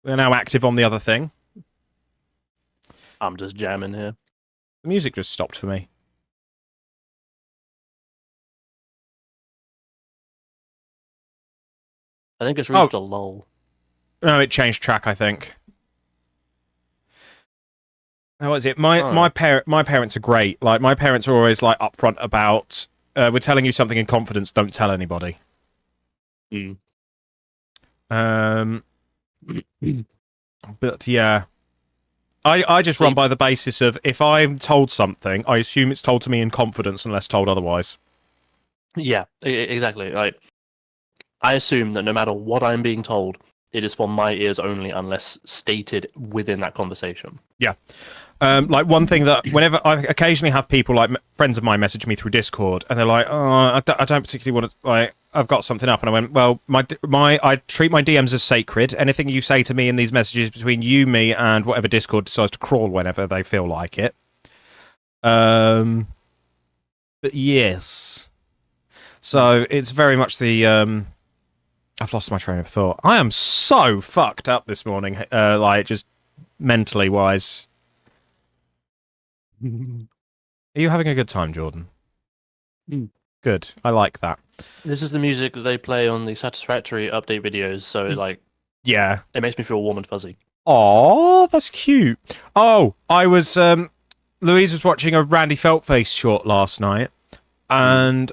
We're now active on the other thing. I'm just jamming here. The music just stopped for me. I think it's reached a lull. No, it changed track, I think. How is it? My parents are great. Like, my parents are always like upfront about we're telling you something in confidence, don't tell anybody. Mm. But yeah. I just run by the basis of if I'm told something, I assume it's told to me in confidence unless told otherwise. Yeah, exactly. Like, I assume that no matter what I'm being told, it is for my ears only unless stated within that conversation. Yeah. Like, one thing that whenever I occasionally have people, like friends of mine, message me through Discord, and they're like, "Oh, I don't particularly want to, like, I've got something up," and I went, "Well, I treat my DMs as sacred. Anything you say to me in these messages between you, me, and whatever Discord decides to crawl whenever they feel like it." But yes, so it's very much the I've lost my train of thought. I am so fucked up this morning, like just mentally wise. Are you having a good time, Jordan? Good. I like that. This is the music that they play on the Satisfactory update videos, so it makes me feel warm and fuzzy. Oh, that's cute. Oh, I was Louise was watching a Randy Feltface short last night, and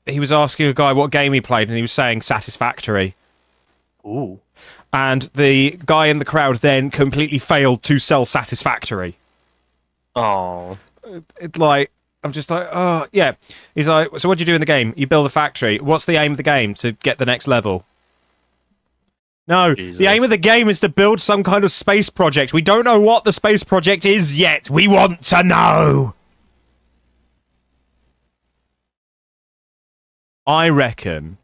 he was asking a guy what game he played, and he was saying Satisfactory. Ooh. And the guy in the crowd then completely failed to sell Satisfactory. Oh. I'm just like, oh, yeah. He's like, so what do you do in the game? You build a factory. What's the aim of the game? To get the next level? No, Jesus. The aim of the game is to build some kind of space project. We don't know what the space project is yet. We want to know. I reckon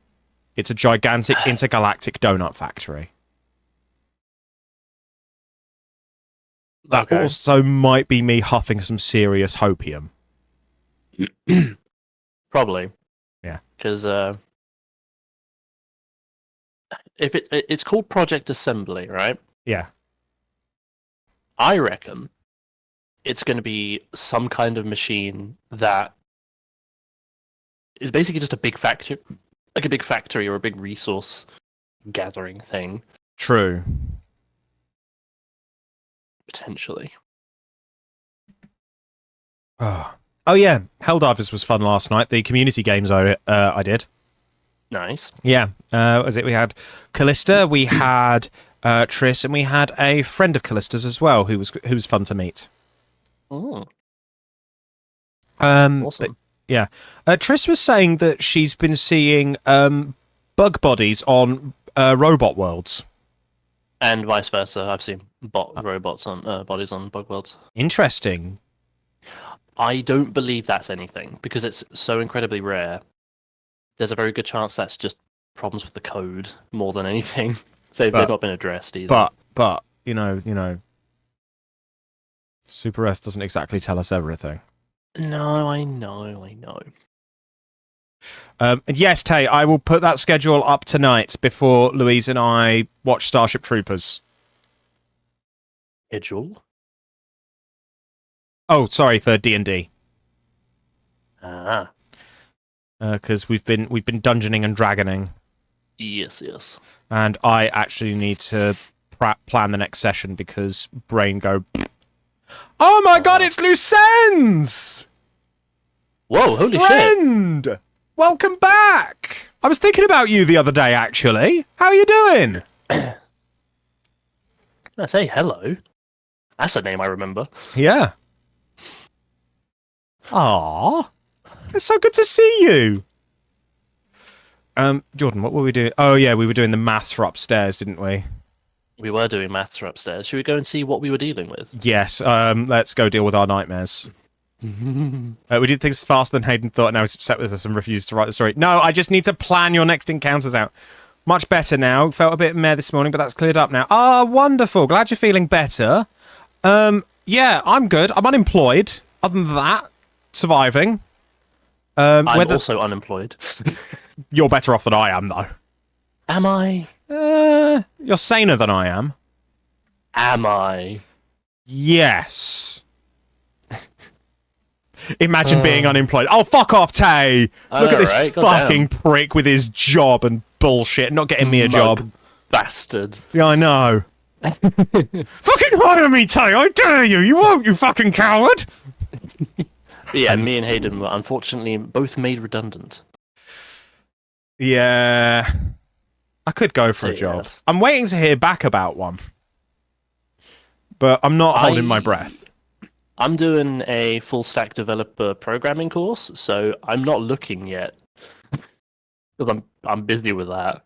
it's a gigantic intergalactic donut factory. That also might be me huffing some serious hopium. Probably. Yeah. Because if it's called Project Assembly, right? Yeah. I reckon it's going to be some kind of machine that is basically just a big factory, like a big factory or a big resource gathering thing. True. Potentially. Oh yeah, Helldivers was fun last night. The community games I did. Nice. Yeah. Was it? We had Callista, we had Triss, and we had a friend of Callista's as well, who was fun to meet. Oh. Awesome. Yeah. Triss was saying that she's been seeing bug bodies on robot worlds. And vice versa. I've seen robots on bodies on bug worlds. Interesting. I don't believe that's anything because it's so incredibly rare. There's a very good chance that's just problems with the code more than anything. They've not been addressed either. But you know, Super Earth doesn't exactly tell us everything. No, I know. And yes, Tay, I will put that schedule up tonight before Louise and I watch Starship Troopers. Schedule? Oh, sorry, for D&D. Ah. Because we've been dungeoning and dragoning. Yes. And I actually need to plan the next session because brain go. Oh my God! It's Lucens! Whoa! Holy Friend! Shit! Welcome back. I was thinking about you the other day. Actually, how are you doing? I say hello. That's a name I remember. Yeah. Aww. It's so good to see you. Jordan, what were we doing? Oh, yeah, we were doing the maths for upstairs, didn't we? We were doing maths for upstairs. Should we go and see what we were dealing with? Yes, let's go deal with our nightmares. We did things faster than Hayden thought, and now he's upset with us and refused to write the story. No, I just need to plan your next encounters out. Much better now. Felt a bit meh this morning, but that's cleared up now. Ah, wonderful. Glad you're feeling better. Yeah, I'm good. I'm unemployed. Other than that, surviving. I'm also unemployed. You're better off than I am, though. Am I? You're saner than I am. Am I? Yes. Imagine being unemployed. Oh, fuck off, Tay! Look at this Alright, fucking prick with his job and bullshit, not getting me a job. Bastard. Yeah, I know. Fucking hire me, Tay! I dare you! You won't, you fucking coward! Yeah, me and Hayden were unfortunately both made redundant. Yeah. I could go for a job. Yes. I'm waiting to hear back about one. But I'm not holding my breath. I'm doing a full stack developer programming course, so I'm not looking yet. Because I'm busy with that.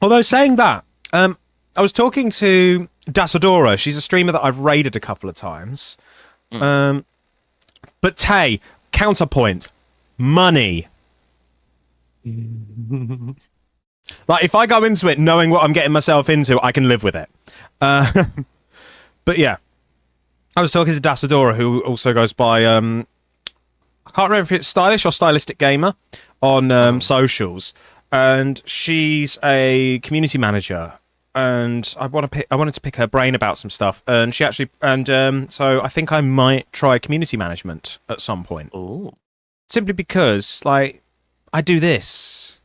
Although saying that, I was talking to Dasadora. She's a streamer that I've raided a couple of times. But Tay, counterpoint, money. Like, if I go into it knowing what I'm getting myself into, I can live with it. But yeah, I was talking to Dasadora, who also goes by, I can't remember if it's Stylish or Stylistic Gamer on socials. And she's a community manager, and I wanted to pick her brain about some stuff. And she actually, so I think I might try community management at some point. Ooh. Simply because, like, I do this.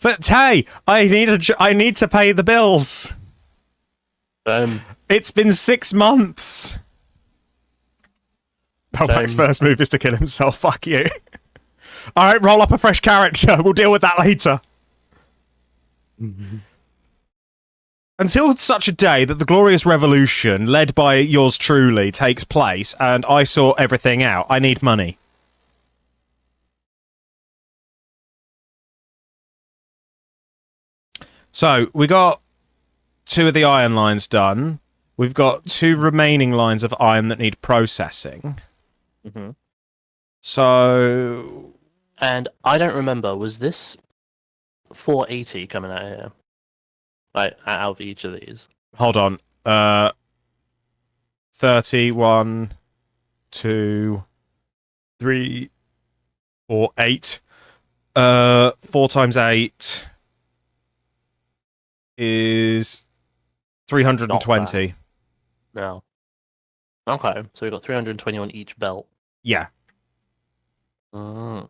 But Tay, I need to pay the bills. It's been 6 months. Pelpac's first move is to kill himself. Fuck you. Alright, roll up a fresh character. We'll deal with that later. Until such a day that the glorious revolution, led by yours truly, takes place, and I sort everything out, I need money. So, we got 2 of the iron lines done. We've got 2 remaining lines of iron that need processing. So... And I don't remember, was this 480 coming out here? Like, out of each of these? Hold on. 31, 2, 3, 4, 8. 4 times 8 is 320. No. Okay, so we've got 320 on each belt. Yeah. Mm.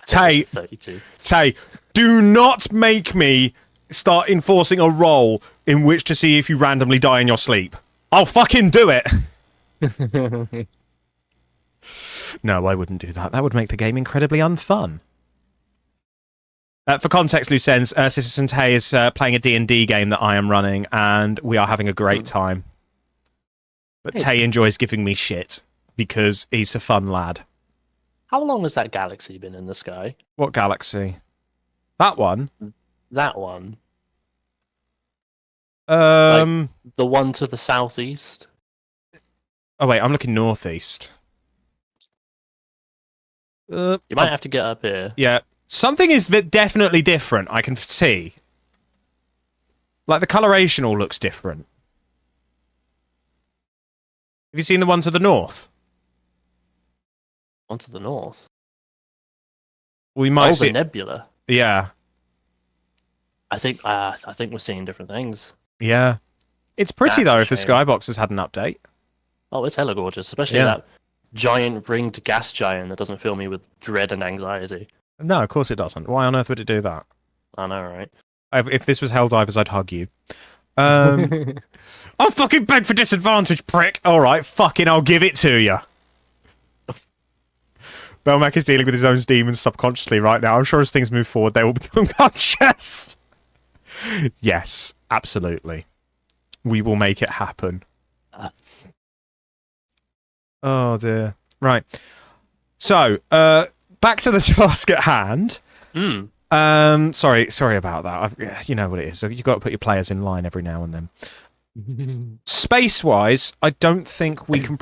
Tay, 32. Tay, do not make me start enforcing a roll in which to see if you randomly die in your sleep. I'll fucking do it. No, I wouldn't do that. That would make the game incredibly unfun. For context, loose ends, Citizen Tay is playing a D&D game that I am running, and we are having a great time. But Tay enjoys giving me shit, because he's a fun lad. How long has that galaxy been in the sky? What galaxy? That one? That one. The one to the southeast? Oh wait, I'm looking northeast. You might have to get up here. Yeah. Something is definitely different, I can see. Like, the coloration all looks different. Have you seen the one to the north? One to the north? We might see see... nebula. Yeah. I think we're seeing different things. Yeah. It's pretty, That's though, a if the shame. Skybox has had an update. Oh, it's hella gorgeous. Especially that giant ringed gas giant that doesn't fill me with dread and anxiety. No, of course it doesn't. Why on earth would it do that? I know, right? If this was Helldivers, I'd hug you. I'll fucking beg for disadvantage, prick! Alright, fucking I'll give it to you. Belmac is dealing with his own demons subconsciously right now. I'm sure as things move forward, they will become conscious. Yes, absolutely. We will make it happen. Oh, dear. Right. So, back to the task at hand. Sorry about that. You know what it is. So you've got to put your players in line every now and then. Space-wise, I don't think we can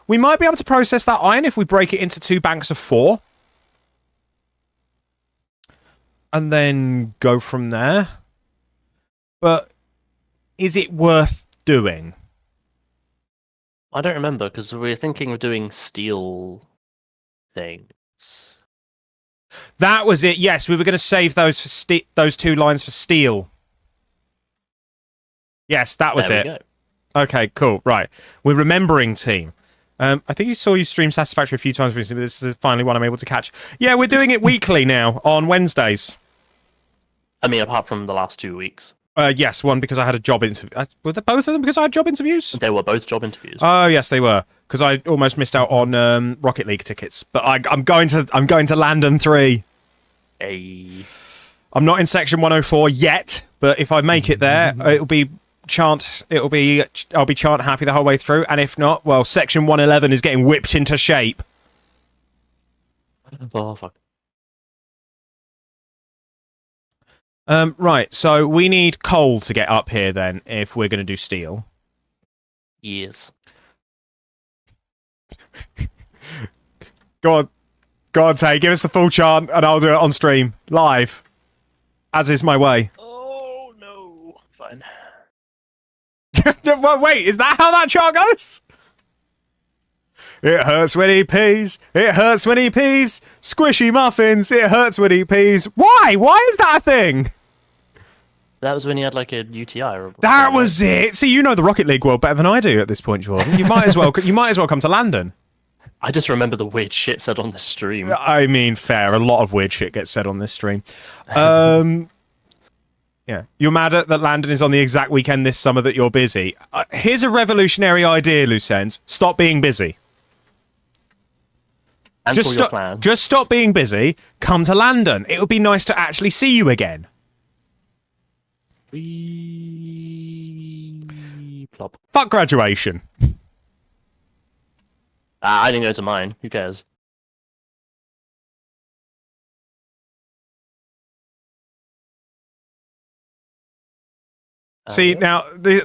we might be able to process that iron if we break it into 2 banks of 4. And then go from there. But is it worth doing? I don't remember, because we were thinking of doing steel things. That was it. Yes, we were going to save those for those 2 lines for steel. Yes, that was There it. we go. Okay, cool. Right. We're remembering, team. I think you stream Satisfactory a few times recently, but this is finally one I'm able to catch. Yeah, we're doing it weekly now, on Wednesdays. I mean, apart from the last 2 weeks. Yes, one because I had a job interview. Were they both of them because I had job interviews? They were both job interviews. Oh, yes, they were. Because I almost missed out on Rocket League tickets. But I'm going to Landon 3. A. I'm not in section 104 yet, but if I make it there, I'll be chant happy the whole way through, and if not, well, section 111 is getting whipped into shape. Oh fuck. Right, so we need coal to get up here then if we're going to do steel. Yes. Go on, Tay, give us the full chant and I'll do it on stream live, as is my way. Oh no. Fine. Wait, is that how that chant goes? It hurts when he pees. It hurts when he pees. Squishy muffins. It hurts when he pees. Why? Why is that a thing? That was when you had like a UTI or That was it. See, you know the Rocket League world better than I do at this point, Jordan. You might as well. You might as well come to Landon. I just remember the weird shit said on the stream. I mean, fair. A lot of weird shit gets said on this stream. Yeah, you're mad at that Landon is on the exact weekend this summer that you're busy. Here's a revolutionary idea, Lucens. Stop being busy. Cancel your plans. Just stop being busy. Come to Landon. It would be nice to actually see you again. Plop. Fuck graduation. I didn't go to mine. Who cares? See, now, do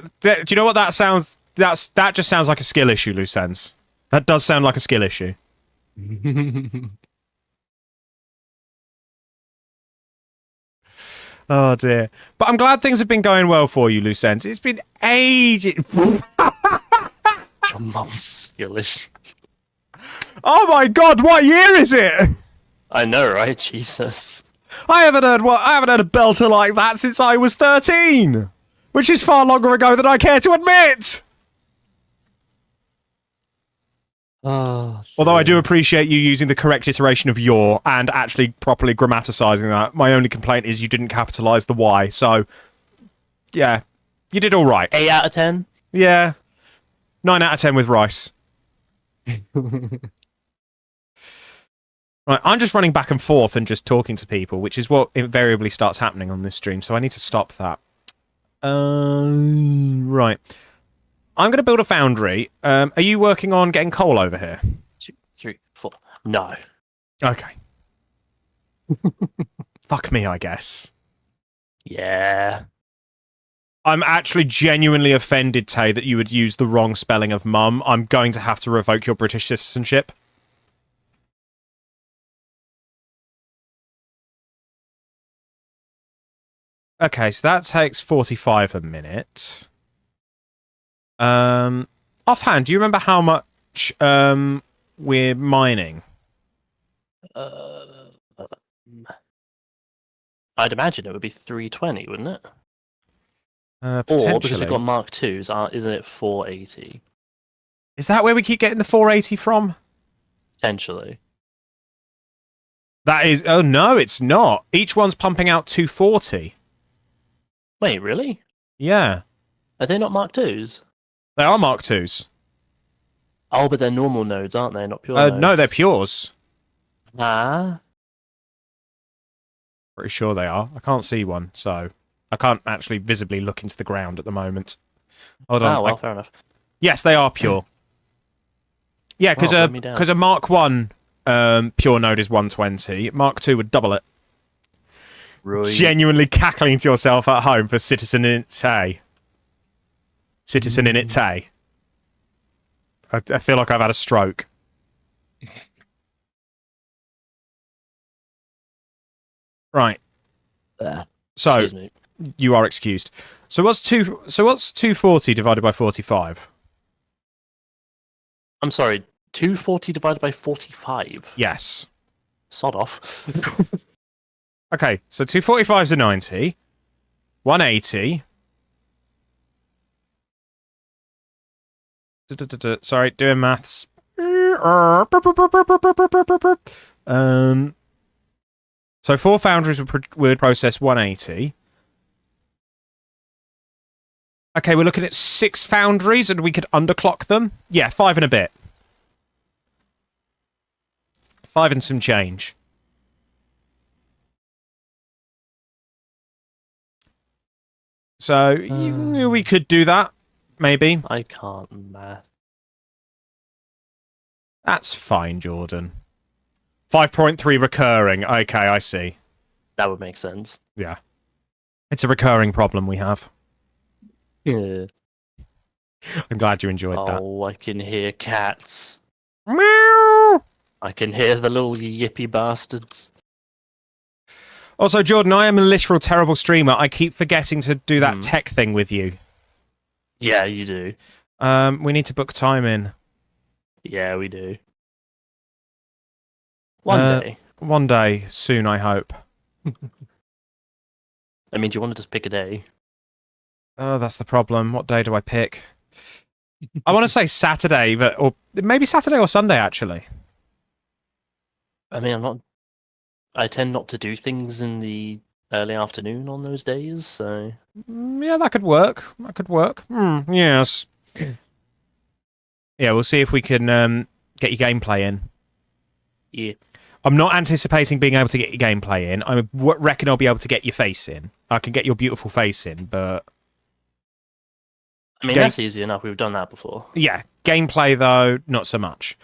you know what that sounds... That just sounds like a skill issue, Lucens. That does sound like a skill issue. Oh, dear. But I'm glad things have been going well for you, Lucens. It's been ages... Your mum's skill issue. Oh, my God, what year is it? I know, right? Jesus. I haven't heard a belter like that since I was 13, which is far longer ago than I care to admit. Oh, Although I do appreciate you using the correct iteration of your and actually properly grammaticizing that. My only complaint is you didn't capitalize the Y. So, yeah, you did all right. 8 out of 10? Yeah, 9 out of 10 with rice. Right, I'm just running back and forth and just talking to people, which is what invariably starts happening on this stream, so I need to stop that. Right. I'm going to build a foundry. Are you working on getting coal over here? 2, 3, 4. No. Okay. Fuck me, I guess. Yeah. I'm actually genuinely offended, Tay, that you would use the wrong spelling of mum. I'm going to have to revoke your British citizenship. Okay, so that takes 45 a minute. Offhand, do you remember how much we're mining? I'd imagine it would be 320, wouldn't it? Potentially. Or because we've got Mark IIs, isn't it 480? Is that where we keep getting the 480 from? Potentially. That is... Oh, no, it's not. Each one's pumping out 240. Wait, really? Yeah. Are they not Mark IIs? They are Mark IIs. Oh, but they're normal nodes, aren't they? Not pure nodes. No, they're pures. Ah. Pretty sure they are. I can't see one, so... I can't actually visibly look into the ground at the moment. Hold on. Oh, well, fair enough. Yes, they are pure. Yeah, because a Mark 1 pure node is 120. Mark 2 would double it. Right. Genuinely cackling to yourself at home for Citizen in Tay. Citizen in it Tay. I feel like I've had a stroke. Right. So Excuse me. you are excused. So what's 240 divided by 45? I'm sorry, 240 divided by 45. Yes. Sod off. Okay, so 245 is a 90. 180. Sorry, doing maths. So 4 foundries would process 180. Okay, we're looking at 6 foundries and we could underclock them. Yeah, 5 and a bit. 5 and some change. So we could do that, maybe. I can't math. That's fine, Jordan. 5.3 recurring. Okay, I see. That would make sense. Yeah. It's a recurring problem we have. Yeah. I'm glad you enjoyed that. Oh, I can hear cats. Meow! I can hear the little yippy bastards. Also, Jordan, I am a literal terrible streamer. I keep forgetting to do that tech thing with you. Yeah, you do. We need to book time in. Yeah, we do. One day. One day, soon, I hope. I mean, do you want to just pick a day? Oh, that's the problem. What day do I pick? I want to say Saturday, or maybe Saturday or Sunday, actually. I mean, I tend not to do things in the early afternoon on those days, so... Yeah, that could work. That could work. Yes. Yeah, we'll see if we can get your gameplay in. Yeah. I'm not anticipating being able to get your gameplay in. I reckon I'll be able to get your face in. I can get your beautiful face in, but... I mean, that's easy enough. We've done that before. Yeah. Gameplay, though, not so much.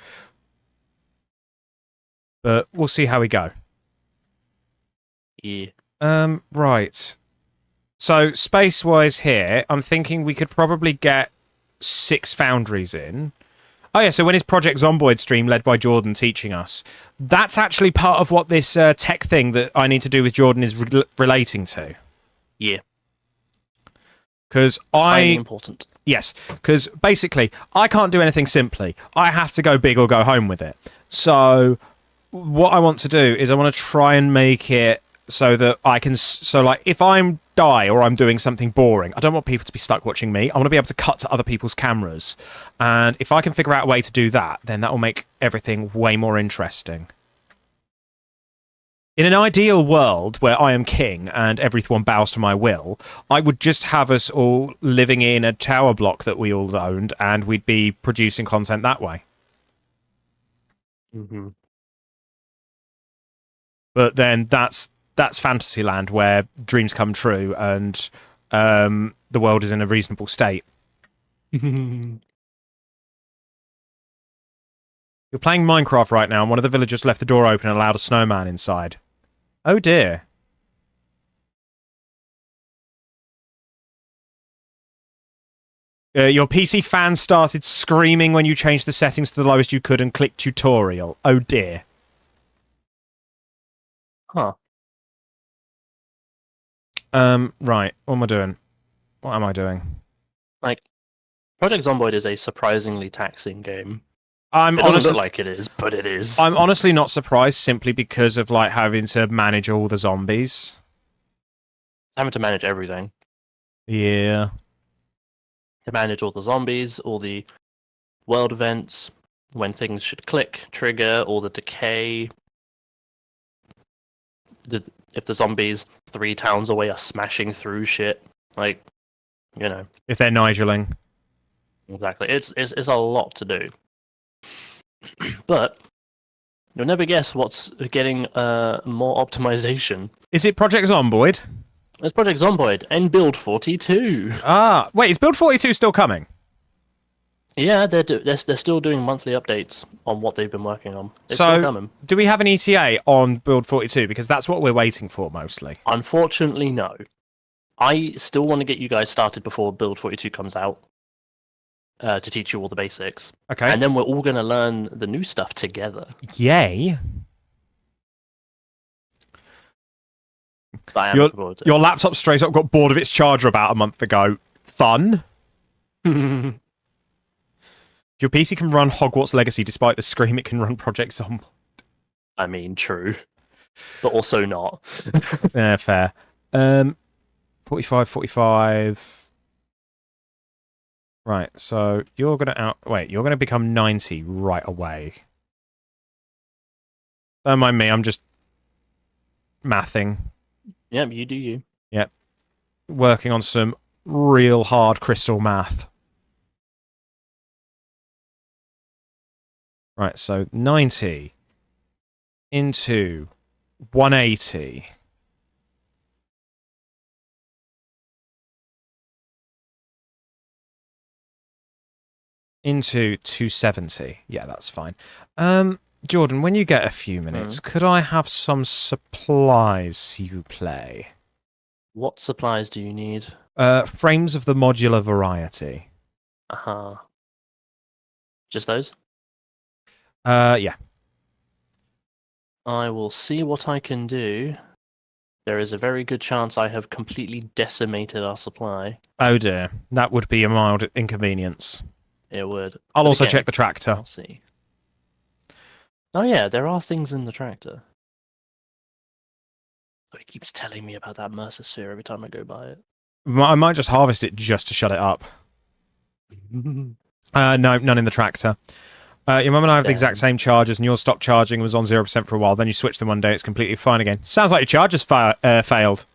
But we'll see how we go. Yeah. Right. So, space-wise here, I'm thinking we could probably get 6 foundries in. Oh, yeah, so when is Project Zomboid stream led by Jordan teaching us? That's actually part of what this tech thing that I need to do with Jordan is relating to. Yeah. Because Highly important. Yes, because basically, I can't do anything simply. I have to go big or go home with it. So, what I want to do is I want to try and make it so that I can... So, like, if I'm die or I'm doing something boring, I don't want people to be stuck watching me. I want to be able to cut to other people's cameras. And if I can figure out a way to do that, then that will make everything way more interesting. In an ideal world where I am king and everyone bows to my will, I would just have us all living in a tower block that we all owned, and we'd be producing content that way. Mm-hmm. But then that's Fantasyland, where dreams come true and the world is in a reasonable state. You're playing Minecraft right now, and one of the villagers left the door open and allowed a snowman inside. Oh dear. Your PC fan started screaming when you changed the settings to the lowest you could and clicked tutorial. Oh dear. Huh. Right. What am I doing? What am I doing? Like, Project Zomboid is a surprisingly taxing game. It doesn't look like it is, but it is. I'm honestly not surprised, simply because of like having to manage all the zombies. Having to manage everything. Yeah. To manage all the zombies, all the world events, when things should click, trigger, all the decay. If the zombies 3 towns away are smashing through shit, like, you know. If they're Nigeling. Exactly. It's a lot to do. But you'll never guess what's getting more optimization. Is it Project Zomboid? It's Project Zomboid and Build 42. Ah, wait, is Build 42 still coming? Yeah, they're still doing monthly updates on what they've been working on. It's so, still coming. Do we have an ETA on Build 42? Because that's what we're waiting for, mostly. Unfortunately, no. I still want to get you guys started before Build 42 comes out to teach you all the basics. Okay. And then we're all going to learn the new stuff together. Yay. Your laptop straight up got bored of its charger about a month ago. Fun. Your PC can run Hogwarts Legacy despite the scream it can run Project Zomboid. I mean, true. But also not. Yeah, fair. 45, 45. Right, so you're you're gonna become 90 right away. Don't mind me, I'm just mathing. Yep, you do you. Yep. Working on some real hard crystal math. Right, so 90 into 180. Into 270. Yeah, that's fine. Jordan, when you get a few minutes, could I have some supplies, s'il vous plaît? What supplies do you need? Frames of the modular variety. Uh-huh. Just those? Yeah. I will see what I can do. There is a very good chance I have completely decimated our supply. Oh dear, that would be a mild inconvenience. It would. I'll But also again, check the tractor. I'll see. Oh yeah, there are things in the tractor. But he keeps telling me about that Mercer sphere every time I go by it. I might just harvest it just to shut it up. No, none in the tractor. Your mum and I have the exact same chargers, and yours stopped charging and was on 0% for a while. Then you switched them one day, it's completely fine again. Sounds like your charger's failed.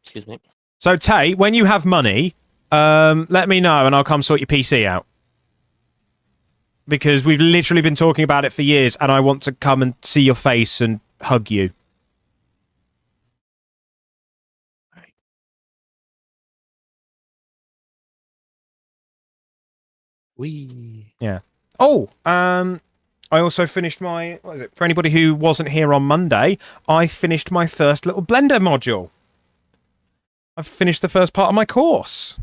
Excuse me. So, Tay, when you have money, let me know and I'll come sort your PC out. Because we've literally been talking about it for years, and I want to come and see your face and hug you. Wee. Yeah. Oh, I also finished my... What is it? For anybody who wasn't here on Monday, I finished my first little Blender module. I've finished the first part of my course.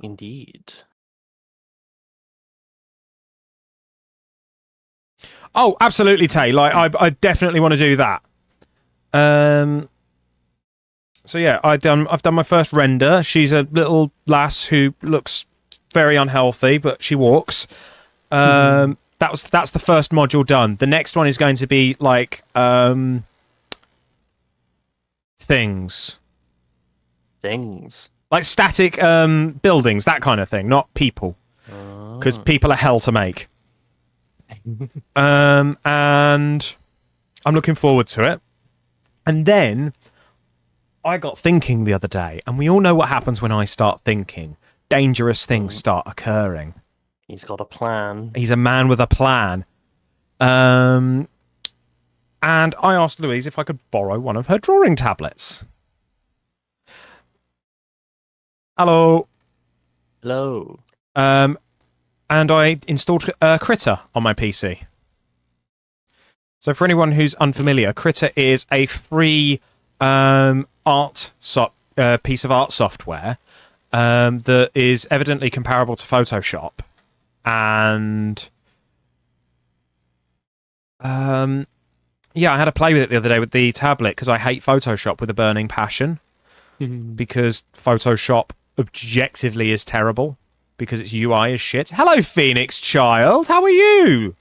Indeed. Oh, absolutely, Tay. Like, I definitely want to do that. So yeah, I've done my first render. She's a little lass who looks very unhealthy, but she walks. That's the first module done. The next one is going to be like things. Things. Like static buildings, that kind of thing, not people. Because people are hell to make. And I'm looking forward to it. And then I got thinking the other day, and we all know what happens when I start thinking. Dangerous things start occurring. He's got a plan. He's a man with a plan. And I asked Louise if I could borrow one of her drawing tablets. Hello. Hello. And I installed Critter on my PC. So for anyone who's unfamiliar, Critter is a free piece of art software that is evidently comparable to Photoshop. And yeah, I had a play with it the other day with the tablet because I hate Photoshop with a burning passion. Because Photoshop objectively is terrible. Because its UI is shit. Hello, Phoenix child. How are you?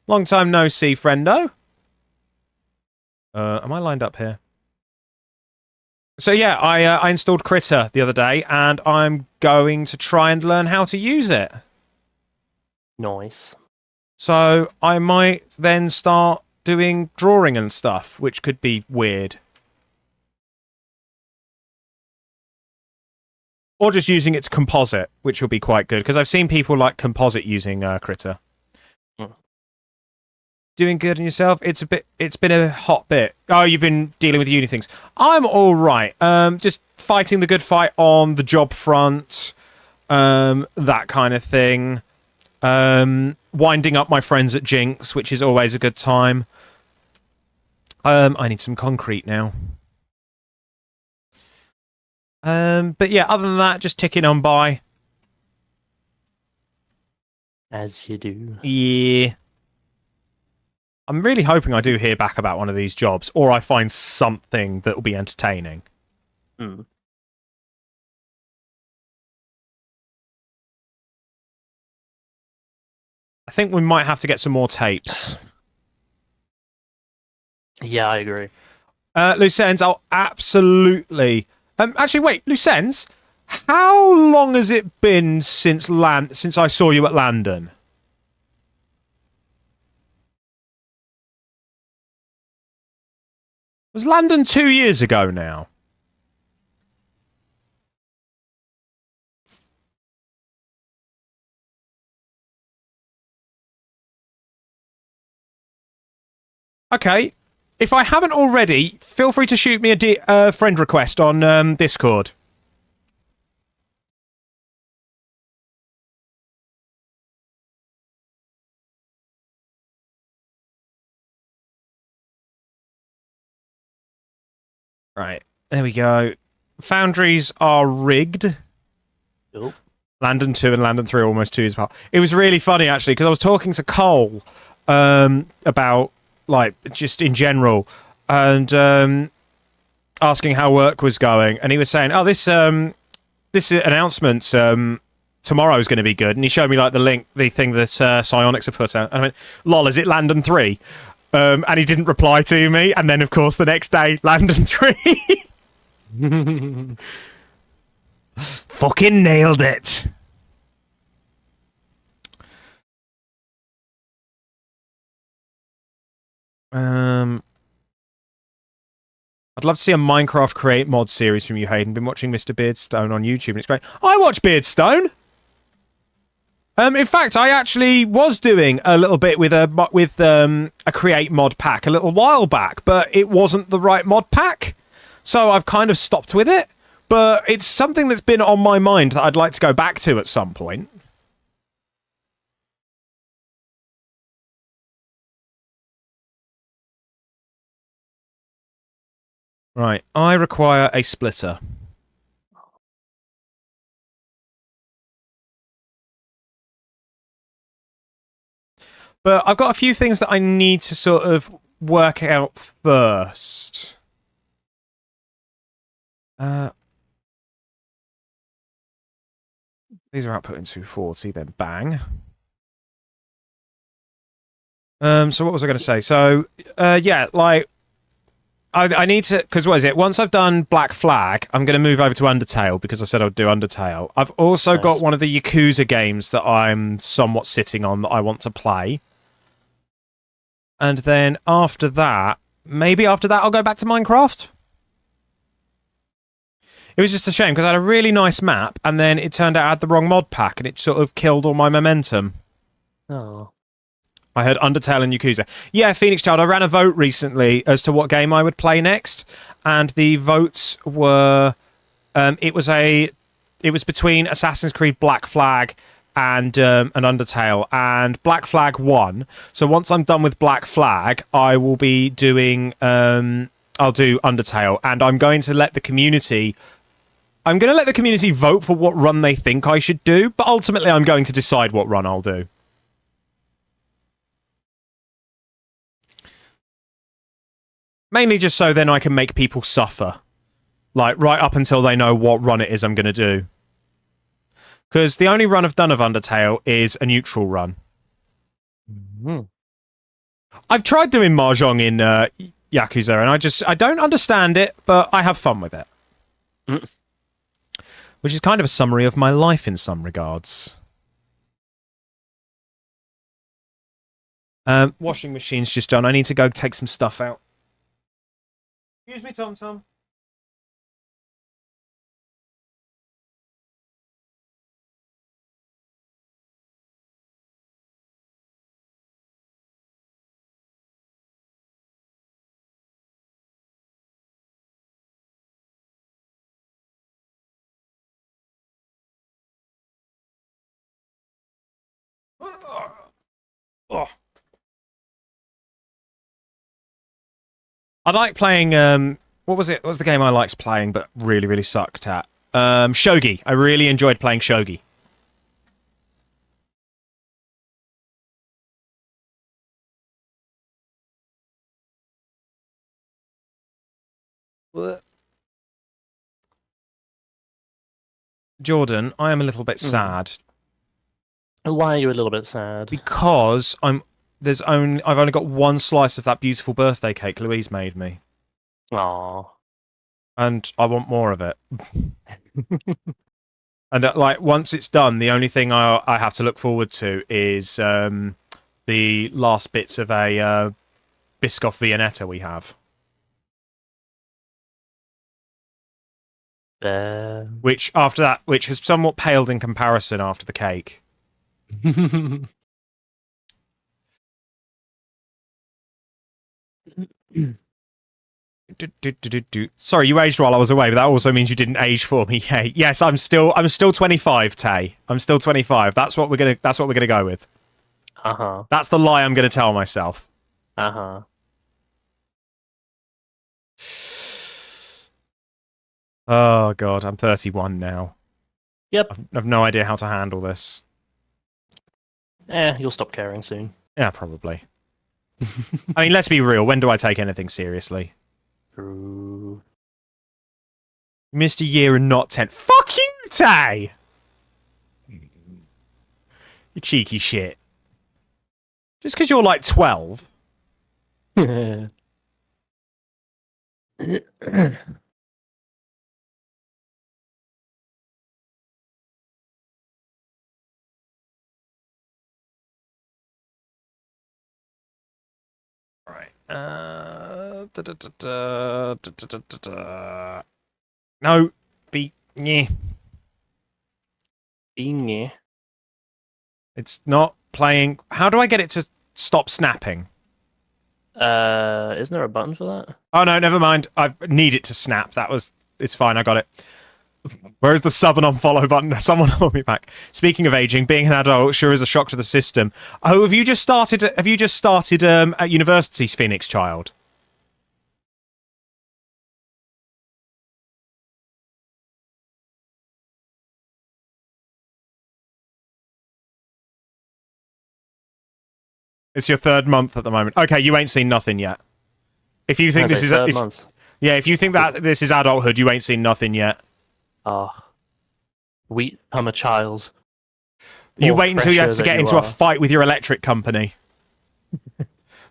Long time no see, friendo. Am I lined up here? So yeah, I installed Critter the other day, and I'm going to try and learn how to use it. Nice. So I might then start doing drawing and stuff, which could be weird. Or just using it to composite, which will be quite good, because I've seen people like composite using Critter. Doing good on yourself? It's been a hot bit. Oh, you've been dealing with uni things. I'm all right. Just fighting the good fight on the job front, that kind of thing. Winding up my friends at Jinx, which is always a good time. I need some concrete now. But yeah, other than that, just ticking on by. As you do. Yeah. I'm really hoping I do hear back about one of these jobs, or I find something that will be entertaining. I think we might have to get some more tapes. Yeah, I agree. Lucens, I'll absolutely... actually, wait, Lucens, how long has it been since I saw you at Landon? Was Landon 2 years ago now? Okay. If I haven't already, feel free to shoot me a friend request on Discord. Right. There we go. Foundries are rigged. Nope. Landon 2 and Landon 3 are almost 2 years apart. It was really funny, actually, because I was talking to Cole about, like, just in general, and asking how work was going. And he was saying, oh, this announcement tomorrow is going to be good. And he showed me, like, the thing that Psionics have put out. And I went, lol, is it Landon 3? And he didn't reply to me. And then, of course, the next day, Landon 3. Fucking nailed it. I'd love to see a Minecraft Create mod series from you, Hayden. Been watching Mr. Beardstone on YouTube and it's great. I watch Beardstone. In fact, I actually was doing a little bit with a Create mod pack a little while back, but it wasn't the right mod pack, so I've kind of stopped with it. But it's something that's been on my mind that I'd like to go back to at some point. Right, I require a splitter. But I've got a few things that I need to sort of work out first. These are output in 240, then bang. So what was I going to say? So, yeah, like, I need to, because what is it? Once I've done Black Flag, I'm going to move over to Undertale because I said I'd do Undertale. I've also got one of the Yakuza games that I'm somewhat sitting on that I want to play. And then after that, maybe after that, I'll go back to Minecraft. It was just a shame because I had a really nice map and then it turned out I had the wrong mod pack and it sort of killed all my momentum. Oh. I heard Undertale and Yakuza. Yeah, Phoenix Child, I ran a vote recently as to what game I would play next, and the votes were it was between Assassin's Creed Black Flag and Undertale, and Black Flag won. So once I'm done with Black Flag, I will be doing I'll do Undertale, and I'm going to let the community vote for what run they think I should do, but ultimately I'm going to decide what run I'll do. Mainly just so then I can make people suffer. Like, right up until they know what run it is I'm going to do. Because the only run I've done of Undertale is a neutral run. Mm-hmm. I've tried doing Mahjong in Yakuza, and I don't understand it, but I have fun with it. Mm. Which is kind of a summary of my life in some regards. Washing machine's just done. I need to go take some stuff out. Excuse me, Tom Tom. Oh. I like playing. What was it? What was the game I liked playing, but really, really sucked at? Shogi. I really enjoyed playing Shogi. Jordan, I am a little bit sad. And why are you a little bit sad? Because I've only got one slice of that beautiful birthday cake Louise made me, Aww. and I want more of it. And like once it's done, the only thing I have to look forward to is the last bits of a Biscoff Viennetta we have, which has somewhat paled in comparison after the cake. Sorry, you aged while I was away, but that also means you didn't age for me. Hey, yes, I'm still 25, Tay. I'm still 25. That's what we're gonna go with. Uh-huh. That's the lie I'm gonna tell myself. Uh-huh. Oh god, I'm 31 now. Yep. I've no idea how to handle this. You'll stop caring soon. Yeah, probably. I mean, let's be real. When do I take anything seriously? True. You missed a year and not 10. Fuck you, Tay! You cheeky shit. Just because you're like 12. Right. No. Be. Yeah. Being It's not playing. How do I get it to stop snapping? Isn't there a button for that? Oh no, never mind. I need it to snap. It's fine. I got it. Where's the sub and unfollow button? Someone hold me back. Speaking of aging, being an adult sure is a shock to the system. Oh, have you just started at university, Phoenix Child? It's your 3rd month at the moment. Okay, you ain't seen nothing yet. If you think this is third month. Yeah, if you think that this is adulthood, you ain't seen nothing yet. I'm a child. You wait until you have to get into a fight with your electric company.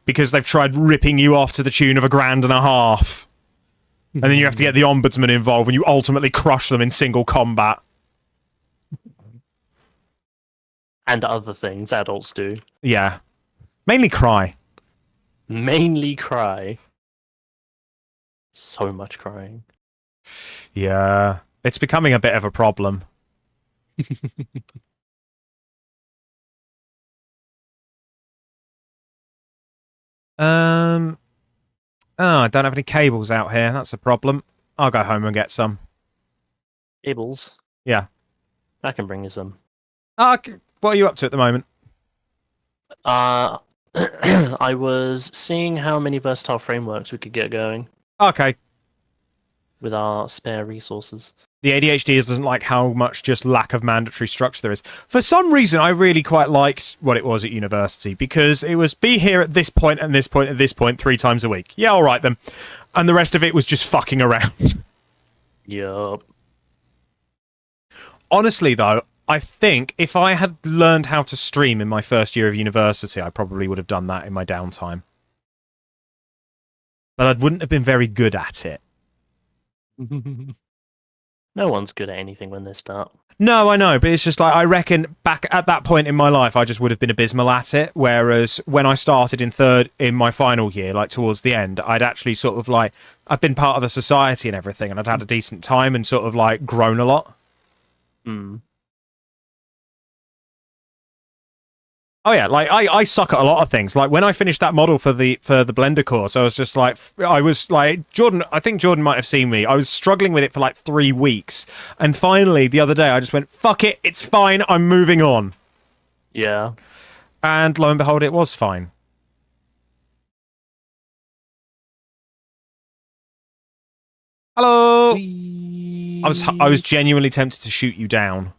Because they've tried ripping you off to the tune of $1,500. And then you have to get the ombudsman involved and you ultimately crush them in single combat. And other things adults do. Yeah. Mainly cry. Mainly cry. So much crying. Yeah. It's becoming a bit of a problem. Oh, I don't have any cables out here. That's a problem. I'll go home and get some. Cables? Yeah. I can bring you some. What are you up to at the moment? I was seeing how many versatile frameworks we could get going. Okay. With our spare resources. The ADHD doesn't like how much just lack of mandatory structure there is. For some reason, I really quite liked what it was at university, because it was be here at this point and this point and this point 3 times a week. Yeah, all right then. And the rest of it was just fucking around. Yup. Honestly, though, I think if I had learned how to stream in my first year of university, I probably would have done that in my downtime. But I wouldn't have been very good at it. No one's good at anything when they start. No, I know, but it's just like, I reckon back at that point in my life, I just would have been abysmal at it. Whereas when I started in my final year, like towards the end, I'd actually sort of like, I'd been part of the society and everything, and I'd had a decent time and sort of like grown a lot. Hmm. Oh yeah, like I suck at a lot of things. Like when I finished that model for the Blender course, I was just like, I was like, Jordan, I think Jordan might have seen me. I was struggling with it for like 3 weeks. And finally, the other day, I just went, fuck it, it's fine, I'm moving on. Yeah. And lo and behold, it was fine. Hello! Whee! I was genuinely tempted to shoot you down.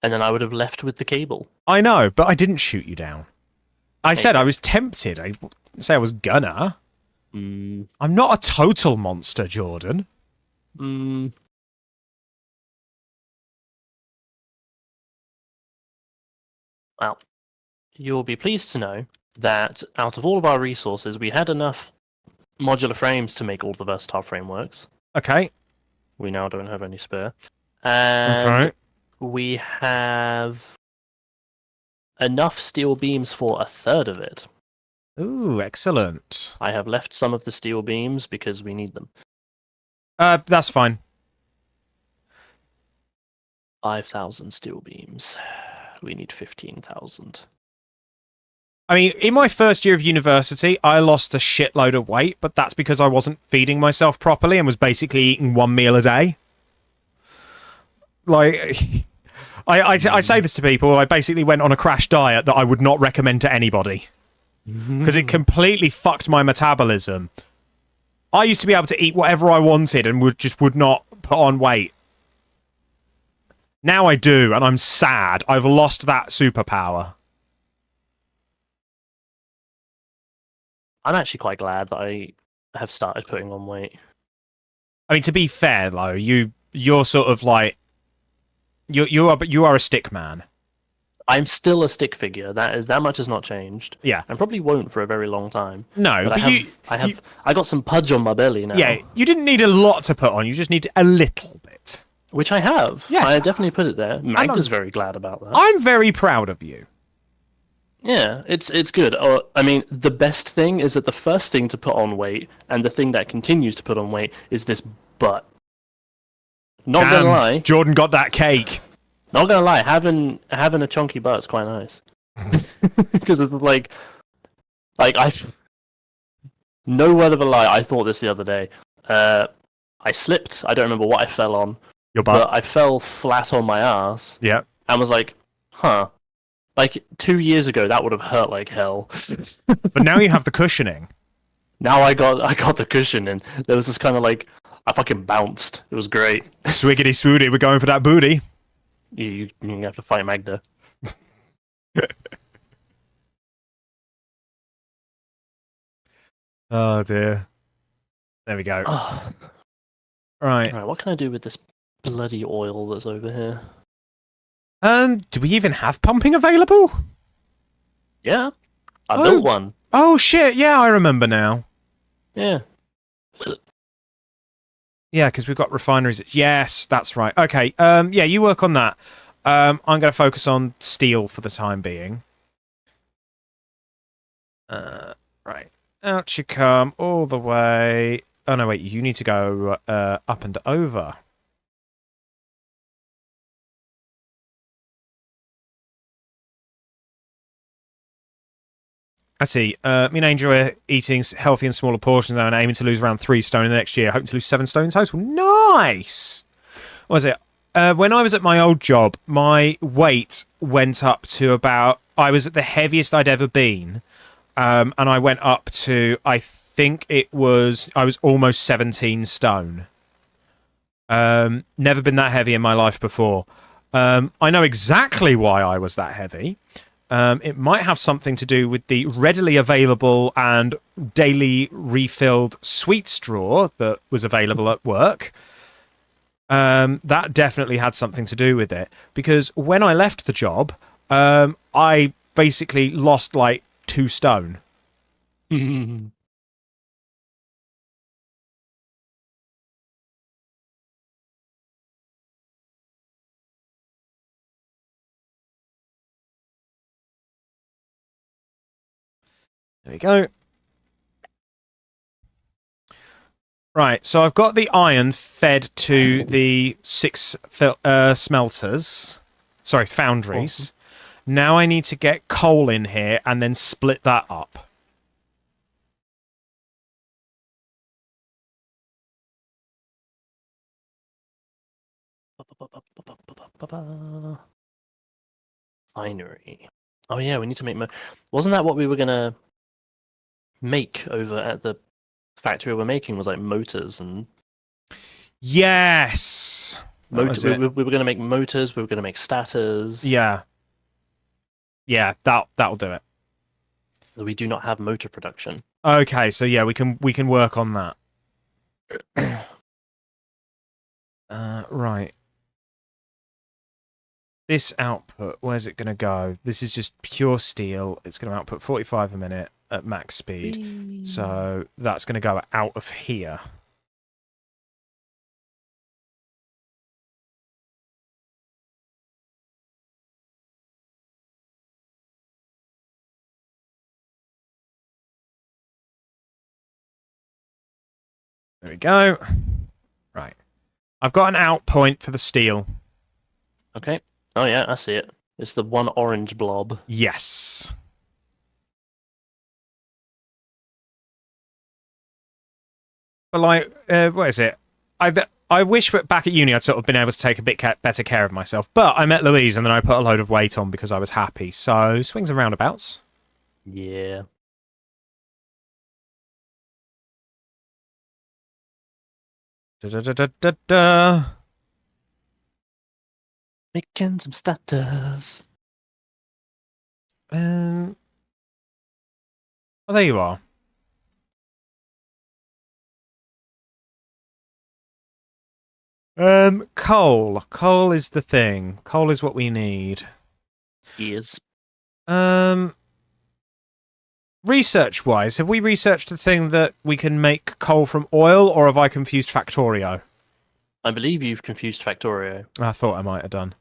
And then I would have left with the cable. I know, but I didn't shoot you down. I said I was tempted. I didn't say I was gonna. Mm. I'm not a total monster, Jordan. Mm. Well, you'll be pleased to know that out of all of our resources, we had enough modular frames to make all the versatile frameworks. Okay. We now don't have any spare. And Okay. we have enough steel beams for a third of it. Ooh, excellent. I have left some of the steel beams because we need them. That's fine. 5,000 steel beams. We need 15,000. I mean, in my first year of university, I lost a shitload of weight, but that's because I wasn't feeding myself properly and was basically eating one meal a day. Like, I say this to people. I basically went on a crash diet that I would not recommend to anybody because it completely fucked my metabolism. I used to be able to eat whatever I wanted and would not put on weight. Now I do, and I'm sad. I've lost that superpower. I'm actually quite glad that I have started putting on weight. I mean, to be fair though, you're sort of like you are a stick man. I'm still a stick figure. That much has not changed. Yeah. And probably won't for a very long time. No, But I got some pudge on my belly now. Yeah, you didn't need a lot to put on. You just need a little bit. Which I have. Yes. I definitely put it there. Magda's very glad about that. I'm very proud of you. Yeah, it's good. I mean, the best thing is that the first thing to put on weight, and the thing that continues to put on weight, is this butt. Not gonna lie. Jordan got that cake. Not gonna lie. Having a chunky butt is quite nice. Because it's like I. No word of a lie. I thought this the other day. I slipped. I don't remember what I fell on. Your butt. But I fell flat on my ass. Yeah. And was like, huh. Like 2 years ago, that would have hurt like hell. But now you have the cushioning. Now I got the cushion, and there was this kind of like I fucking bounced. It was great. Swiggity swooty, we're going for that booty. You have to fight Magda. Oh dear. There we go. Right. Alright, what can I do with this bloody oil that's over here? Do we even have pumping available? Yeah, I built one. Oh shit! Yeah, I remember now. Yeah. Yeah, because we've got refineries. Yes, that's right. Okay. Yeah, you work on that. I'm going to focus on steel for the time being. Right. Out you come all the way. Oh no, wait. You need to go up and over. I see. Me and Angel are eating healthy and smaller portions now and aiming to lose around 3 stone in the next year. Hoping to lose 7 stone in total. Nice! What was it? When I was at my old job, my weight went up to about... I was at the heaviest I'd ever been. And I went up to... I think it was... I was almost 17 stone. Never been that heavy in my life before. I know exactly why I was that heavy. It might have something to do with the readily available and daily refilled sweet straw that was available at work. That definitely had something to do with it. Because when I left the job, I basically lost like 2 stone. There we go. Right, so I've got the iron fed to the 6 smelters. Sorry, foundries. Now I need to get coal in here and then split that up. Finery. Oh yeah, we need to make wasn't that what we were gonna make over at the factory we were making? Was like motors and Yes. motors. We were gonna make motors. We were gonna make stators. Yeah. Yeah, that'll do it. We do not have motor production. Okay, so yeah, we can work on that. Right. This output, where's it going to go? This is just pure steel. It's going to output 45 a minute at max speed. Whee! So that's going to go out of here. There we go. Right. I've got an out point for the steel. Okay. Oh yeah, I see it. It's the one orange blob. Yes. But like, what is it? I wish back at uni I'd sort of been able to take a bit better care of myself. But I met Louise and then I put a load of weight on because I was happy. So swings and roundabouts. Yeah. Da da da da da da. Making some stutters. Oh, there you are. Coal. Coal is the thing. Coal is what we need. Yes. Research-wise, have we researched the thing that we can make coal from oil, or have I confused Factorio? I believe you've confused Factorio. I thought I might have done.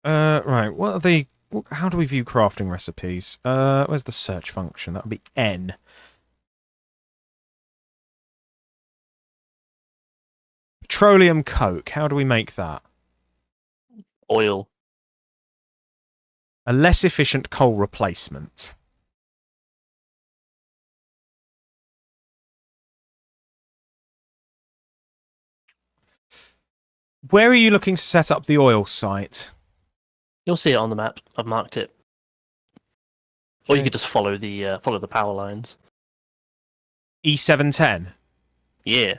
Right. What are the? How do we view crafting recipes? Where's the search function? That would be N. Petroleum coke. How do we make that? Oil. A less efficient coal replacement. Where are you looking to set up the oil site? You'll see it on the map. I've marked it. Or you Okay. could just follow the power lines. E710. Yeah.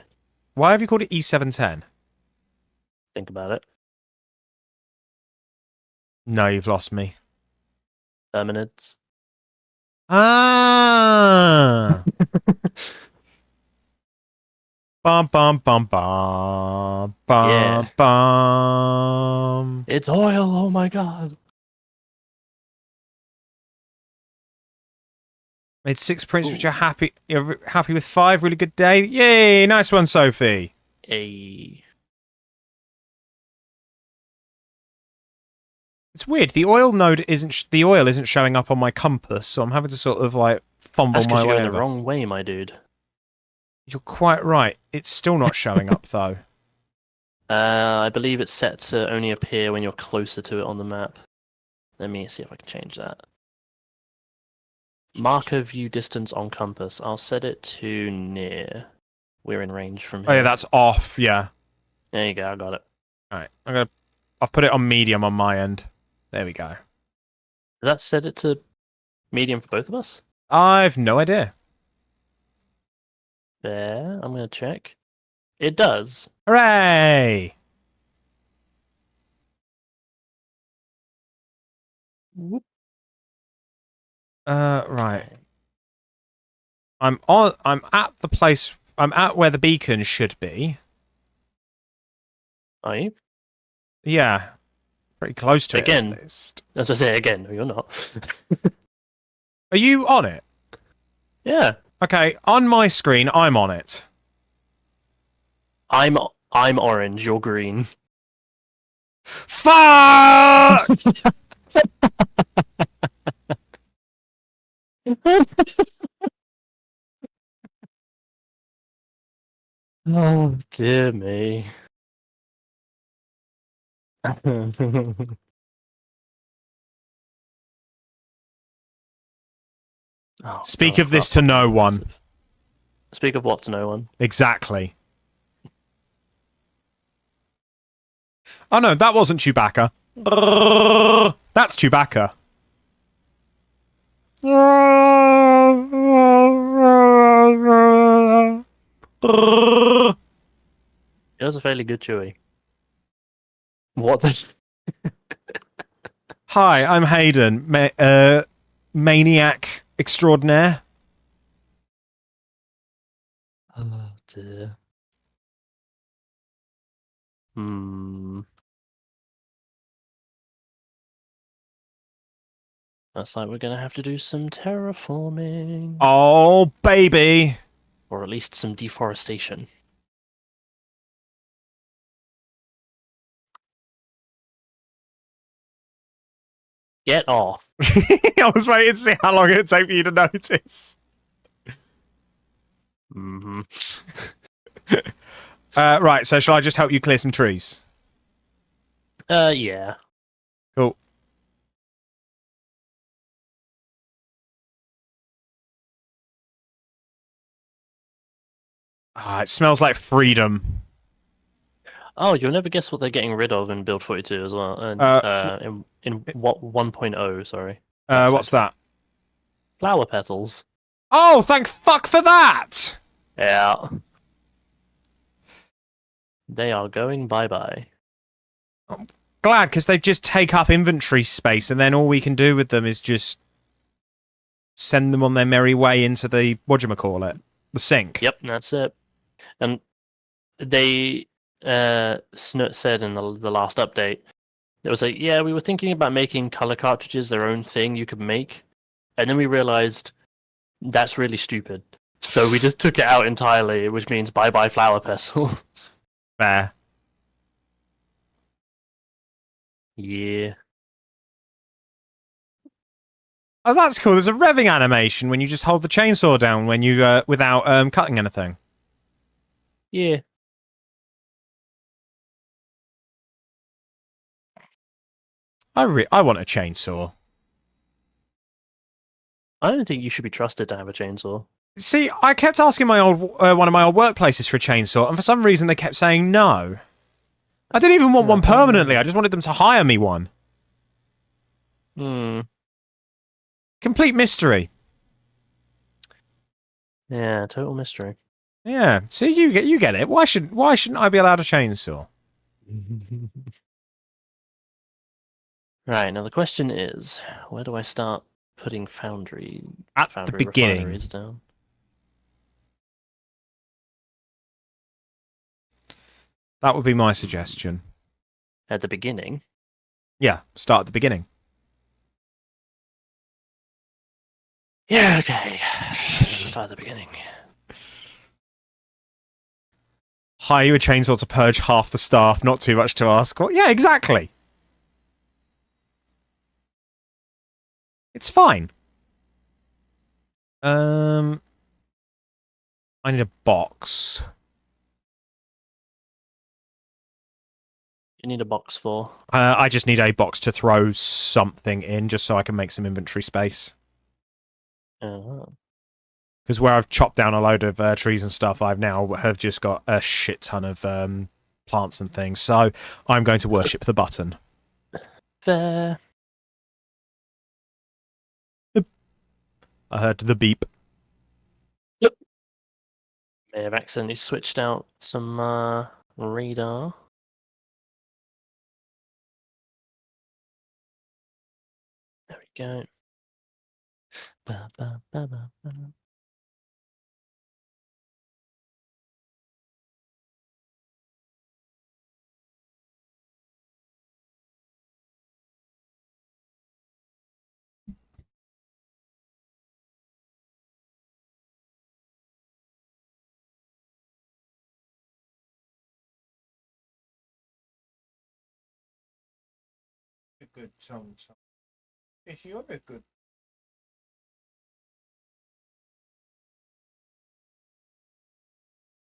Why have you called it E710? Think about it. No, you've lost me. Terminids. Ah! Bum bum bum bum bum Yeah. bum. It's oil. Oh my god. Made 6 prints, which Ooh. are happy. You're happy with 5. Really good day. Yay! Nice one, Sophie. A. It's weird. The oil node isn't. The oil isn't showing up on my compass, so I'm having to sort of like fumble That's because my you're way going the over. wrong way, my dude. You're quite right. It's still not showing up though. I believe it's set to only appear when you're closer to it on the map. Let me see if I can change that. Marker view distance on compass. I'll set it to near. We're in range from Oh here. yeah, that's off. Yeah. There you go, I got it. All right. I've put it on medium on my end. There we go. Did that set it to medium for both of us? I've no idea. There, I'm gonna check. It does. Hooray! Whoop. Right. I'm at the place. I'm at where the beacon should be. Are you? Yeah, pretty close to Again. it at least. As I say again, no, you're not. Are you on it? Yeah. Okay, on my screen, I'm on it. I'm orange, you're green. Fuck! Oh dear me. Oh, Speak God, of this to no one. Speak of what to no one. Exactly. Oh no, that wasn't Chewbacca. That's Chewbacca. It was a fairly good chewy. What the? Hi, I'm Hayden, maniac extraordinaire. Oh dear. Hmm. Looks like we're gonna have to do some terraforming. Oh, baby. Or at least some deforestation. Get off. I was waiting to see how long it'd take for you to notice. Mm-hmm. Right, so shall I just help you clear some trees? Yeah. Cool. Ah, it smells like freedom. Oh, you'll never guess what they're getting rid of in Build 42 as well. And Uh, in what 1.0, sorry. what's Satisfactory. that? Flower petals. Oh, thank fuck for that! Yeah. They are going bye-bye. Glad, because they just take up inventory space, and then all we can do with them is just send them on their merry way into the whatchamacallit, the sink. Yep, that's it. And they Snut said in the last update, it was like, yeah, we were thinking about making color cartridges their own thing you could make, and then we realized that's really stupid. So we just took it out entirely, which means bye-bye flower petals. Fair. Yeah. Oh, that's cool. There's a revving animation when you just hold the chainsaw down when you without cutting anything. Yeah. I want a chainsaw. I don't think you should be trusted to have a chainsaw. See, I kept asking my old one of my old workplaces for a chainsaw, and for some reason they kept saying no. I didn't even want one permanently. I just wanted them to hire me one. Hmm. Complete mystery. Yeah, total mystery. Yeah. See, you get it. Why shouldn't I be allowed a chainsaw? Right, now the question is, where do I start putting foundry At the beginning. refineries down? That would be my suggestion. At the beginning? Yeah, start at the beginning. Yeah, okay. Start at the beginning. Hire you a chainsaw to purge half the staff. Not too much to ask. Well, yeah, exactly. It's fine. I need a box. You need a box for. I just need a box to throw something in, just so I can make some inventory space. Uh, Because where I've chopped down a load of trees and stuff, I've now have just got a shit ton of plants and things. So I'm going to worship the button. Fair. I heard the beep. Yep. May have accidentally switched out some radar. There we go. Ba, ba, ba, ba, ba. A good song. Is you a good?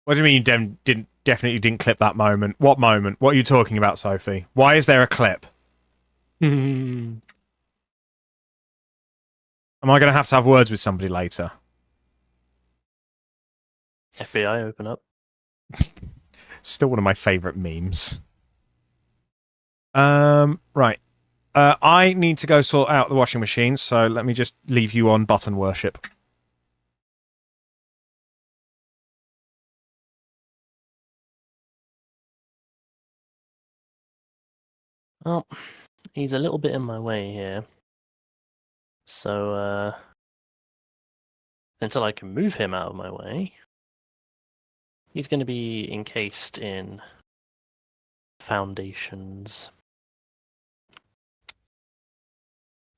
What do you mean you definitely didn't clip that moment? What moment? What are you talking about, Sophie? Why is there a clip? Am I going to have words with somebody later? FBI open up. Still one of my favourite memes. Right. I need to go sort out the washing machine, so let me just leave you on button worship. Oh, he's a little bit in my way here. So, until I can move him out of my way, he's going to be encased in Foundations.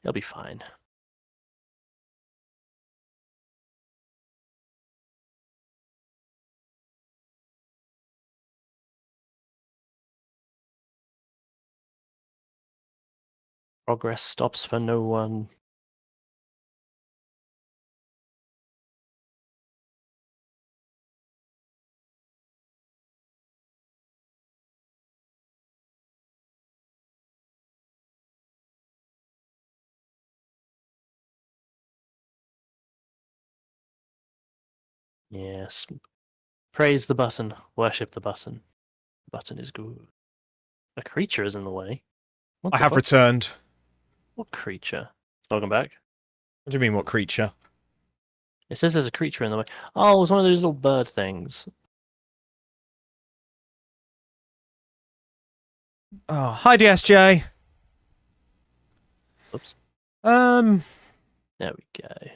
He'll be fine. Progress stops for no one. Yes. Praise the button. Worship the button. The button is good. A creature is in the way. What I the have fuck? returned. What creature? Welcome back. What do you mean, what creature? It says there's a creature in the way. Oh, it was one of those little bird things. Oh, hi, DSJ. Oops. Um, There we go.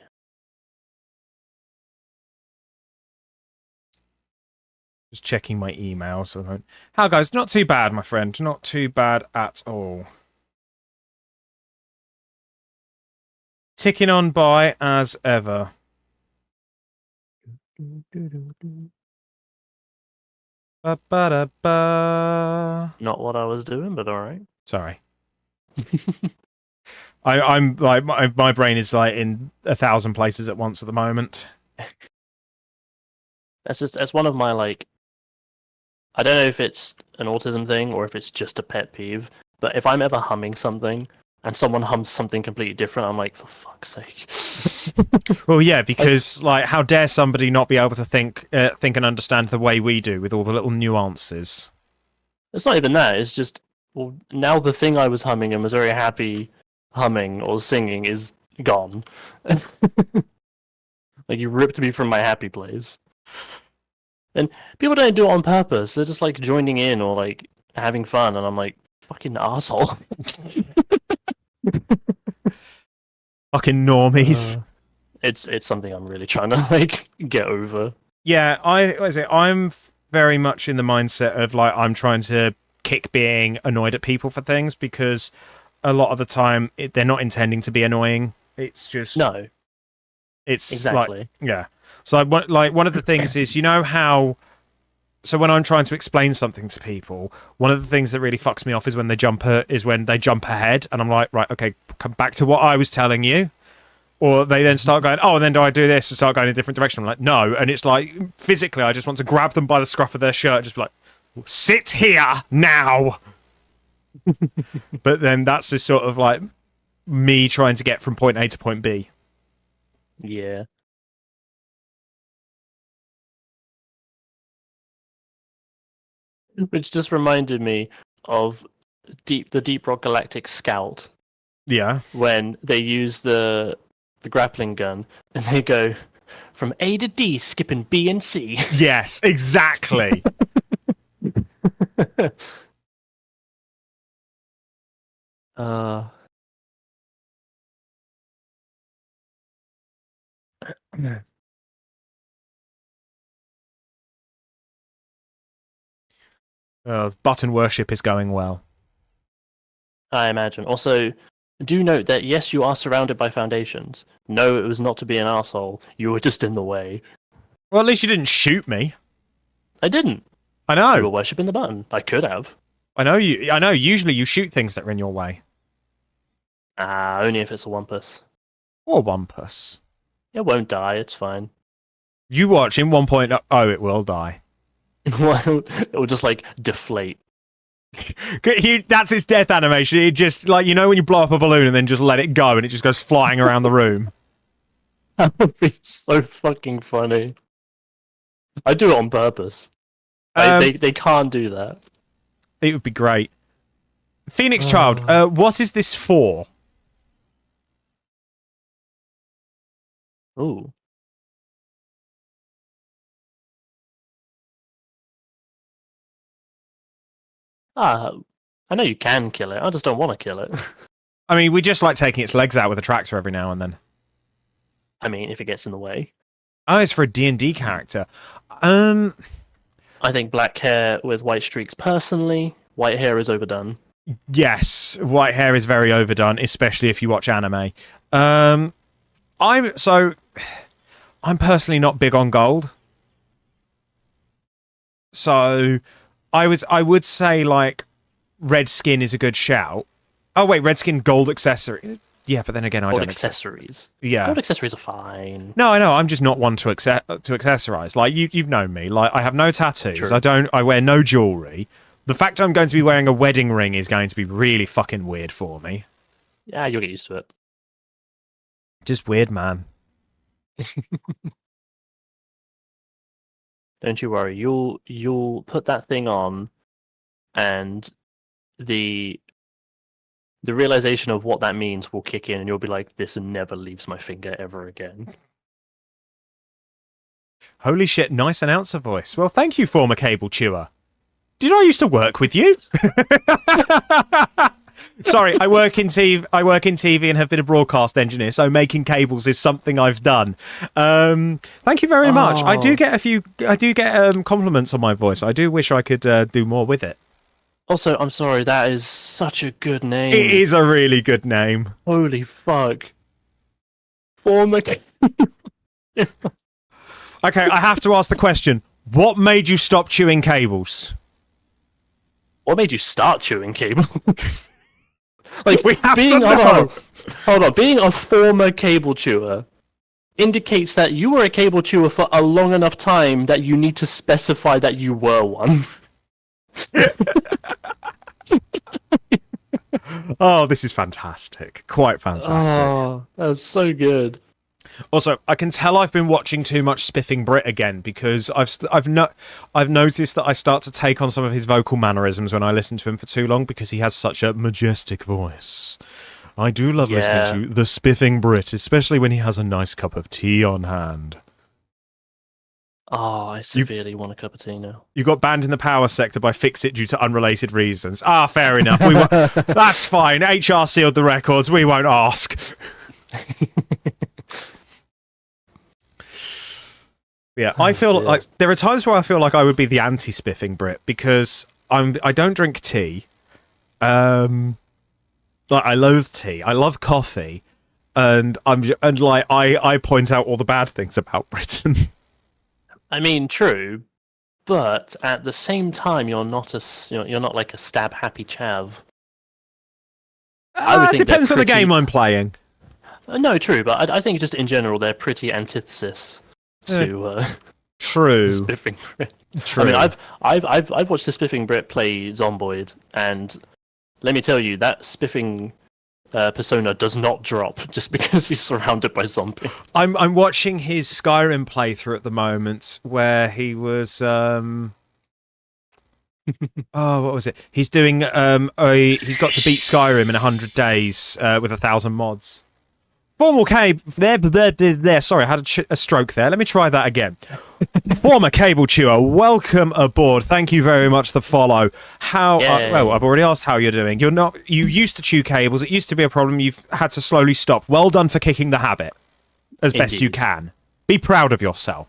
just checking my emails. How goes? Not too bad, my friend. Not too bad at all. Ticking on by as ever. Ba ba da ba. Not what I was doing, but alright. Sorry. I'm like my brain is like in 1,000 places at once at the moment. That's one of my like. I don't know if it's an autism thing or if it's just a pet peeve, but if I'm ever humming something and someone hums something completely different, I'm like, for fuck's sake. Well, yeah, because like, how dare somebody not be able to think and understand the way we do with all the little nuances? It's not even that. It's just, well, now the thing I was humming and was very happy humming or singing is gone. Like, you ripped me from my happy place. And people don't do it on purpose. They're just like joining in or like having fun, and I'm like, fucking asshole. Fucking normies. It's something I'm really trying to like get over. Yeah, I'm very much in the mindset of like I'm trying to kick being annoyed at people for things, because a lot of the time they're not intending to be annoying. It's just No, it's exactly. like, yeah. So like one of the things is, you know how, so when I'm trying to explain something to people, one of the things that really fucks me off is when they jump ahead, and I'm like, right, okay, come back to what I was telling you. Or they then start going, oh, and then do I do this and start going in a different direction? I'm like, no. And it's like, physically, I just want to grab them by the scruff of their shirt, just be like, sit here now. But then that's just sort of like me trying to get from point A to point B. Yeah. Which just reminded me of the Deep Rock Galactic Scout Yeah. when they use the grappling gun and they go from A to D, skipping B and C. Yes, exactly. uh, Button worship is going well. I imagine. Also, do note that yes, you are surrounded by foundations. No, it was not to be an asshole. You were just in the way. Well, at least you didn't shoot me. I didn't. I You were know. worshipping the button. I could have. I know you. I know. Usually you shoot things that are in your way. Only if it's a wampus. Or Wampus. It won't die. It's fine. You watch in 1.0, it will die. It will just like deflate. That's its death animation. It just, like, you know when you blow up a balloon and then just let it go and it just goes flying around the room? That would be so fucking funny. I do it on purpose. They can't do that. It would be great. Phoenix Child, what is this for? Ooh. I know you can kill it. I just don't want to kill it. I mean, we just like taking its legs out with a tractor every now and then. I mean, if it gets in the way. Oh, it's for a D&D character. I think black hair with white streaks personally. white hair is overdone. Yes, white hair is very overdone, especially if you watch anime. I'm personally not big on gold. So I would say like red skin is a good shout. Oh wait, red skin gold accessory. Yeah, but then again, I Gold don't accessories. Yeah. Gold accessories are fine. No, I know. I'm just not one to accessorize. Like you've known me. Like I have no tattoos. True. I wear no jewelry. The fact I'm going to be wearing a wedding ring is going to be really fucking weird for me. Yeah, you'll get used to it. Just weird, man. Don't you worry. You'll put that thing on, and the realization of what that means will kick in, and you'll be like, "This never leaves my finger ever again." Holy shit! Nice announcer voice. Well, thank you, former cable chewer. Did I used to work with you? Sorry, I work in TV and have been a broadcast engineer, so making cables is something I've done. Thank you very much. I do get compliments on my voice. I do wish I could do more with it. Also, I'm sorry, that is such a good name. It is a really good name. Holy fuck. Former. Okay, I have to ask the question. What made you stop chewing cables? What made you start chewing cables? Like, we have to know. Hold on. Being a former cable chewer indicates that you were a cable chewer for a long enough time that you need to specify that you were one. Oh, this is fantastic. Quite fantastic. Oh, that's so good. Also, I can tell I've been watching too much Spiffing Brit again because I've noticed that I start to take on some of his vocal mannerisms when I listen to him for too long because he has such a majestic voice. I do love listening to the Spiffing Brit, especially when he has a nice cup of tea on hand. Oh, I severely want a cup of tea now. You got banned in the power sector by Fix It due to unrelated reasons. Ah, fair enough. That's fine. HR sealed the records. We won't ask. Yeah, I feel like there are times where I feel like I would be the anti-Spiffing Brit because I don't drink tea. Like I loathe tea. I love coffee, and I point out all the bad things about Britain. I mean, true, but at the same time, you're not like a stab happy chav. It depends on the game I'm playing. No, true, but I think just in general they're pretty antithesis to true Spiffing Brit. True. I mean, I've watched the Spiffing Brit play Zomboid, and let me tell you that Spiffing persona does not drop just because he's surrounded by zombies. I'm watching his Skyrim playthrough at the moment where he was oh, what was it? He's doing he's got to beat Skyrim in 100 days with 1,000 mods. Former cable there. Sorry, I had a stroke there. Let me try that again. Former cable chewer, welcome aboard. Thank you very much for the follow. Well, I've already asked how you're doing. You used to chew cables. It used to be a problem. You've had to slowly stop. Well done for kicking the habit as best you can. Be proud of yourself.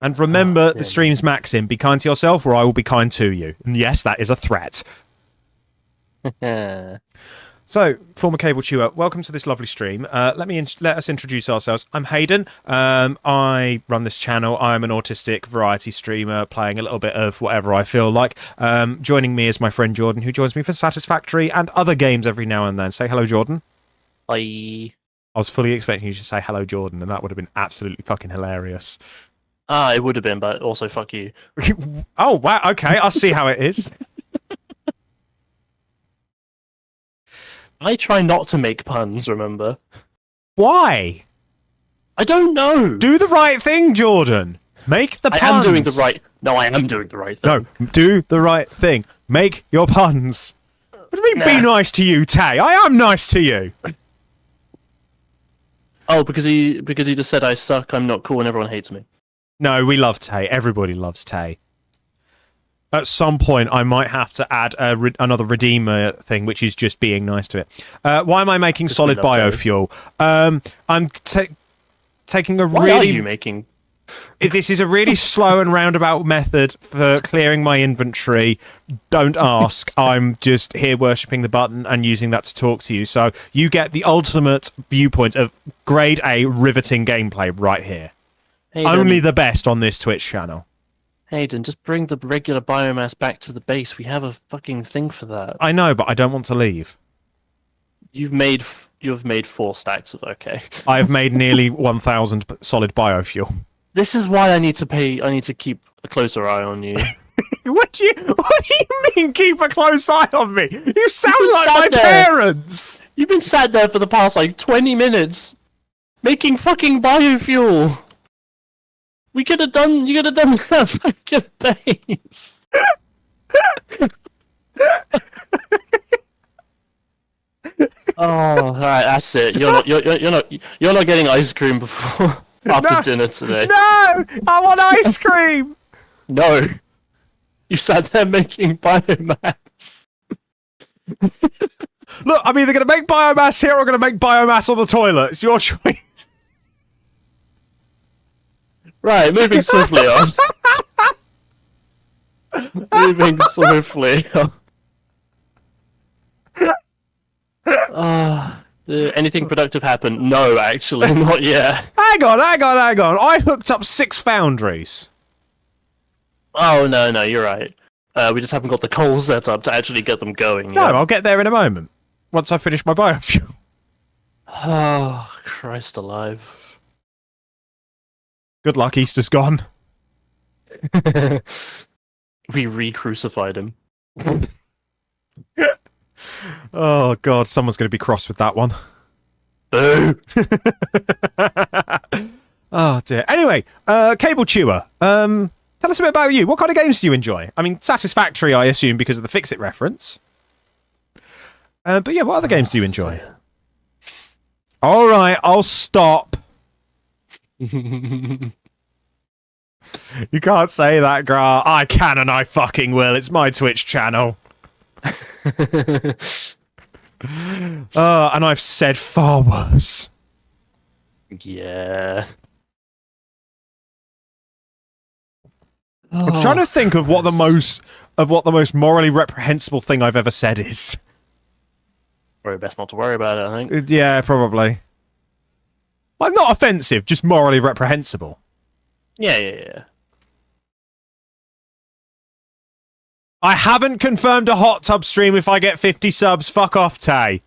And remember the stream's maxim: be kind to yourself, or I will be kind to you. And yes, that is a threat. So, former cable chewer, welcome to this lovely stream. Let us introduce ourselves. I'm Hayden. I run this channel. I'm an autistic variety streamer, playing a little bit of whatever I feel like. Joining me is my friend Jordan, who joins me for Satisfactory and other games every now and then. Say hello, Jordan. Hi. I was fully expecting you to say hello, Jordan, and that would have been absolutely fucking hilarious. It would have been, but also fuck you. Oh, wow. Okay, I'll see how it is. I try not to make puns, remember? Why? I don't know. Do the right thing, Jordan. Make the puns. I am doing the right... No, I am doing the right thing. No, do the right thing. Make your puns. What do you mean, be nice to you, Tay? I am nice to you. Oh, because he just said I suck, I'm not cool, and everyone hates me. No, we love Tay. Everybody loves Tay. At some point, I might have to add another Redeemer thing, which is just being nice to it. Why am I making solid biofuel? I'm taking a Why really... are you making... This is a really slow and roundabout method for clearing my inventory. Don't ask. I'm just here worshipping the button and using that to talk to you. So you get the ultimate viewpoint of grade A riveting gameplay right here. Hayden, Only the best on this Twitch channel. Hayden, just bring the regular biomass back to the base. We have a fucking thing for that. I know, but I don't want to leave. You've made 4 stacks of okay. I've made nearly 1,000 solid biofuel. This is why I need to keep a closer eye on you. What do you mean keep a close eye on me? You sound like my parents! You've been sat there for the past like 20 minutes making fucking biofuel. You could have done that back in days. Oh, alright, that's it. You're not getting ice cream before after dinner today. No! I want ice cream! No. You sat there making biomass. Look, I'm either going to make biomass here or going to make biomass on the toilet. It's your choice. Right, moving swiftly on. Moving swiftly on. Anything productive happen? No, actually, not yet. Hang on. I hooked up 6 foundries. Oh, no, you're right. We just haven't got the coal set up to actually get them going No, yet. I'll get there in a moment. Once I finish my biofuel. Oh, Christ alive. Good luck, Easter's gone. We re-crucified him. Oh, God, someone's going to be cross with that one. Boo! Oh, dear. Anyway, Cable Chewer, tell us a bit about you. What kind of games do you enjoy? I mean, Satisfactory, I assume, because of the Fix-It reference. But yeah, what other games do you enjoy? All right, I'll stop. You can't say that, Gra. I can and I fucking will. It's my Twitch channel. And I've said far worse. Yeah. I'm trying to think of what the most morally reprehensible thing I've ever said is. Probably best not to worry about it, I think. Yeah, probably. Like, not offensive, just morally reprehensible. Yeah. I haven't confirmed a hot tub stream if I get 50 subs. Fuck off, Tay.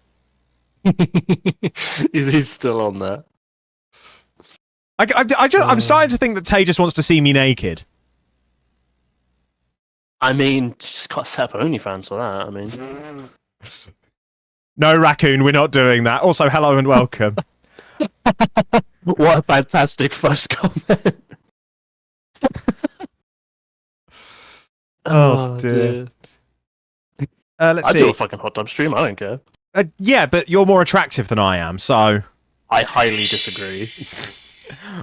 He's still on there. I'm starting to think that Tay just wants to see me naked. I mean, just got set up OnlyFans for that. I mean, No, Raccoon, we're not doing that. Also, hello and welcome. what a fantastic first comment. Oh, dear. Let's see. I do a fucking hot tub stream. I don't care. Yeah, but you're more attractive than I am, so. I highly disagree.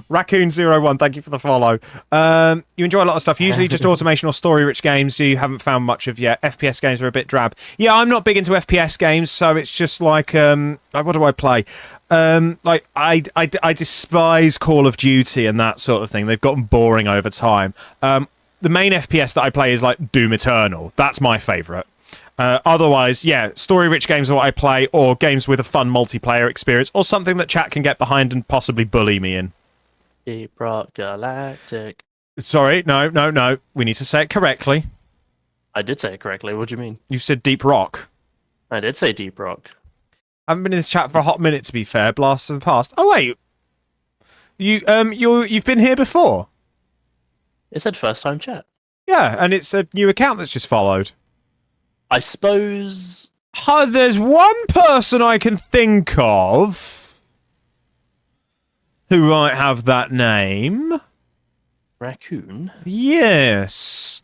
Raccoon01, thank you for the follow. You enjoy a lot of stuff, usually just automation or story-rich games you haven't found much of yet. FPS games are a bit drab. Yeah, I'm not big into FPS games, so it's just like what do I play? Like I despise Call of Duty and that sort of thing. They've gotten boring over time. The main FPS that I play is like Doom Eternal. That's my favourite. Otherwise, yeah, story-rich games are what I play, or games with a fun multiplayer experience, or something that chat can get behind and possibly bully me in. Deep Rock Galactic. Sorry, no. We need to say it correctly. I did say it correctly. What do you mean? You said Deep Rock. I did say Deep Rock. I haven't been in this chat for a hot minute, to be fair. Blasts of the past. Oh wait, you've been here before. It said first time chat. Yeah, and it's a new account that's just followed. I suppose. There's one person I can think of who might have that name. Raccoon? Yes.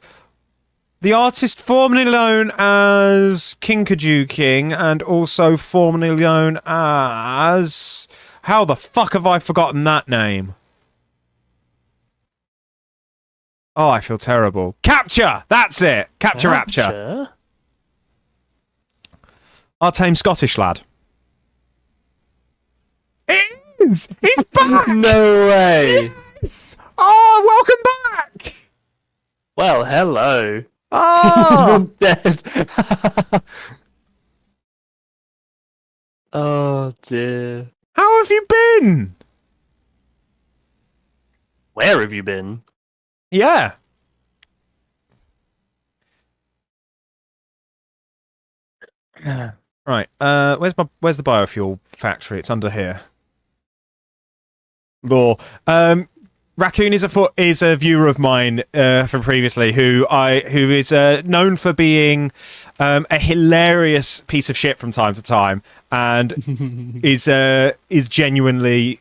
The artist formerly known as Kinkajou King and also formerly known as... How the fuck have I forgotten that name? Oh, I feel terrible. Capture! That's it! Capture Rapture. Our tame Scottish lad. It is! He's back! No way! Yes! Oh, welcome back! Well, hello. Oh! He's been dead. Oh dear. How have you been? Where have you been? Yeah. Right. Where's the biofuel factory? It's under here. Law. Raccoon is a viewer of mine from previously who is known for being a hilarious piece of shit from time to time and is genuinely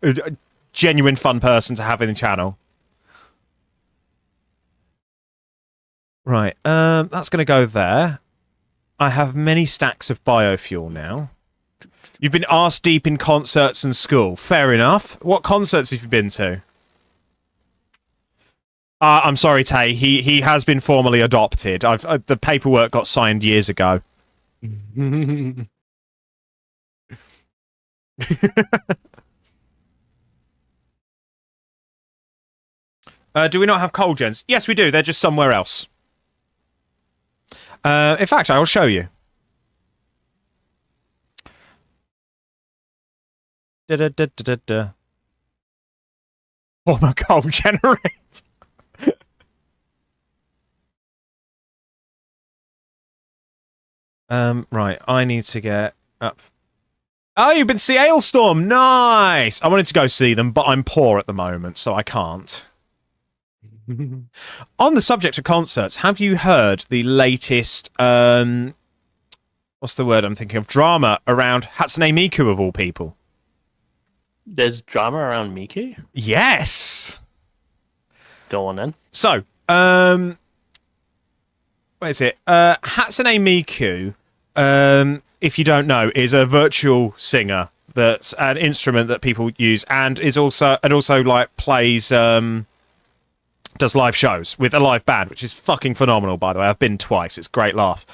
a genuine fun person to have in the channel. Right. That's going to go there. I have many stacks of biofuel now. You've been arse deep in concerts and school. Fair enough. What concerts have you been to? I'm sorry, Tay. He has been formally adopted. The paperwork got signed years ago. Do we not have coal gens? Yes, we do. They're just somewhere else. In fact, I will show you. Former coal generator. Right. I need to get up. Oh, you've been to see Ailstorm. Nice. I wanted to go see them, but I'm poor at the moment, so I can't. On the subject of concerts, have you heard the latest, what's the word I'm thinking of? Drama around Hatsune Miku, of all people. There's drama around Miku? Yes! Go on then. So, what is it? Hatsune Miku, if you don't know, is a virtual singer that's an instrument that people use and is also like plays does live shows with a live band, which is fucking phenomenal, by the way. I've been twice. It's a great laugh.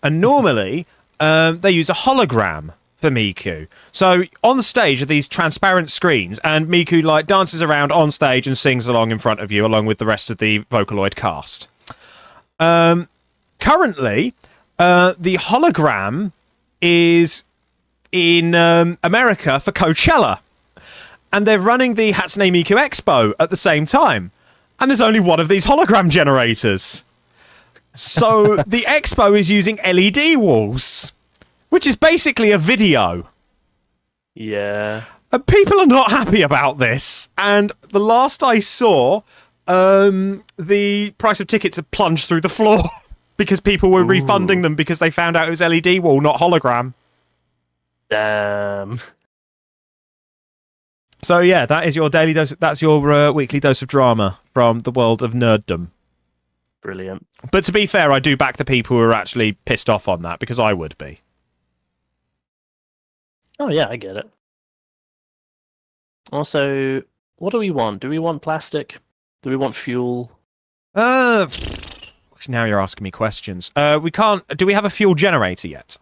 And normally, they use a hologram for Miku. So on the stage are these transparent screens, and Miku like dances around on stage and sings along in front of you, along with the rest of the Vocaloid cast. Currently, the hologram is in America for Coachella, and they're running the Hatsune Miku Expo at the same time. And there's only one of these hologram generators. So the expo is using LED walls, which is basically a video. Yeah. And people are not happy about this. And the last I saw, the price of tickets had plunged through the floor because people were refunding them because they found out it was LED wall, not hologram. Damn. So yeah, that is your daily dose. That's your weekly dose of drama from the world of nerddom. Brilliant. But to be fair, I do back the people who are actually pissed off on that, because I would be. Oh yeah, I get it. Also, what do we want? Do we want plastic? Do we want fuel? Now you're asking me questions. We can't. Do we have a fuel generator yet?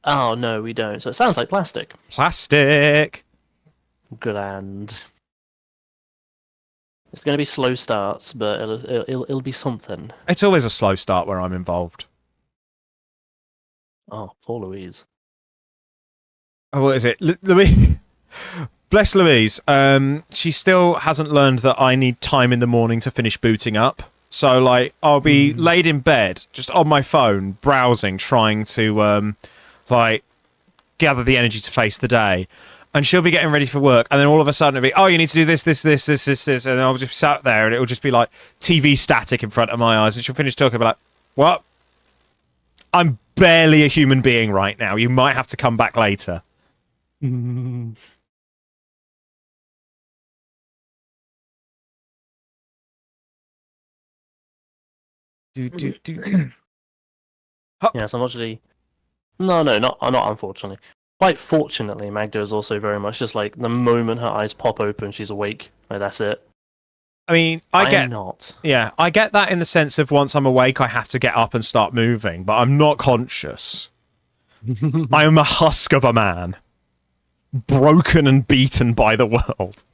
Oh no, we don't. So it sounds like plastic. Plastic. Grand. It's going to be slow starts, but it'll be something. It's always a slow start where I'm involved. Oh, poor Louise. Oh, what is it? Louise. Bless Louise. She still hasn't learned that I need time in the morning to finish booting up. So, like, I'll be laid in bed, just on my phone, browsing, trying to, gather the energy to face the day. And she'll be getting ready for work, and then all of a sudden it'll be, oh, you need to do this, and I'll just be sat there, and it'll just be like TV static in front of my eyes, and she'll finish talking, and be like, what? I'm barely a human being right now. You might have to come back later. Yes, unfortunately. No, not unfortunately. Quite fortunately, Magda is also very much just like the moment her eyes pop open, she's awake. Like that's it. I mean, I get that in the sense of once I'm awake, I have to get up and start moving, but I'm not conscious. I am a husk of a man, broken and beaten by the world.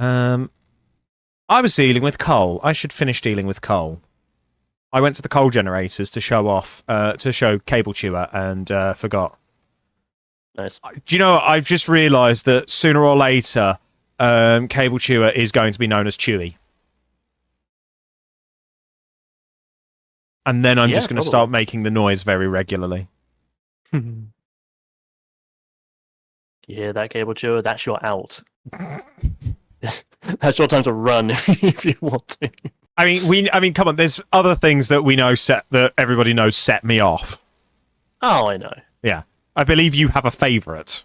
I was dealing with coal. I should finish dealing with coal. I went to the coal generators to show Cable Chewer and forgot. Nice. Do you know what? I've just realised that sooner or later, Cable Chewer is going to be known as Chewy. And then I'm just going to start making the noise very regularly. Yeah, that Cable Chewer, that's your out. That's your time to run if you want to. I mean, come on. There's other things that we know that everybody knows set me off. Oh, I know. Yeah, I believe you have a favourite.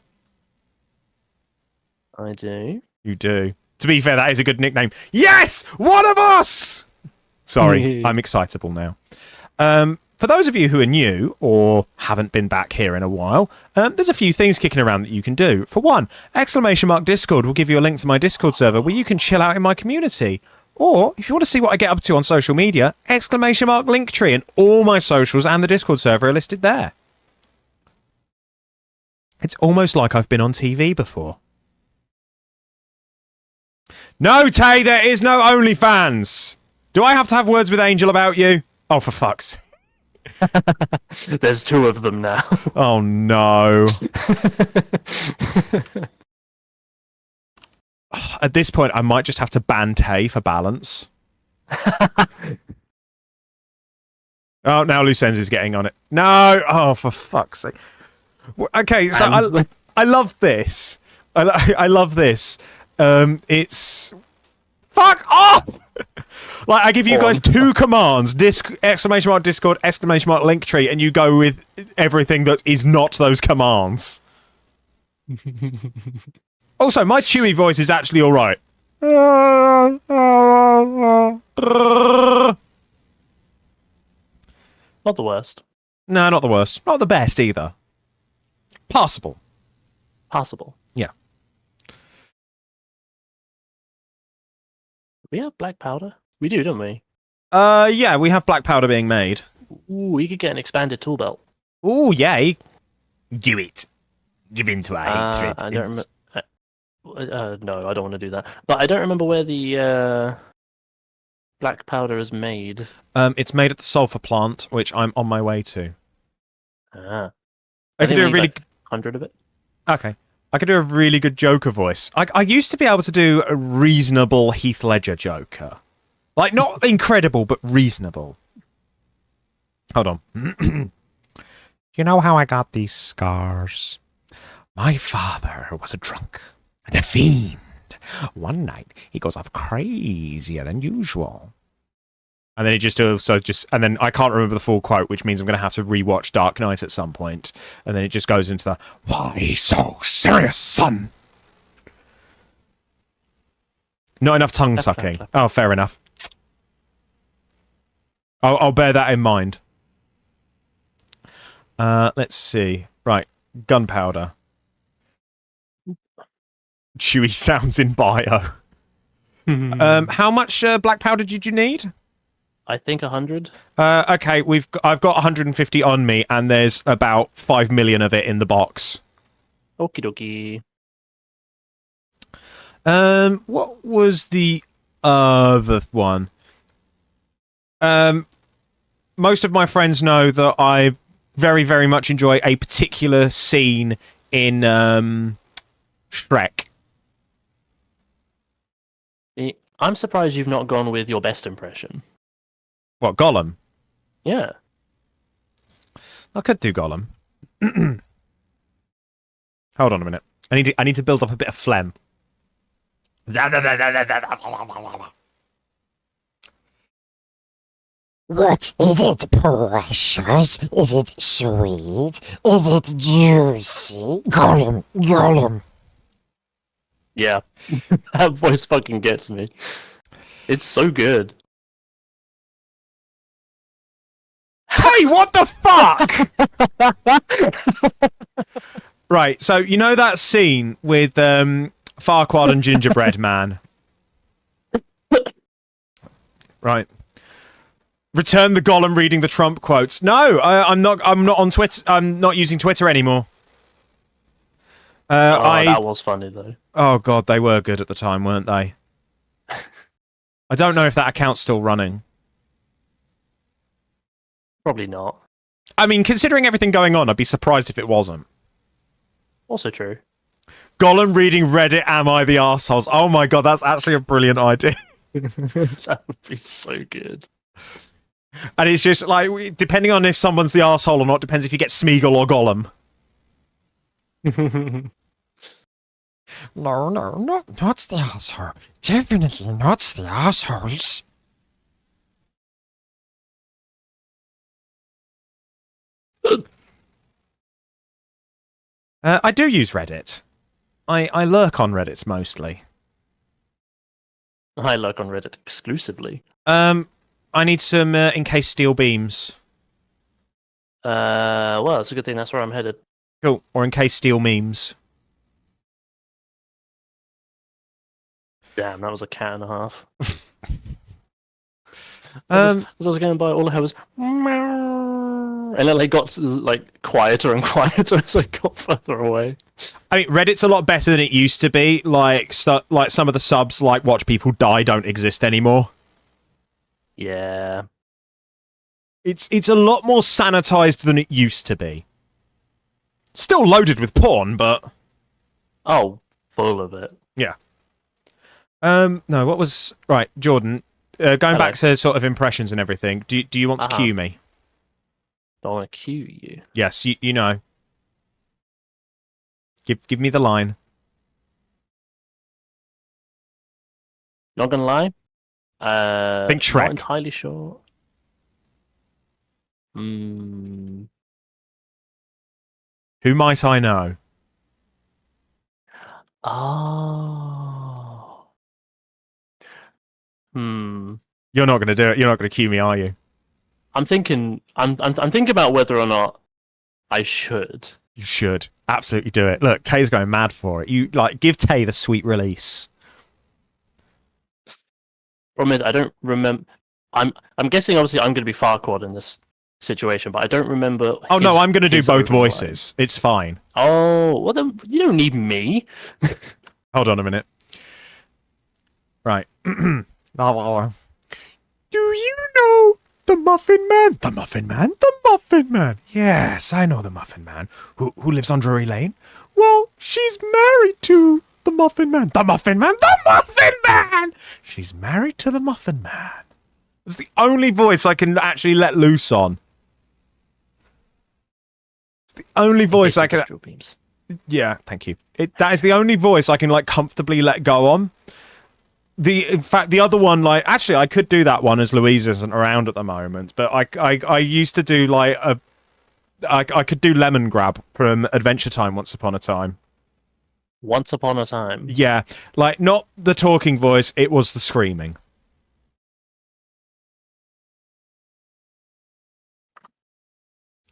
I do. You do. To be fair, that is a good nickname. Yes, one of us. Sorry, I'm excitable now. For those of you who are new or haven't been back here in a while, there's a few things kicking around that you can do. For one, !Discord will give you a link to my Discord server where you can chill out in my community. Or, if you want to see what I get up to on social media, !Linktree, and all my socials and the Discord server are listed there. It's almost like I've been on TV before. No, Tay, there is no OnlyFans! Do I have to have words with Angel about you? Oh, for fuck's sake. There's 2 of them now. Oh, no. At this point, I might just have to ban Tay for balance. Oh, now Lucenz is getting on it. No! Oh, for fuck's sake. Okay, so I love this. I love this. It's... Fuck off! Like, I give you guys 2 commands, !Discord, !Linktree, and you go with everything that is not those commands. Also, my Chewy voice is actually alright. Not the worst. No, not the worst. Not the best either. Passable. Possible. Yeah. We have black powder? We do, don't we? Yeah, we have black powder being made. Ooh, we could get an expanded tool belt. Ooh, yay. Do it. Give in to I don't remember. No, I don't want to do that. But I don't remember where the black powder is made. It's made at the sulfur plant, which I'm on my way to. Ah. I could do a really... 100 of it? Okay. I could do a really good Joker voice. I used to be able to do a reasonable Heath Ledger Joker. Like, not incredible, but reasonable. Hold on. You know how I got these scars? My father was a drunk and a fiend. One night, he goes off crazier than usual. And then it just also and then I can't remember the full quote, which means I'm going to have to rewatch Dark Knight at some point. And then it just goes into the, why so serious, son? Not enough tongue sucking. Oh, fair enough. I'll bear that in mind. Let's see. Right, gunpowder. Chewy sounds in bio. How much black powder did you need? I think 100. Okay, I've got 150 on me, and there's about 5 million of it in the box. Okie dokie. What was the other one? Most of my friends know that I very, very much enjoy a particular scene in Shrek. I'm surprised you've not gone with your best impression. What, Gollum? Yeah. I could do Gollum. Hold on a minute. I need to build up a bit of phlegm. What is it, precious? Is it sweet? Is it juicy? Gollum, Gollum. Yeah. That voice fucking gets me. It's so good. Hey, what the fuck? Right, so you know that scene with Farquaad and Gingerbread Man? Right. Return the Gollum reading the Trump quotes. No, I'm not on Twitter. I'm not using Twitter anymore. That was funny though. Oh god, they were good at the time, weren't they? I don't know if that account's still running. Probably not. I mean, considering everything going on, I'd be surprised if it wasn't. Also true. Gollum reading Reddit, am I the arseholes? Oh my god, that's actually a brilliant idea. That would be so good. And it's just like, depending on if someone's the arsehole or not, depends if you get Smeagol or Gollum. No, not the asshole. Definitely not the assholes. I do use Reddit. I lurk on Reddit mostly. I lurk on Reddit exclusively. I need some encased steel beams. Well, it's a good thing that's where I'm headed. Cool. Or encased steel memes. Damn, that was a cat and a half. As I was going by, all I heard was meow, and then they got like quieter and quieter as I got further away. I mean, Reddit's a lot better than it used to be. Like some of the subs, like watch people die, don't exist anymore. Yeah. It's a lot more sanitized than it used to be. Still loaded with porn, but Oh, full of it. yeah. No, what was right, Jordan? Going back to sort of impressions and everything. Do you want to cue me? I want to cue you. Yes, you know. Give me the line. Not gonna lie. Think Shrek. Not entirely sure. Hmm. Who might I know? Oh. Hmm. You're not going to do it. You're not going to cue me, are you? I'm thinking. I'm thinking about whether or not I should. You should absolutely do it. Look, Tay's going mad for it. You give Tay the sweet release. Problem is, I don't remember. I'm guessing obviously I'm going to be Farquaad in this situation, but I don't remember. Oh no, I'm going to do his both overall line. voices. It's fine. Oh, well then you don't need me. Hold on a minute. Right. Do you know the Muffin Man? The Muffin Man? The Muffin Man. Yes, I know the Muffin Man. Who lives on Drury Lane? Well, she's married to the Muffin Man. The Muffin Man? The Muffin Man! She's married to the Muffin Man. It's the only voice I can actually let loose on. It's the only voice I can... Beams. Yeah, thank you. That is the only voice I can comfortably let go on. In fact, the other one, actually, I could do that one as Louise isn't around at the moment. But I used to do I could do Lemon Grab from Adventure Time once upon a time. Once upon a time. Yeah, not the talking voice; it was the screaming.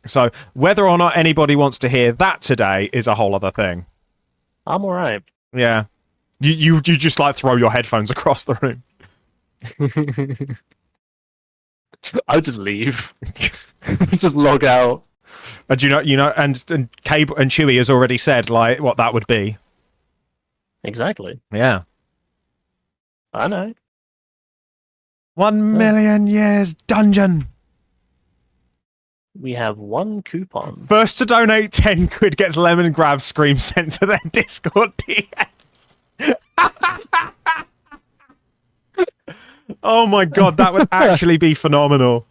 So whether or not anybody wants to hear that today is a whole other thing. I'm alright. Yeah. You just throw your headphones across the room. I'll just leave. Just log out. And and Cable and Chewie has already said what that would be. Exactly. Yeah. I know. 1 million years dungeon. We have one coupon. First to donate 10 quid gets Lemon Grab scream sent to their Discord DMs. Oh my god, that would actually be phenomenal.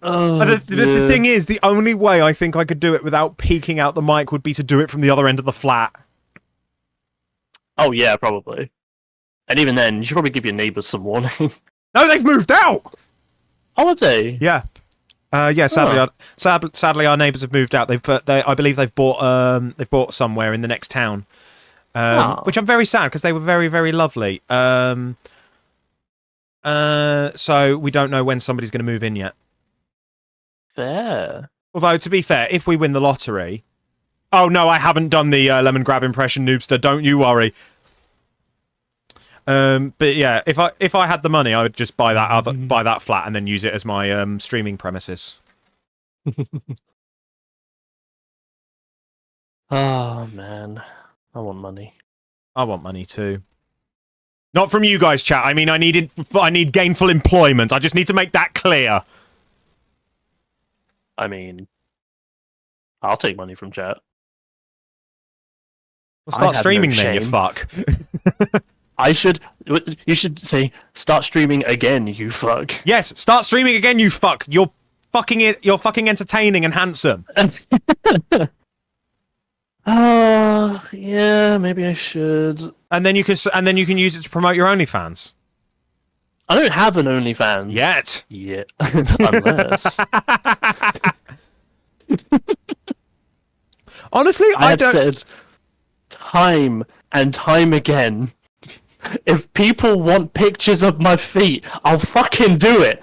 Oh, the thing is, the only way I think I could do it without peeking out the mic would be to do it from the other end of the flat. Oh yeah, probably. And even then, you should probably give your neighbours some warning. No, they've moved out! Oh, have they? Yeah. Sadly, our neighbours have moved out. I believe they've bought somewhere in the next town, which I'm very sad because they were very, very lovely. So we don't know when somebody's going to move in yet. Fair. Although to be fair, if we win the lottery, oh no, I haven't done the Lemon Grab impression, Noobster. Don't you worry. But yeah, if I had the money, I would just buy that flat and then use it as my streaming premises. Oh man, I want money. I want money too. Not from you guys, chat. I mean, I need gainful employment. I just need to make that clear. I mean, I'll take money from chat. Well, start have streaming no then, you shame. fuck. You should say, start streaming again, you fuck. Yes, start streaming again, you fuck. You're fucking entertaining and handsome. Yeah, maybe I should. And then you can use it to promote your OnlyFans. I don't have an OnlyFans. Yet. Yeah. Unless. Honestly, I have don't. said time and time again, if people want pictures of my feet, I'll fucking do it.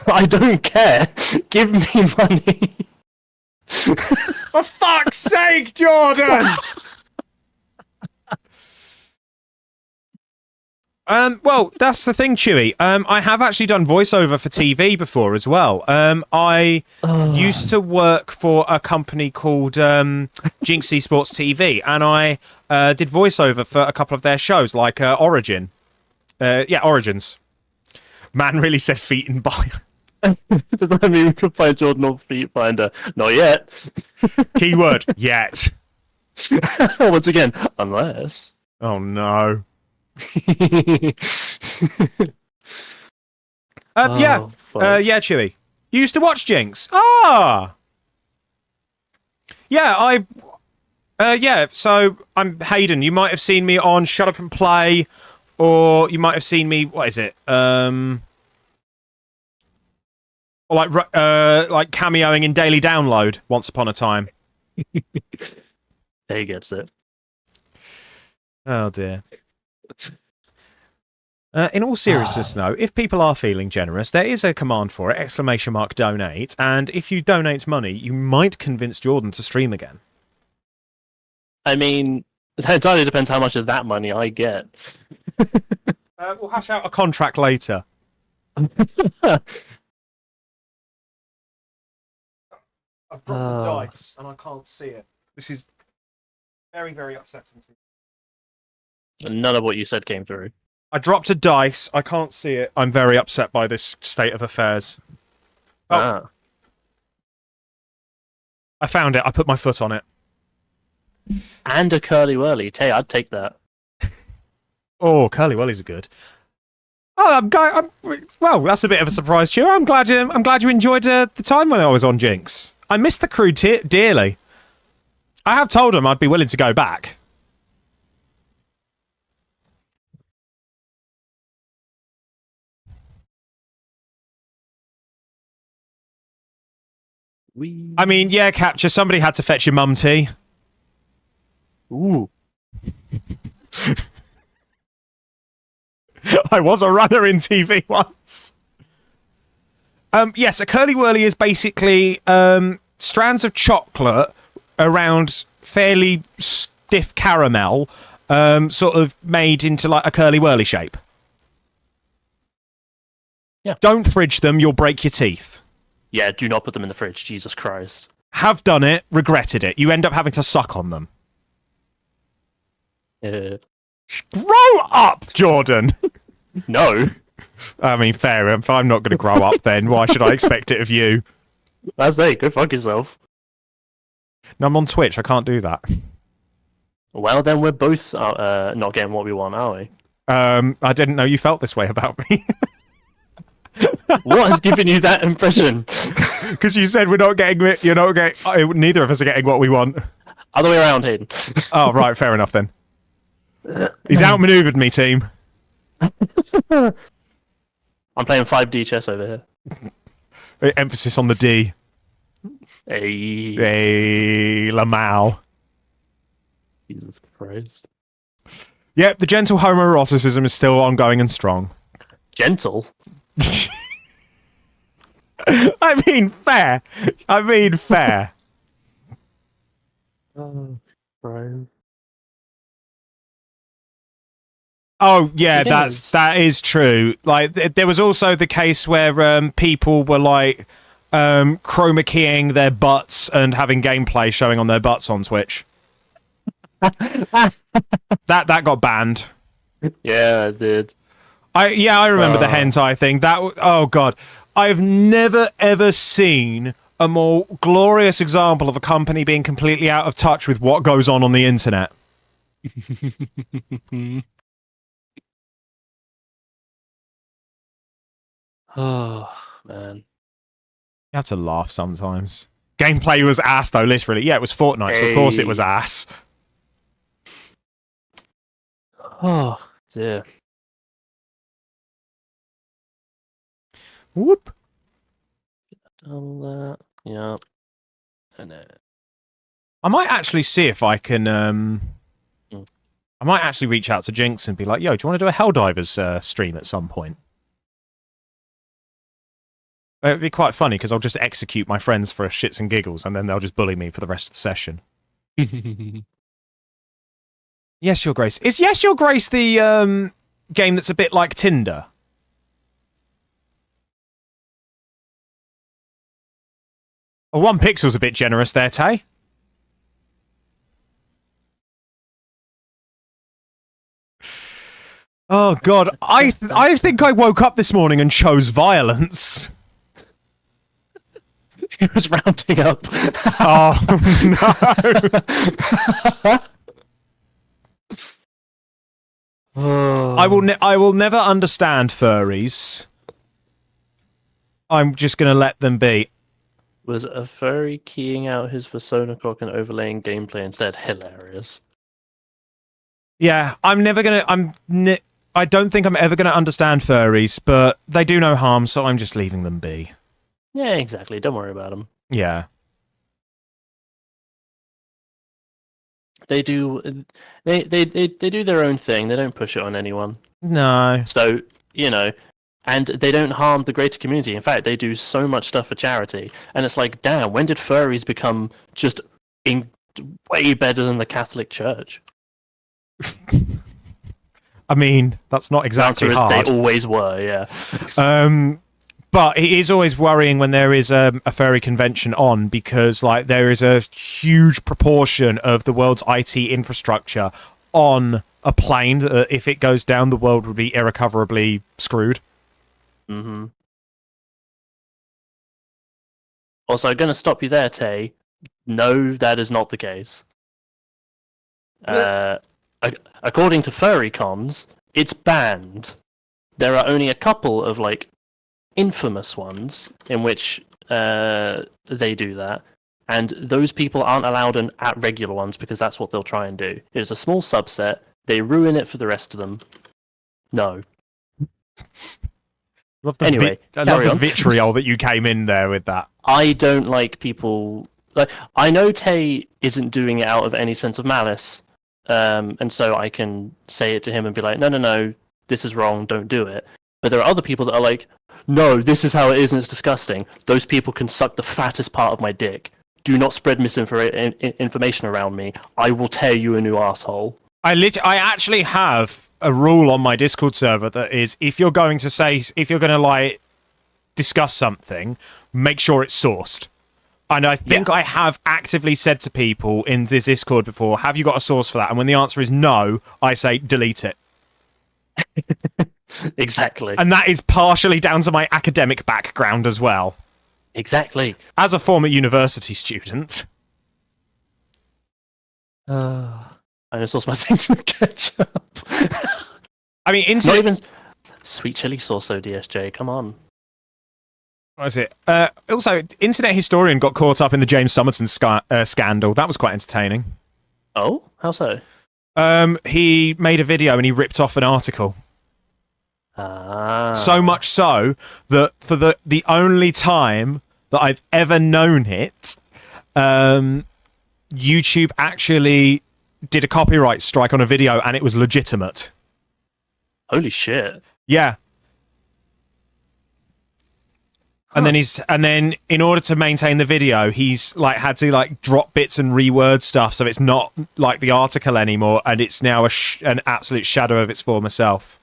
I don't care. Give me money. For fuck's sake, Jordan! Well, that's the thing, Chewy. I have actually done voiceover for TV before as well. I used to work for a company called Jinx Esports TV, and I did voiceover for a couple of their shows, like Origin. Origins. Man really said feet in bio. Does that mean we can find Jordan on Feet Finder? Not yet. Keyword, yet. Once again, unless. Oh, no. Yeah, Chewy. You used to watch Jinx. Ah! Yeah, so I'm Hayden. You might have seen me on Shut Up and Play, or you might have seen me, what is it? Or like cameoing in Daily Download once upon a time. He gets it. Oh dear. In all seriousness, though, if people are feeling generous, there is a command for it, ! Donate, and if you donate money, you might convince Jordan to stream again. I mean, it entirely depends how much of that money I get. We'll hash out a contract later. I've dropped a dice and I can't see it. This is very, very upsetting to me. None of what you said came through. I dropped a dice. I can't see it. I'm very upset by this state of affairs. Oh. I found it. I put my foot on it. And a curly whirly. Tay, I'd take that. Oh, curly whirlies are good. Oh, well, that's a bit of a surprise, Chew. I'm glad you enjoyed the time when I was on Jinx. I missed the crew dearly. I have told them I'd be willing to go back. I mean, yeah, Capture, somebody had to fetch your mum tea. Ooh. I was a runner in TV once. Yes, a curly whirly is basically strands of chocolate around fairly stiff caramel, sort of made into like a curly whirly shape. Yeah. Don't fridge them, you'll break your teeth. Yeah, do not put them in the fridge, Jesus Christ. Have done it, regretted it. You end up having to suck on them. Grow up, Jordan! No. I mean, fair. If I'm not going to grow up, then why should I expect it of you? That's me. Go fuck yourself. No, I'm on Twitch. I can't do that. Well, then we're both not getting what we want, are we? I didn't know you felt this way about me. What has given you that impression? Because you said we're not getting. You're not getting. Neither of us are getting what we want. Other way around, Hayden. Oh, right. Fair enough then. He's outmaneuvered me, team. I'm playing 5D chess over here. Emphasis on the D. Hey. Hey, Lamau. Jesus Christ. Yep, the gentle homoeroticism is still ongoing and strong. Gentle? I mean, fair. Oh, Christ. Oh yeah, that is true. Like there was also the case where people were like chroma keying their butts and having gameplay showing on their butts on Twitch. that got banned. Yeah, I did. I remember the hentai thing. Oh god, I've never ever seen a more glorious example of a company being completely out of touch with what goes on the internet. Oh man. You have to laugh sometimes. Gameplay was ass though, literally. Yeah, it was Fortnite, so of course it was ass. Oh dear. Whoop. Done that. Yeah. And I might actually see if I can. Mm. I might actually reach out to Jinx and be like, "Yo, do you want to do a Helldivers stream at some point?" It'd be quite funny because I'll just execute my friends for shits and giggles, and then they'll just bully me for the rest of the session. Yes, Your Grace. Is Yes, Your Grace the game that's a bit like Tinder? Oh, 1 pixel's a bit generous there, Tay. Oh god, I think I woke up this morning and chose violence. He was rounding up. Oh no. Oh. I will never understand furries. I'm just going to let them be. Was a furry keying out his persona clock and overlaying gameplay instead hilarious? Yeah, I'm never going to I don't think I'm ever going to understand furries, but they do no harm, so I'm just leaving them be. Yeah, exactly. Don't worry about them. Yeah. They do they do their own thing. They don't push it on anyone. No. So, and they don't harm the greater community. In fact, they do so much stuff for charity. And it's like, damn, when did furries become just way better than the Catholic Church? I mean, that's not exactly hard. They always were, yeah. But it is always worrying when there is a furry convention on, because like there is a huge proportion of the world's IT infrastructure on a plane that if it goes down, the world would be irrecoverably screwed. Mm-hmm. Also, I'm going to stop you there, Tay. No, that is not the case. According to furry cons, it's banned. There are only a couple of infamous ones in which they do that, and those people aren't allowed at regular ones because that's what they'll try and do. It is a small subset. They ruin it for the rest of them. No. I love the vitriol that you came in there with that. I don't like people. I know Tay isn't doing it out of any sense of malice, and so I can say it to him and be like, no, this is wrong, don't do it. But there are other people that are like, no, this is how it is and it's disgusting. Those people can suck the fattest part of my dick. Do not spread misinformation around me. I will tear you a new asshole. I actually have a rule on my Discord server that is, if you're going to discuss something, make sure it's sourced. And I think I have actively said to people in this Discord before, have you got a source for that? And when the answer is no, I say delete it. Exactly. And that is partially down to my academic background as well. Exactly. As a former university student. I just lost my thing to catch up. I mean, not even sweet chili sauce though, DSJ. Come on. What is it? Also, Internet Historian got caught up in the James Somerton scandal. That was quite entertaining. Oh, how so? He made a video and he ripped off an article. So much so that for the only time that I've ever known it, YouTube actually did a copyright strike on a video and it was legitimate. Holy shit. Yeah. Huh. And then in order to maintain the video, he's had to drop bits and reword stuff so it's not like the article anymore, and it's now an absolute shadow of its former self.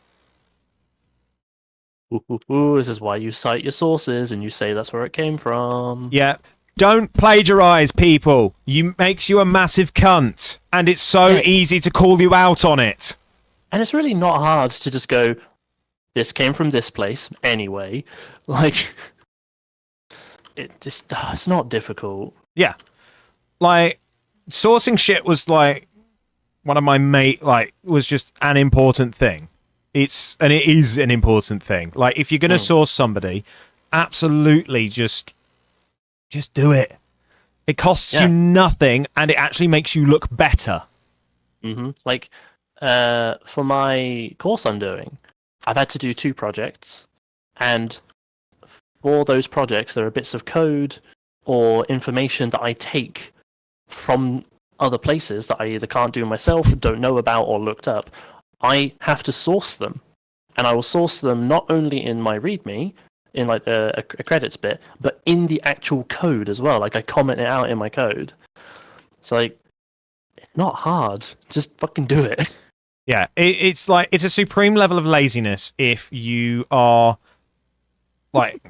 This is why you cite your sources and you say that's where it came from. Yeah. Don't plagiarize, people. Makes you a massive cunt, and it's so easy to call you out on it. And it's really not hard to just go, this came from this place anyway. Like, it's not difficult. Yeah. Like, sourcing shit was like one of my was just an important thing. It is an important thing. Like, if you're going to source somebody, absolutely just do it. It costs you nothing, and it actually makes you look better. Like, for my course I'm doing, I've had to do 2 projects, and for those projects, there are bits of code or information that I take from other places that I either can't do myself, don't know about, or looked up. I have to source them, and I will source them not only in my README, in like a credits bit, but in the actual code as well. Like, I comment it out in my code. So, like, it's not hard. Just fucking do it. Yeah, it's like, it's a supreme level of laziness if you are like...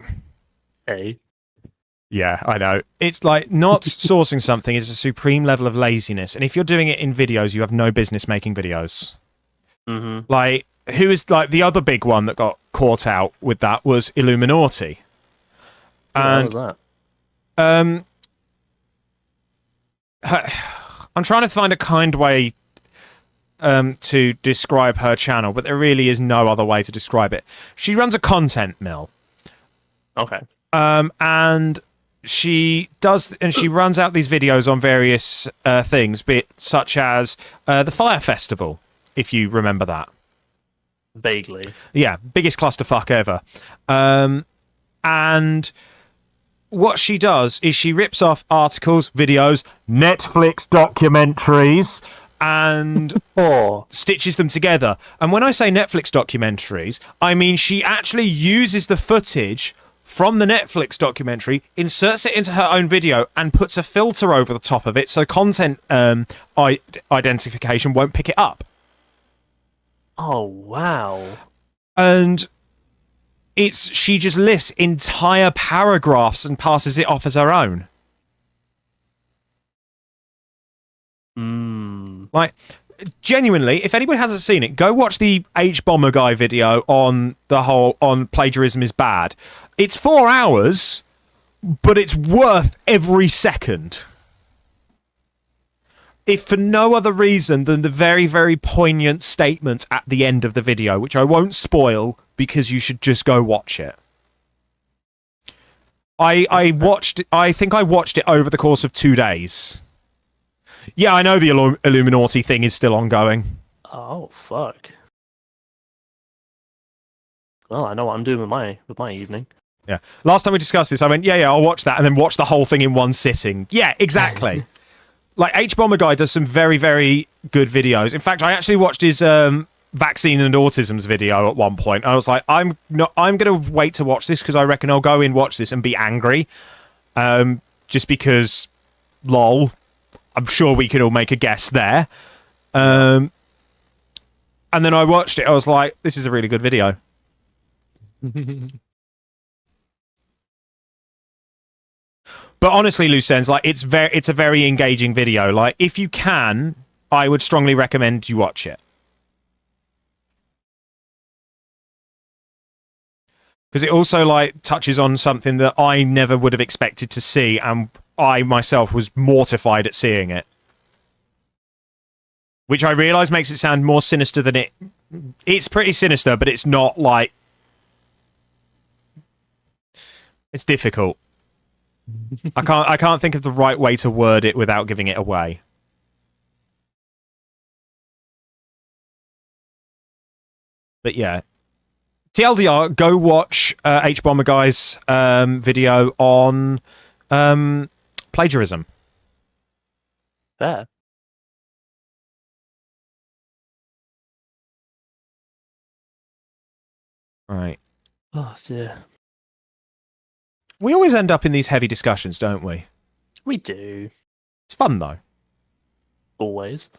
Hey. Yeah, I know. It's like, not sourcing something is a supreme level of laziness, and if you're doing it in videos, you have no business making videos. Like, who is like the other big one that got caught out with that was Illuminati. What was that? I'm trying to find a kind way to describe her channel, but there really is no other way to describe it. She runs a content mill. Okay. And she runs out these videos on various things, such as the Fire Festival, if you remember that. Vaguely. Yeah, biggest clusterfuck ever. And what she does is she rips off articles, videos, Netflix documentaries, and stitches them together. And when I say Netflix documentaries, I mean she actually uses the footage from the Netflix documentary, inserts it into her own video, and puts a filter over the top of it so content identification won't pick it up. Oh, wow. And she just lists entire paragraphs and passes it off as her own. Like, genuinely, if anybody hasn't seen it, go watch the H-Bomber Guy video on plagiarism is bad. It's 4 hours, but it's worth every second. If for no other reason than the very, very poignant statement at the end of the video, which I won't spoil because you should just go watch it. I think I watched it over the course of 2 days. Yeah, I know the Illuminati thing is still ongoing. Oh, fuck. Well, I know what I'm doing with my evening. Yeah. Last time we discussed this, I went, yeah, I'll watch that, and then watch the whole thing in one sitting. Yeah, exactly. Like, H-Bomber Guy does some very, very good videos. In fact, I actually watched his vaccine and autism's video at one point. I was like, I'm going to wait to watch this because I reckon I'll go in, watch this, and be angry. Just because, lol, I'm sure we can all make a guess there. And then I watched it. I was like, this is a really good video. But honestly, loose ends, like, it's a very engaging video. Like, if you can, I would strongly recommend you watch it. Because it also, like, touches on something that I never would have expected to see, and I myself was mortified at seeing it. Which I realise makes it sound more sinister than it... It's pretty sinister, but it's not, like... It's difficult. I can't think of the right way to word it without giving it away. But yeah. TLDR, go watch H-Bomber Guy's video on plagiarism. Fair. Right. Oh, dear. We always end up in these heavy discussions, don't we? We do. It's fun, though. Always.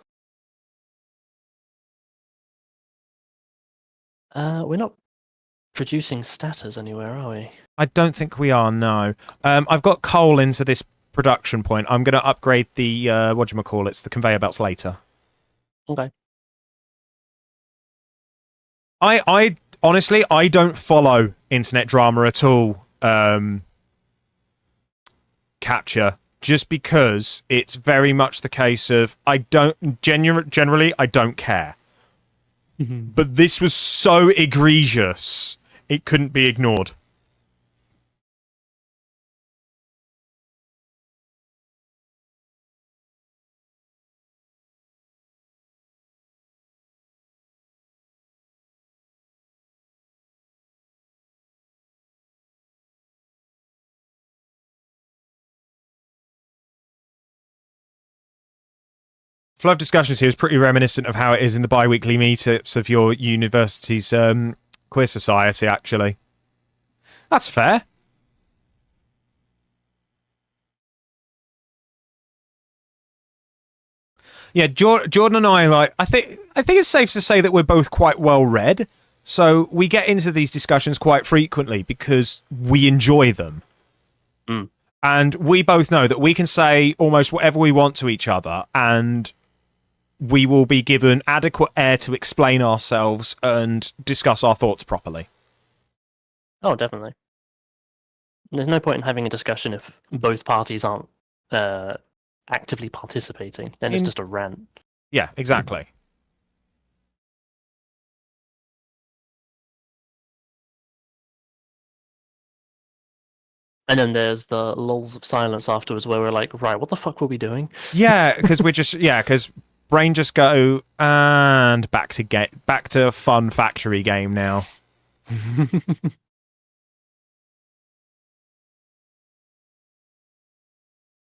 We're not producing status anywhere, are we? I don't think we are, no. I've got coal into this production point. I'm going to upgrade the, the conveyor belts later. Okay. I honestly, I don't follow internet drama at all. Capture, just because it's very much the case of I don't generally I don't care. But this was so egregious, it couldn't be ignored. Flow of discussions here is pretty reminiscent of how it is in the bi-weekly meetups of your university's quiz society, actually. That's fair. Yeah, Jordan and I I think it's safe to say that we're both quite well read, so we get into these discussions quite frequently because we enjoy them. Mm. And we both know that we can say almost whatever we want to each other, and we will be given adequate air to explain ourselves and discuss our thoughts properly. Oh, definitely. There's no point in having a discussion if both parties aren't actively participating. Then it's just a rant. Yeah, exactly. And then there's the lulls of silence afterwards where we're like, right, what the fuck were we doing? Yeah, because because brain just go and back to fun factory game now.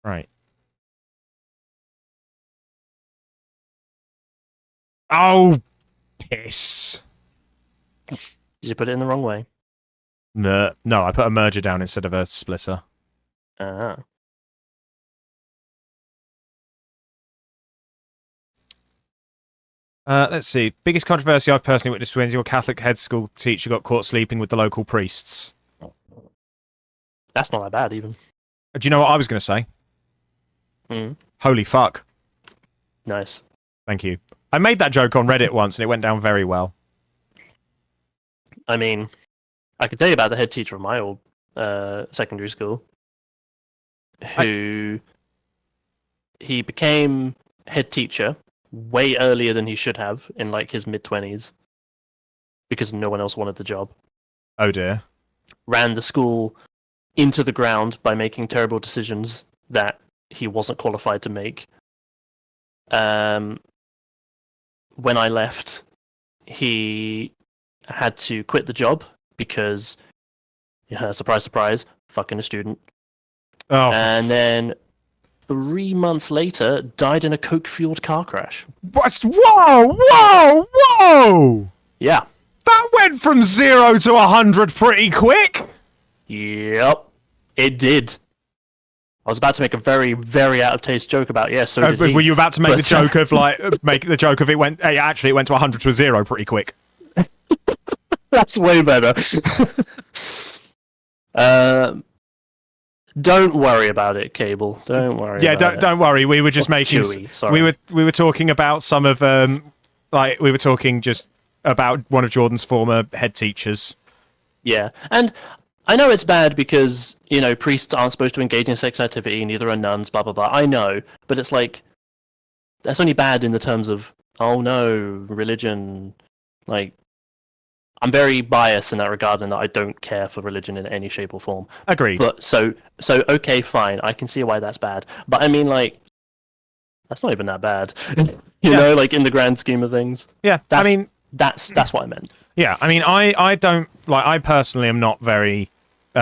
Right. Oh, piss. Did you put it in the wrong way? No, I put a merger down instead of a splitter. Ah. Let's see. Biggest controversy I've personally witnessed when your Catholic head school teacher got caught sleeping with the local priests. That's not that bad, even. Do you know what I was going to say? Mm. Holy fuck. Nice. Thank you. I made that joke on Reddit once and it went down very well. I mean, I can tell you about the head teacher of my old secondary school, who he became head teacher way earlier than he should have, in like his mid-20s, because no one else wanted the job. Oh dear. Ran the school into the ground by making terrible decisions that he wasn't qualified to make. When I left, he had to quit the job because, surprise, surprise, fucking a student. Oh. And then 3 months later, died in a coke-fueled car crash. What? Whoa! Yeah. That went from 0 to 100 pretty quick. Yep. It did. I was about to make a very, very out-of-taste joke about, so did he. Were you about to make the But- joke of make the joke of it went to 100 to a 0 pretty quick? That's way better. Don't worry about it, Cable. Don't worry. Yeah, about don't worry. We were just Or making. Chewy, sorry. We were talking about some of we were talking just about one of Jordan's former head teachers. Yeah, and I know it's bad because priests aren't supposed to engage in sex activity, neither are nuns. Blah blah blah. I know, but it's like that's only bad in the terms of religion. Like, I'm very biased in that regard, in that I don't care for religion in any shape or form. Agreed. But so okay, fine. I can see why that's bad. But I mean, like, that's not even that bad. you know, like in the grand scheme of things. Yeah, That's, I mean, that's what I meant. yeah, I mean, I don't like. I personally am not very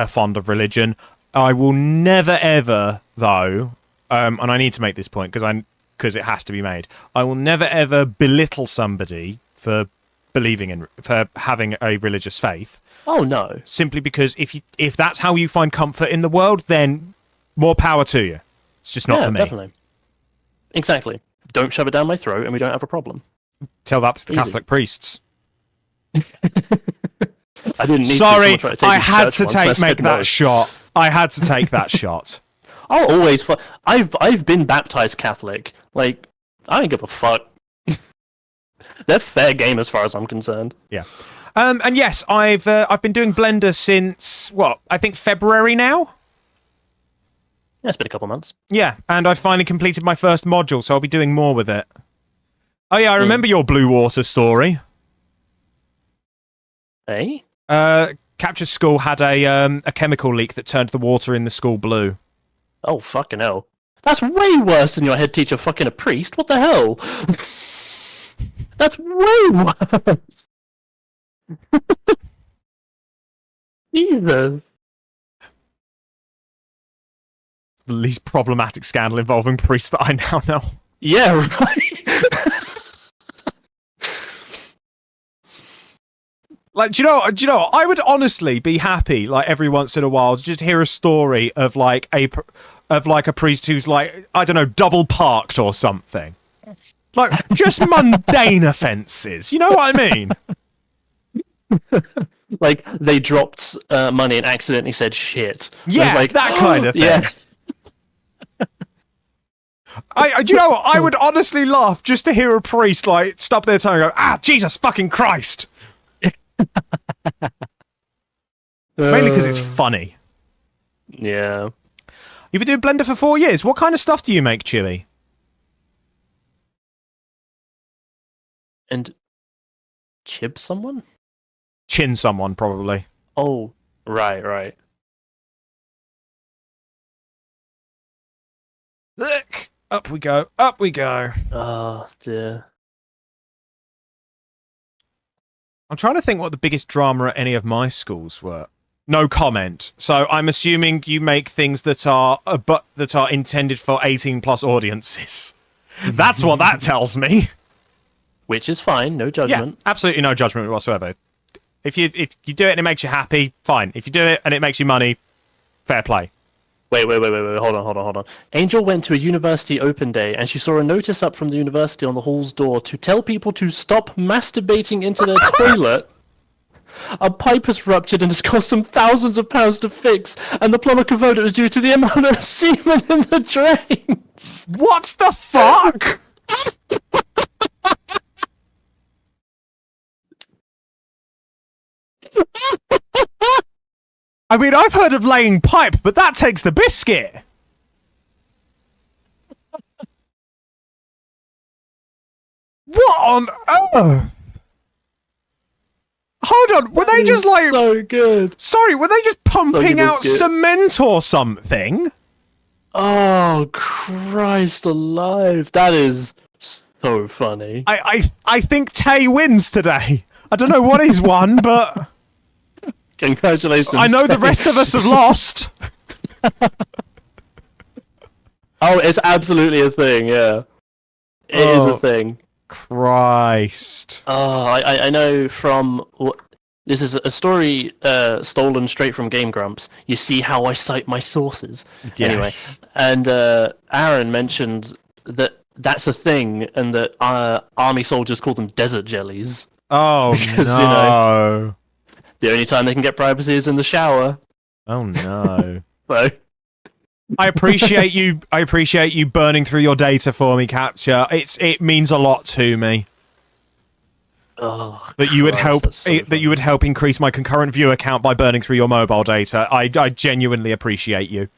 fond of religion. I will never ever, though, and I need to make this point because it has to be made. I will never ever belittle somebody for having a religious faith. Oh no! Simply because if that's how you find comfort in the world, then more power to you. It's just not for me. Definitely. Exactly. Don't shove it down my throat, and we don't have a problem. Tell that to the Easy. Catholic priests. I didn't need Sorry, to. I had to make that no. shot. I had to take that shot. I'll always. I've been baptized Catholic. Like, I don't give a fuck. They're fair game as far as I'm concerned. Yeah. And yes, I've been doing Blender since I think February now. Yeah, it's been a couple months. Yeah, and I finally completed my first module, so I'll be doing more with it. Oh yeah, I remember your blue water story. Hey? Capture School had a chemical leak that turned the water in the school blue. Oh, fucking hell. That's way worse than your head teacher fucking a priest. What the hell? That's way worse. Jesus. The least problematic scandal involving priests that I now know. Yeah, right. Like, do you know? I would honestly be happy, like every once in a while, to just hear a story of like a priest who's like, I don't know, double parked or something. Like just mundane offences. You know what I mean? Like they dropped money and accidentally said shit. Yeah, like, that kind of thing. Yeah. Do you know what? I would honestly laugh just to hear a priest like stop their tongue and go, "Ah, Jesus fucking Christ!" Mainly because it's funny. Yeah. You've been doing Blender for 4 years. What kind of stuff do you make, Chewy? And chib someone? Chin someone, probably. Oh, right. Look! Up we go. Up we go. Oh, dear. I'm trying to think what the biggest drama at any of my schools were. No comment. So I'm assuming you make things that are intended for 18+ audiences. That's what that tells me. Which is fine, no judgment. Yeah, absolutely no judgment whatsoever. If you do it and it makes you happy, fine. If you do it and it makes you money, fair play. Wait, hold on. Angel went to a university open day and she saw a notice up from the university on the hall's door to tell people to stop masturbating into their toilet. A pipe has ruptured and has cost them thousands of pounds to fix, and the plumber confirmed it was due to the amount of semen in the drains. What the fuck? I mean, I've heard of laying pipe, but that takes the biscuit. What on earth? Hold on, were they just like... So good. Sorry, were they just pumping So out good. cement or something? Oh, Christ alive. That is so funny. I think Tay wins today. I don't know what he's won, but... Congratulations. I know the Tay. rest of us have lost. Oh, it's absolutely a thing, yeah. It is a thing. Christ. Oh, I know from... This is a story stolen straight from Game Grumps. You see how I cite my sources. Yes. Anyway, and Aaron mentioned that that's a thing, and that army soldiers call them desert jellies. Oh, Because, no. you know, the only time they can get privacy is in the shower. Oh, no. So... I appreciate you burning through your data for me, Capture. It means a lot to me. Oh, That you would help that's so that you would help increase my concurrent viewer count by burning through your mobile data. I genuinely appreciate you.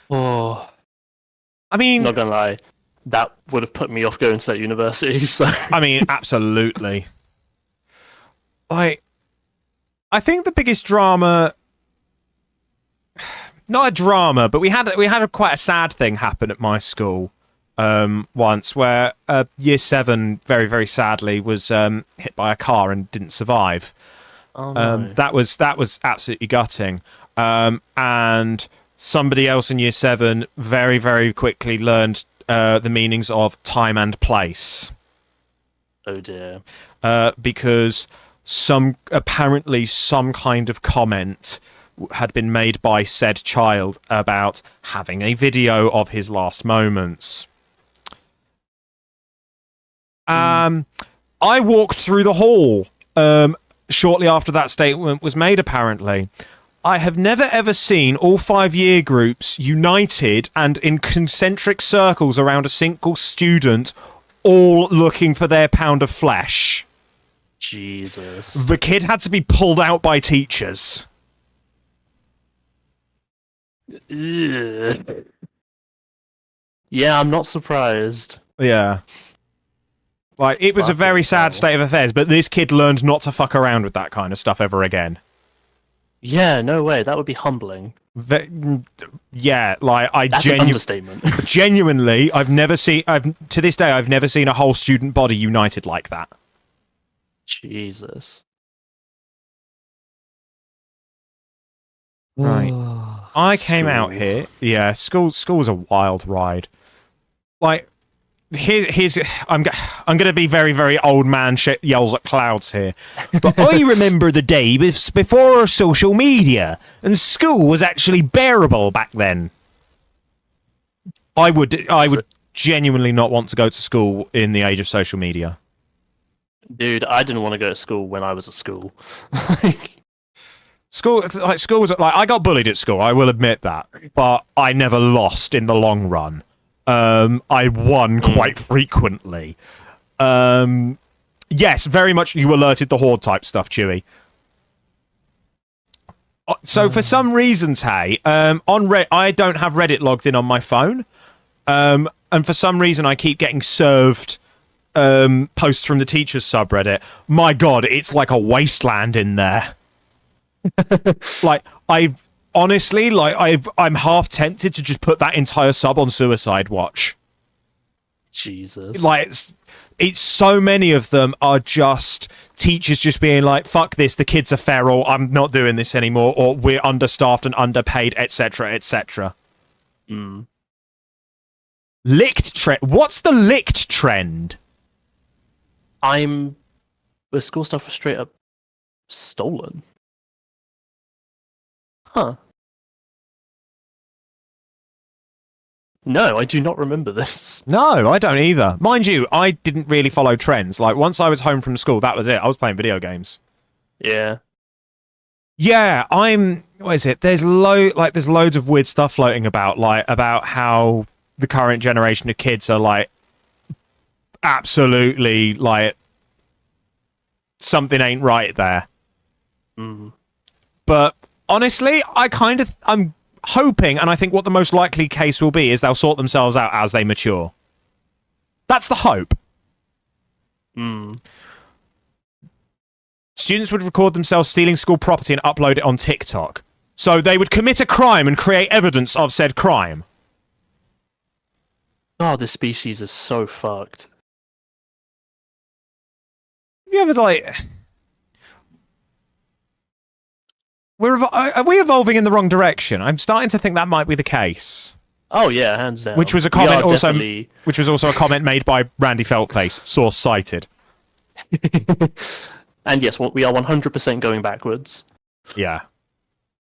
Oh, I mean, not gonna lie, that would have put me off going to that university. So I mean, absolutely. Like, I think the biggest drama, not a drama, but we had quite a sad thing happen at my school once, where year 7 very, very sadly was hit by a car and didn't survive. oh, no. That was absolutely gutting. And somebody else in year 7 very, very quickly learned the meanings of time and place. Oh dear. Because apparently some kind of comment had been made by said child about having a video of his last moments. I walked through the hall shortly after that statement was made, apparently. I have never ever seen all 5 year groups united and in concentric circles around a single student all looking for their pound of flesh. Jesus. The kid had to be pulled out by teachers. Ugh. Yeah, I'm not surprised. Yeah. Like, it was a very Fucking sad hell. state of affairs, but this kid learned not to fuck around with that kind of stuff ever again. Yeah, no way. That would be humbling. Yeah, like, That's an understatement. genuinely, to this day, I've never seen a whole student body united like that. Jesus. Right. I came out School. here. Yeah, school was a wild ride. Like, here's I'm going to be very, very old man shit yells at clouds here. But I remember the day before social media, and school was actually bearable back then. I would genuinely not want to go to school in the age of social media. Dude, I didn't want to go to school when I was at school. School was like, I got bullied at school. I will admit that, but I never lost in the long run. I won quite frequently. Yes, very much. You alerted the horde type stuff, Chewie. So for some reason, Tay, on I don't have Reddit logged in on my phone, and for some reason, I keep getting served posts from the teachers subreddit. My God, it's like a wasteland in there. Like, I'm half tempted to just put that entire sub on suicide watch. Jesus. Like, it's so many of them are just teachers just being like, fuck this, the kids are feral, I'm not doing this anymore, or we're understaffed and underpaid, etc., etc. Licked trend. What's the licked trend? The school stuff was straight up stolen. Huh. No, I do not remember this. No, I don't either. Mind you, I didn't really follow trends. Like, once I was home from school, that was it. I was playing video games. Yeah. Yeah, what is it? There's loads of weird stuff floating about, like, about how the current generation of kids are, like, absolutely, like, something ain't right there. But honestly, I'm hoping, and I think what the most likely case will be, is they'll sort themselves out as they mature. That's the hope. Students would record themselves stealing school property and upload it on TikTok. So they would commit a crime and create evidence of said crime. Oh, this species is so fucked. Have you ever, like... Are we evolving in the wrong direction? I'm starting to think that might be the case. Oh yeah, hands down. Which was a We are comment also, definitely- which was also a comment made by Randy Feltface, source cited. And yes, we are 100% going backwards. Yeah.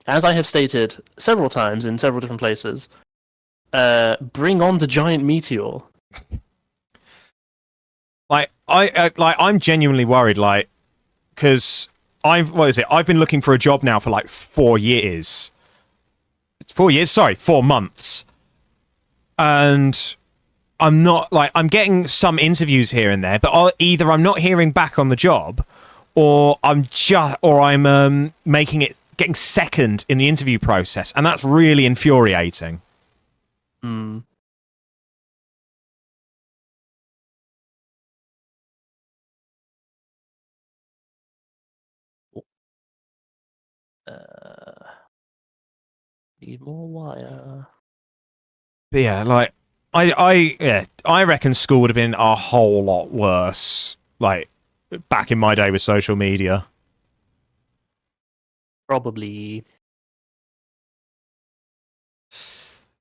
As I have stated several times in several different places, bring on the giant meteor. Like I'm genuinely worried, like, because I've been looking for a job now for like 4 years. 4 years? Sorry, 4 months. And I'm getting some interviews here and there, but either I'm not hearing back on the job, or I'm getting second in the interview process, and that's really infuriating. Need more wire. But yeah, like I reckon school would have been a whole lot worse, like, back in my day with social media. Probably.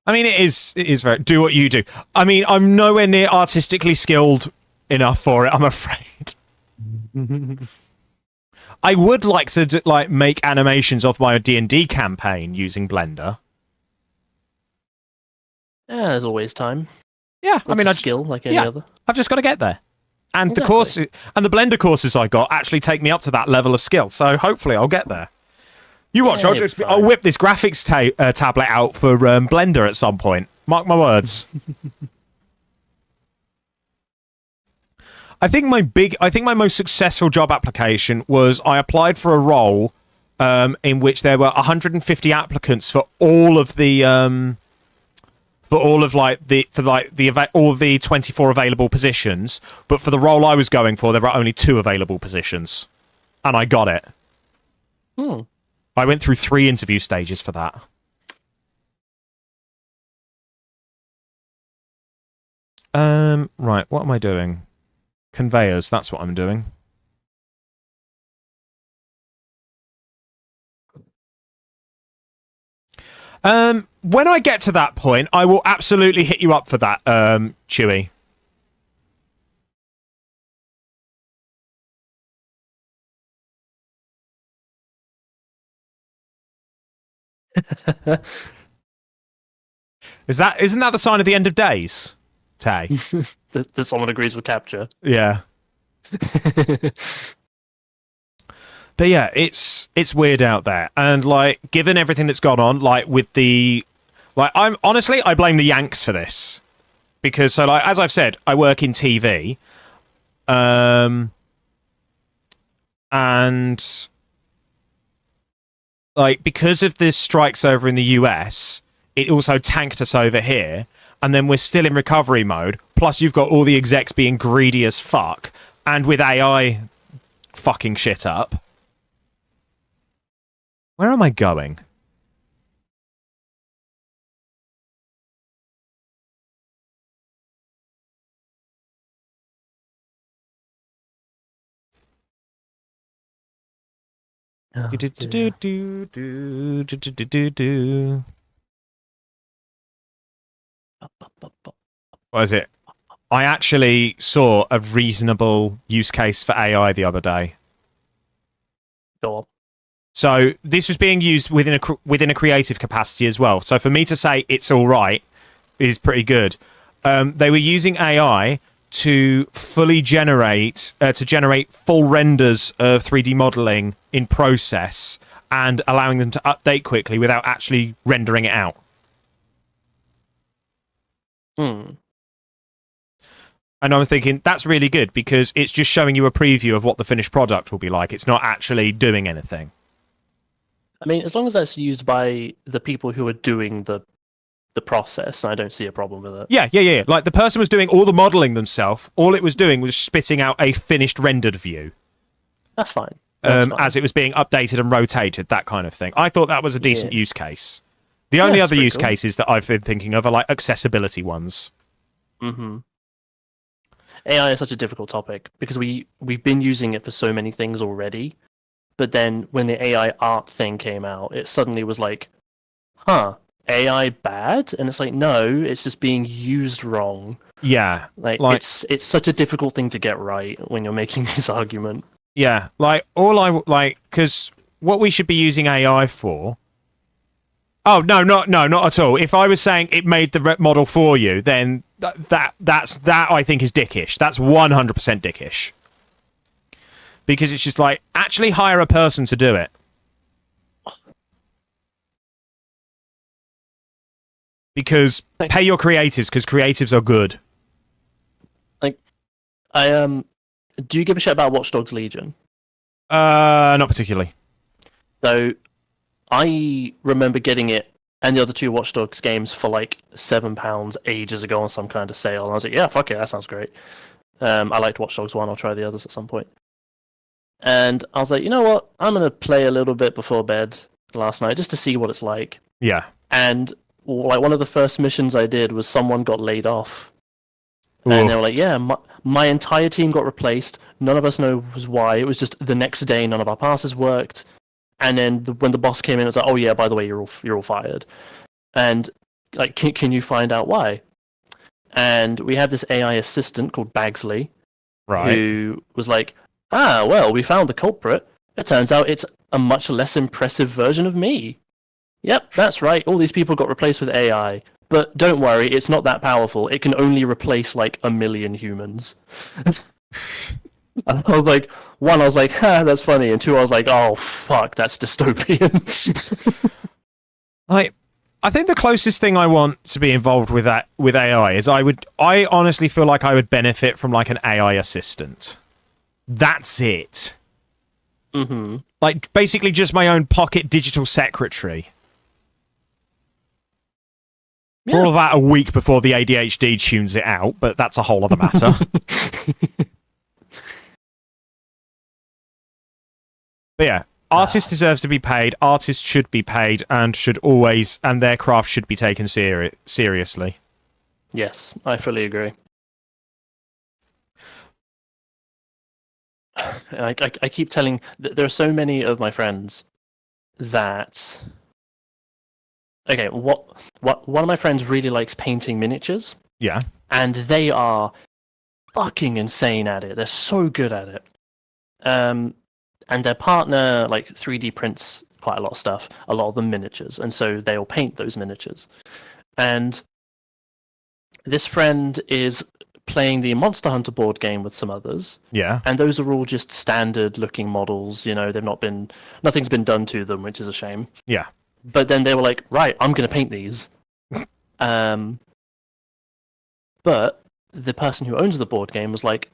I mean, it is very, do what you do. I mean, I'm nowhere near artistically skilled enough for it, I'm afraid. I would like to make animations of my D&D campaign using Blender. Yeah, there's always time. Yeah, That's a skill like any other. I've just got to get there. And Exactly. the courses and the Blender courses I got actually take me up to that level of skill. So hopefully I'll get there. You watch, Yeah, I'll whip this graphics tablet out for Blender at some point. Mark my words. I think my most successful job application was I applied for a role in which there were 150 applicants for all of the all of the 24 available positions, but for the role I was going for, there were only 2 available positions, and I got it. I went through 3 interview stages for that. Right, what am I doing? Conveyors, that's what I'm doing. When I get to that point, I will absolutely hit you up for that, Chewy. Isn't that the sign of the end of days, Tay? that someone agrees with capture. Yeah. But yeah, it's weird out there, and like, given everything that's gone on, like with the, like, I blame the Yanks for this, because so like as I've said, I work in TV, and like because of the strikes over in the US, it also tanked us over here, and then we're still in recovery mode. Plus, you've got all the execs being greedy as fuck, and with AI fucking shit up. Where am I going? Oh, Do, do, dear. do, do, do, do, do, do, do. What is it? I actually saw a reasonable use case for AI the other day. Go on. So this was being used within a creative capacity as well. So for me to say it's all right is pretty good. They were using AI to fully generate full renders of 3D modeling in process and allowing them to update quickly without actually rendering it out. And I was thinking, that's really good because it's just showing you a preview of what the finished product will be like. It's not actually doing anything. I mean, as long as that's used by the people who are doing the process, I don't see a problem with it. Yeah. Like, the person was doing all the modeling themselves. All it was doing was spitting out a finished rendered view. That's fine. That's fine. As it was being updated and rotated, that kind of thing. I thought that was a decent use case. The only other use cases that I've been thinking of are, like, accessibility ones. Mm-hmm. AI is such a difficult topic because we've been using it for so many things already. But then when the AI art thing came out, it suddenly was like, AI bad? And it's like, no, it's just being used wrong. Yeah. Like it's such a difficult thing to get right when you're making this argument. Yeah. Like, because what we should be using AI for... Oh, no, not at all. If I was saying it made the model for you, then that I think is dickish. That's 100% dickish. Because it's just like, actually hire a person to do it. Because pay your creatives, because creatives are good. Like, do you give a shit about Watch Dogs Legion? Not particularly. So, I remember getting it and the other 2 Watch Dogs games for like £7 ages ago on some kind of sale. And I was like, yeah, fuck it, that sounds great. I liked Watch Dogs 1, I'll try the others at some point. And I was like, you know what? I'm going to play a little bit before bed last night just to see what it's like. Yeah. And like one of the first missions I did was someone got laid off. Oof. And they were like, yeah, my entire team got replaced. None of us knows why. It was just the next day none of our passes worked. And then when the boss came in, it was like, oh yeah, by the way, you're all fired. And like, can you find out why? And we had this AI assistant called Bagsley, right, who was like, well, we found the culprit. It turns out it's a much less impressive version of me. Yep, that's right. All these people got replaced with AI. But don't worry, it's not that powerful. It can only replace like 1 million humans. I was like, 1, I was like, that's funny. And 2, I was like, oh, fuck, that's dystopian. Like, I think the closest thing I want to be involved with that with AI is I honestly feel like I would benefit from like an AI assistant. That's it. Mm-hmm. Like basically just my own pocket digital secretary. For all of that, a week before the ADHD tunes it out, but that's a whole other matter. But yeah, artists deserve to be paid. Artists should be paid, and their craft should be taken seriously. Yes, I fully agree. And I keep telling. There are so many of my friends that. Okay, what one of my friends really likes painting miniatures, Yeah. and they are fucking insane at it. They're so good at it. And their partner like 3D prints quite a lot of stuff, a lot of them miniatures, and so they'll paint those miniatures. And this friend is playing the Monster Hunter board game with some others. Yeah. And those are all just standard looking models, nothing's been done to them, which is a shame. Yeah. But then they were like, right, I'm going to paint these. But the person who owns the board game was like,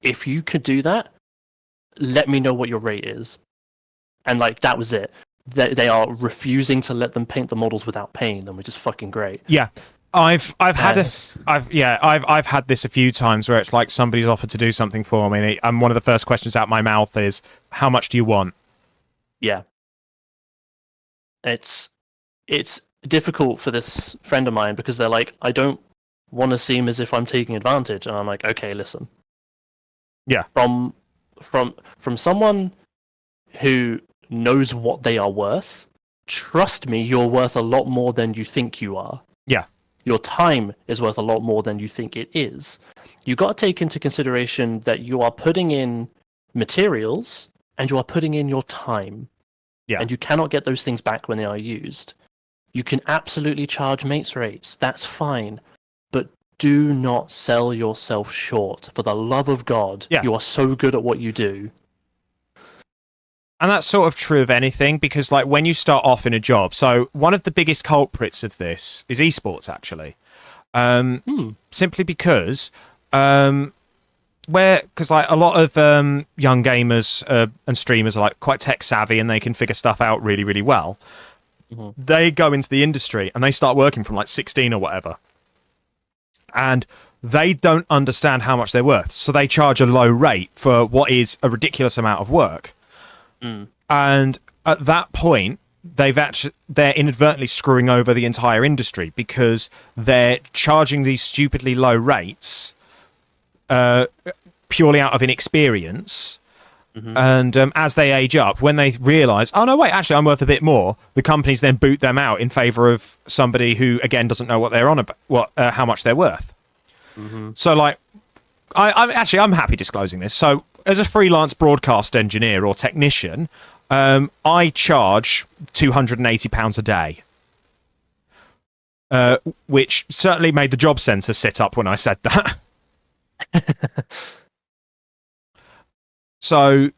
if you could do that, let me know what your rate is. And like that was it. They are refusing to let them paint the models without paying them, which is fucking great. Yeah. I've had this a few times where it's like somebody's offered to do something for me, and one of the first questions out my mouth is, "How much do you want?" Yeah. It's difficult for this friend of mine because they're like, I don't want to seem as if I'm taking advantage, and I'm like, okay, listen. Yeah. From someone who knows what they are worth, trust me, you're worth a lot more than you think you are. Yeah. Your time is worth a lot more than you think it is. You got to take into consideration that you are putting in materials and you are putting in your time. Yeah. And you cannot get those things back when they are used. You can absolutely charge mates rates. That's fine. But do not sell yourself short. For the love of God, you are so good at what you do. And that's sort of true of anything, because like when you start off in a job, so one of the biggest culprits of this is esports, actually. Simply because because like a lot of young gamers and streamers are like quite tech savvy and they can figure stuff out really, really well. Mm-hmm. They go into the industry and they start working from like 16 or whatever. And they don't understand how much they're worth. So they charge a low rate for what is a ridiculous amount of work. And at that point, they're inadvertently screwing over the entire industry because they're charging these stupidly low rates purely out of inexperience. Mm-hmm. And as they age up, when they realise, oh no, wait, actually, I'm worth a bit more, the companies then boot them out in favour of somebody who, again, doesn't know what they're on about, how much they're worth. Mm-hmm. So, like, I'm happy disclosing this. So, as a freelance broadcast engineer or technician, I charge £280 a day, which certainly made the job centre sit up when I said that. So,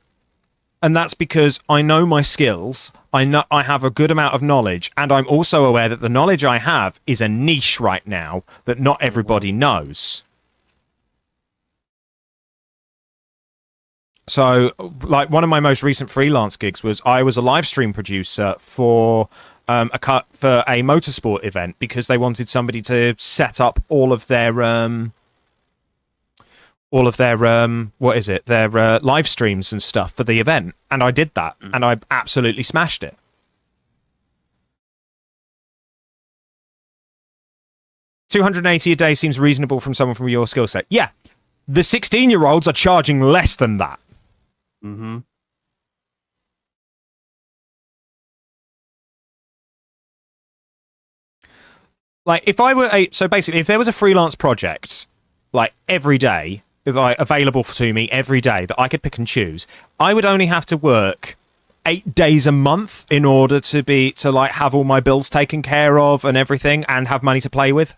and that's because I know my skills, I have a good amount of knowledge, and I'm also aware that the knowledge I have is a niche right now that not everybody knows. So, like, one of my most recent freelance gigs was I was a live stream producer for a motorsport event because they wanted somebody to set up all of their live streams and stuff for the event, and I did that, and I absolutely smashed it. $280 a day seems reasonable from someone from your skill set. Yeah, the 16-year-olds are charging less than that. Mm-hmm. Like, if there was a freelance project, like, every day, like, available to me every day that I could pick and choose, I would only have to work 8 days a month in order to have all my bills taken care of and everything, and have money to play with.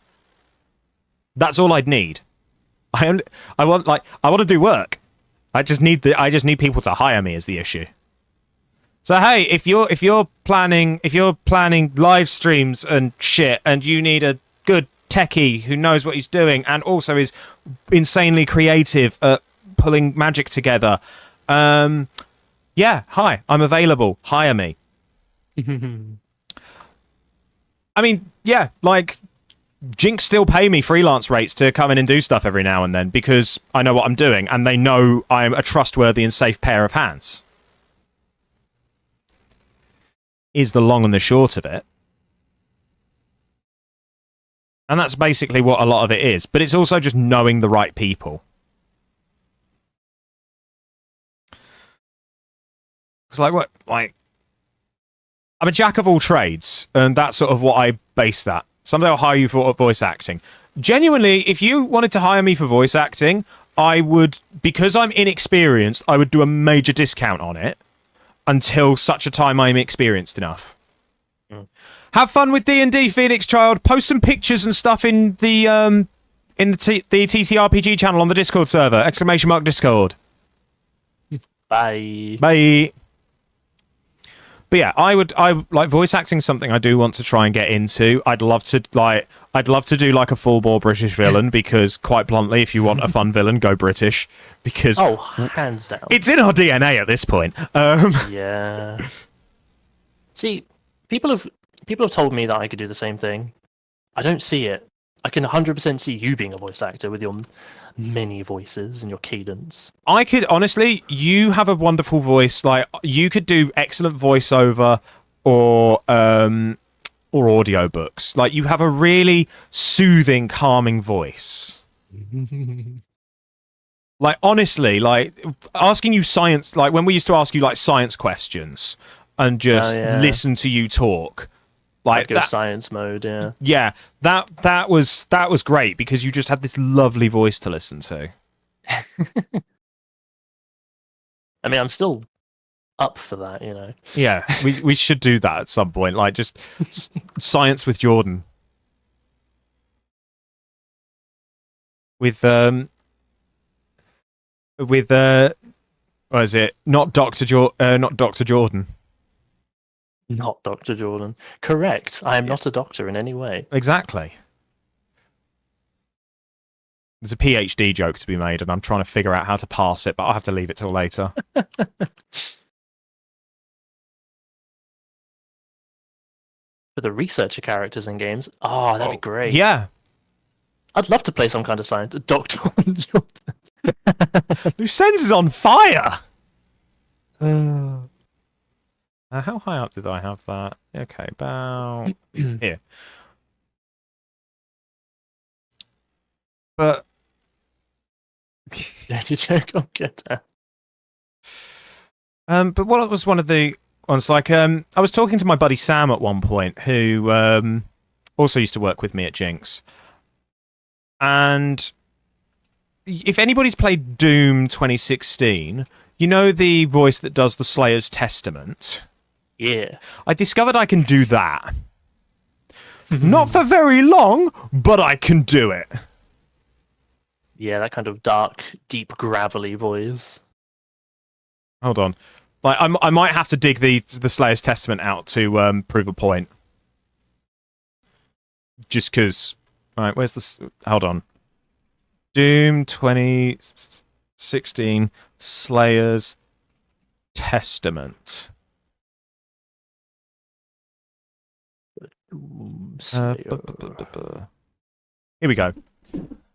That's all I'd need. I want to do work. I just need people to hire me is the issue. So hey, if you're planning live streams and shit, and you need a good techie who knows what he's doing and also is insanely creative at pulling magic together, yeah, hi, I'm available. Hire me. I mean, yeah, like Jinx still pay me freelance rates to come in and do stuff every now and then because I know what I'm doing and they know I'm a trustworthy and safe pair of hands. Is the long and the short of it. And that's basically what a lot of it is. But it's also just knowing the right people. It's like, what? Like, I'm a jack of all trades, and that's sort of what I base that. Someday I'll hire you for voice acting. Genuinely, if you wanted to hire me for voice acting, I would, because I'm inexperienced, I would do a major discount on it. Until such a time I'm experienced enough. Have fun with D&D, Phoenix Child. Post some pictures and stuff in the TCRPG channel on the Discord server. ! Discord. Bye. Bye. But yeah, I like voice acting is something I do want to try and get into. I'd love to do like a full bore British villain because quite bluntly, if you want a fun villain, go British because hands down. It's in our DNA at this point. Yeah. See, people have told me that I could do the same thing. I don't see it. I can 100% see you being a voice actor with your many voices and your cadence. I could honestly, you have a wonderful voice. Like you could do excellent voiceover or audiobooks. Like you have a really soothing, calming voice. Like honestly, like asking you science, like when we used to ask you like science questions and just listen to you talk. Like go science mode, yeah. Yeah, that was great because you just had this lovely voice to listen to. I mean, I'm still up for that, you know. Yeah, we should do that at some point. Like just science with Jordan. With what is it? Not Dr. Jordan. Not Dr. Jordan. Correct. I am not a doctor in any way. Exactly. There's a PhD joke to be made, and I'm trying to figure out how to pass it, but I'll have to leave it till later. For the researcher characters in games, that'd be great. Yeah. I'd love to play some kind of science. Dr. Jordan. Lucens is on fire! How high up did I have that? Okay, about here. But Yeah, you check. I'll get that. But what was one of the ones? Like, I was talking to my buddy Sam at one point, who also used to work with me at Jinx, and if anybody's played Doom 2016, you know the voice that does the Slayer's Testament. Yeah. I discovered I can do that. Not for very long, but I can do it. Yeah, that kind of dark, deep, gravelly voice. Hold on. Like I might have to dig the Slayer's Testament out to prove a point. Just because. Alright, where's this? Hold on. Doom 2016 Slayer's Testament. Here we go.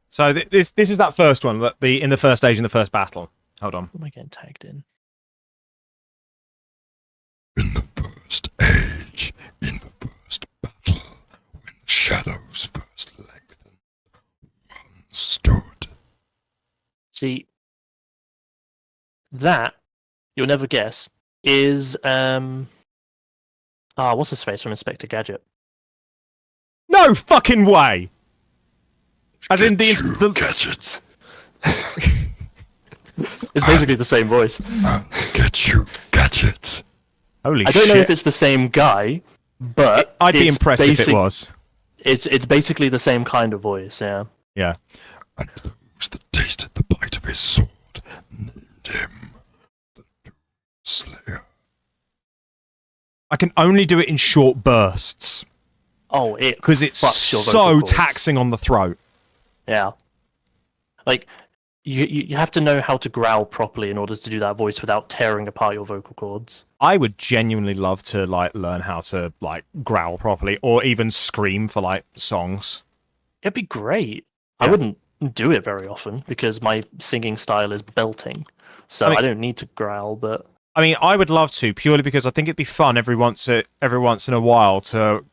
So this is that first one, in the first stage in the first battle. Hold on. Who am I getting tagged in? In the first age, in the first battle, when the shadows first lengthened, one stood. See, that you'll never guess is what's his face from Inspector Gadget? No fucking way. As in the gadgets. It's basically the same voice. I'll get you, gadgets. Holy shit. I don't know if it's the same guy, but I'd be impressed if it was. It's basically the same kind of voice, yeah. Yeah. And those that tasted the bite of his sword named him the Doom Slayer. I can only do it in short bursts Oh, it because it's fucks your vocal so cords. taxing on the throat. Yeah. Like, you have to know how to growl properly in order to do that voice without tearing apart your vocal cords. I would genuinely love to like learn how to like growl properly or even scream for like songs. It'd be great. Yeah. I wouldn't do it very often because my singing style is belting, so I don't need to growl. But I mean, I would love to purely because I think it'd be fun every once in a while to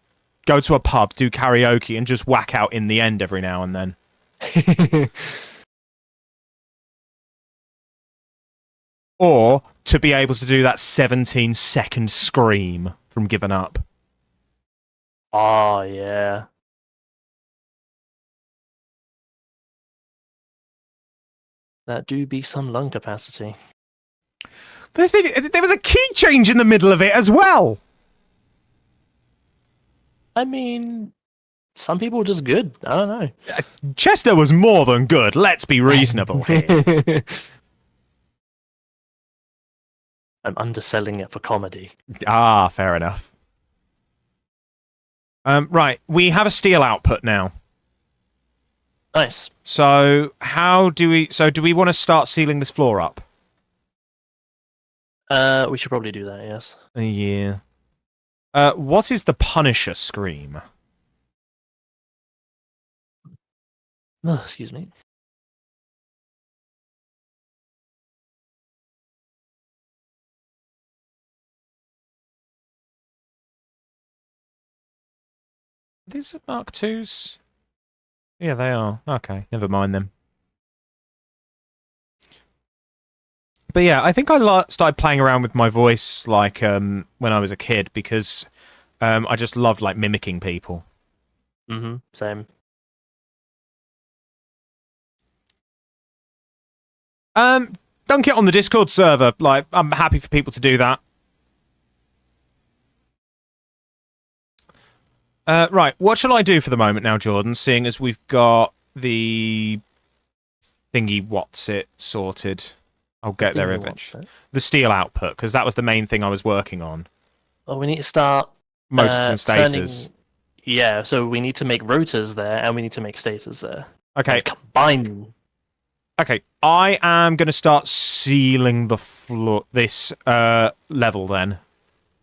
go to a pub, do karaoke, and just whack out in the end every now and then. Or to be able to do that 17-second scream from Given Up. oh yeah, that do be some lung capacity. The thing, there was a key change in the middle of it as well. I mean, some people are just good. I don't know. Chester was more than good. Let's be reasonable here. I'm underselling it for comedy. Ah, fair enough. Right, we have a steel output now. Nice. So how do we? So do we want to start sealing this floor up? We should probably do that. Yes. Yeah. What is the Punisher scream? Oh, excuse me. These are Mark IIs? Yeah, they are. Okay, never mind them. But yeah, I think I started playing around with my voice like when I was a kid because I just loved like mimicking people. Same. Dunk it on the Discord server. Like, I'm happy for people to do that. Right, what shall I do for the moment now, Jordan, seeing as we've got the thingy what's it sorted? I'll get there eventually. The steel output, because that was the main thing I was working on. Oh, we need to start Motors and stators. Yeah, so we need to make rotors there, and we need to make stators there. Okay. And combine them. Okay, I am going to start sealing the floor, this level then.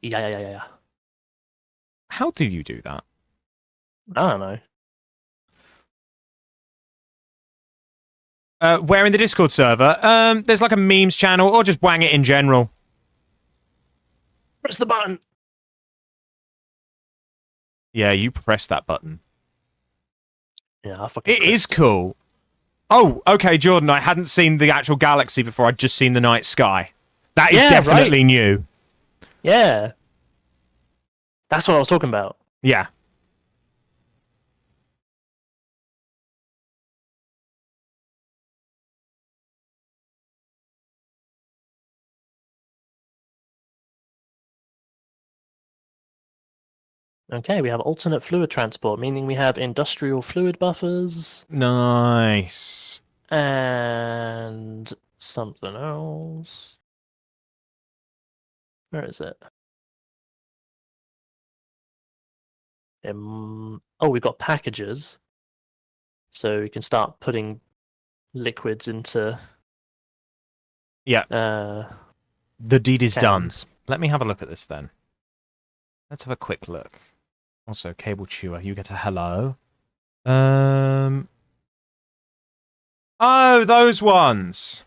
Yeah. How do you do that? I don't know. Where in the Discord server? There's like a memes channel, or just wang it in general. Press the button. Yeah, you press that button. Yeah, I fucking. It is cool. Oh, okay, Jordan. I hadn't seen the actual galaxy before. I'd just seen the night sky. That is definitely new. Yeah. That's what I was talking about. Yeah. Okay, we have alternate fluid transport, meaning we have industrial fluid buffers. Nice. And something else. Where is it? Oh, we've got packages. So we can start putting liquids into... Yeah. The deed is cans. done. Let me have a look at this then. Let's have a quick look. Also, Cable Chewer, you get a hello. Oh, those ones.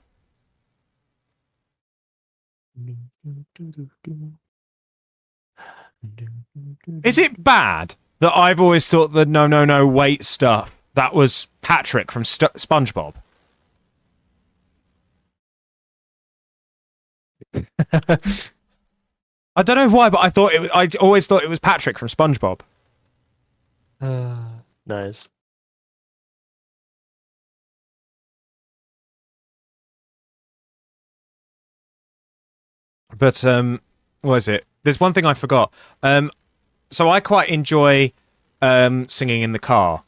Is it bad that I've always thought the no, wait stuff, that was Patrick from SpongeBob? I don't know why, but I always thought it was Patrick from SpongeBob. Nice. But what is it? There's one thing I forgot. So I quite enjoy singing in the car,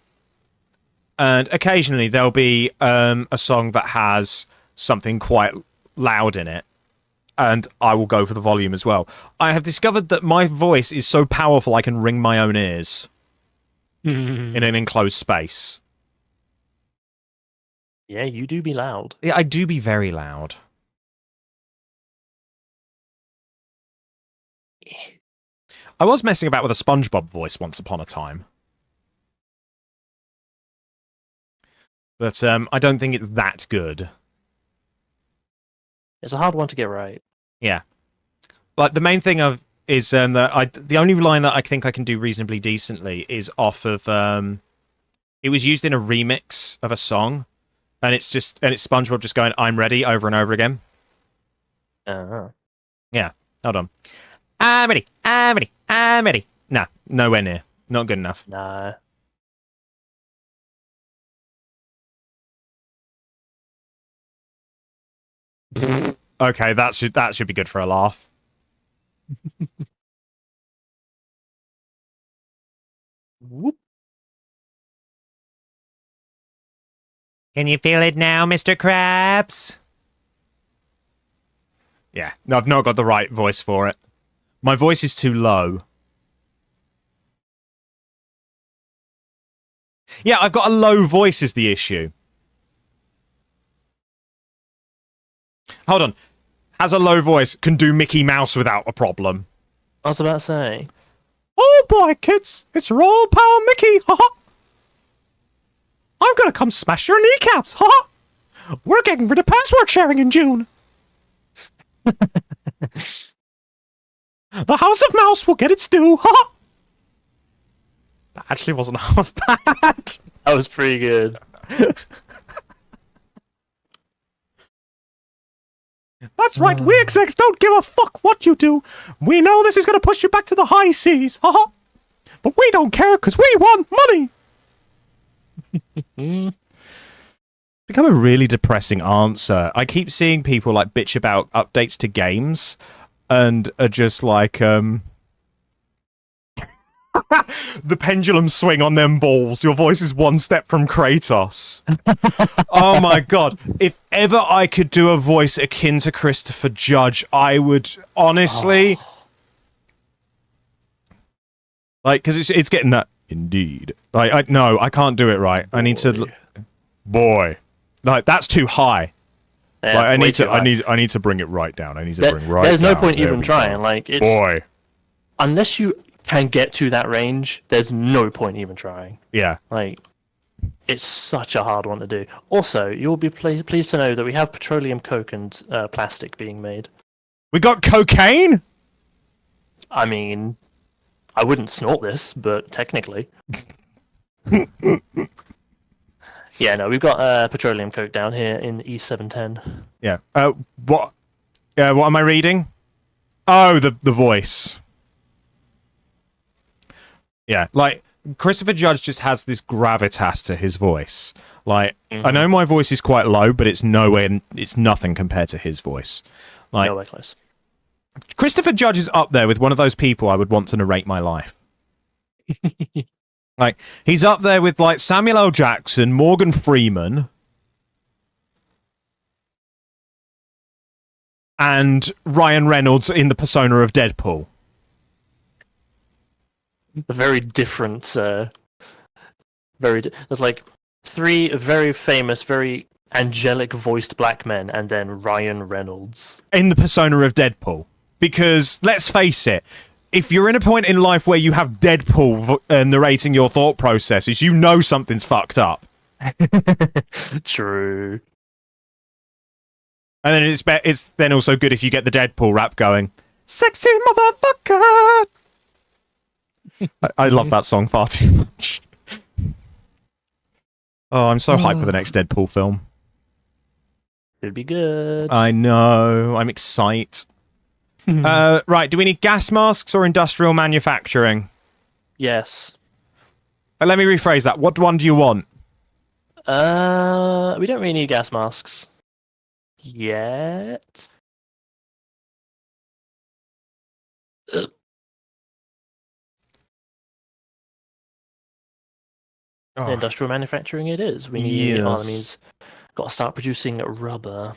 and occasionally there'll be a song that has something quite loud in it. and I will go for the volume as well. I have discovered that my voice is so powerful I can ring my own ears in an enclosed space. Yeah, you do be loud. Yeah, I do be very loud. I was messing about with a SpongeBob voice once upon a time. But I don't think it's that good. It's a hard one to get right. Yeah. Like, the main thing is that the only line that I think I can do reasonably decently is off of... it was used in a remix of a song, and it's SpongeBob just going, "I'm ready," over and over again. Yeah, hold on. I'm ready, I'm ready, I'm ready. Nah, nowhere near. Not good enough. No. Okay, that should be good for a laugh. Whoop. Can you feel it now, Mr. Krabs? Yeah, no, I've not got the right voice for it. My voice is too low. Yeah, I've got a low voice is the issue. Hold on. Has a low voice, can do Mickey Mouse without a problem. I was about to say. Oh boy, kids, it's Roll Power Mickey, haha. I'm gonna come smash your kneecaps, haha. We're getting rid of password sharing in June. The House of Mouse will get its due, haha. That actually wasn't half bad. That was pretty good. That's right, we execs don't give a fuck what you do. We know this is gonna push you back to the high seas, haha. But we don't care, because we want money. Become a really depressing answer. I keep seeing people like bitch about updates to games and are just like the pendulum swing on them balls. Your voice is one step from Kratos. Oh my god. If ever I could do a voice akin to Christopher Judge, I would honestly like, because it's getting that indeed. Like, no, I can't do it right. I need to boy. Like, that's too high. Yeah, like, I way need to bring it right down. I need to bring right There's no down. point There even we trying. go. Like, it's Boy. unless you can get to that range, there's no point even trying. Yeah. Like, it's such a hard one to do. Also, you'll be pleased to know that we have petroleum coke and plastic being made. We got cocaine? I mean, I wouldn't snort this, but technically. Yeah, no, we've got petroleum coke down here in E710. Yeah. What am I reading? Oh, the voice. Yeah, like, Christopher Judge just has this gravitas to his voice. Like, I know my voice is quite low, but it's nothing compared to his voice. Like, Nowhere close. Christopher Judge is up there with one of those people I would want to narrate my life. Like, he's up there with, like, Samuel L. Jackson, Morgan Freeman, and Ryan Reynolds in the persona of Deadpool. A very different, there's like three very famous, very angelic voiced black men, and then Ryan Reynolds. In the persona of Deadpool. Because, let's face it, if you're in a point in life where you have Deadpool narrating your thought processes, you know something's fucked up. True. And then it's then also good if you get the Deadpool rap going. Sexy motherfucker! I love that song far too much. Oh, I'm so hyped for the next Deadpool film. It'd be good. I know. I'm excited. Right, do we need gas masks or industrial manufacturing? Yes. Let me rephrase that. What one do you want? We don't really need gas masks yet. Industrial manufacturing it is. We need that means got to start producing rubber.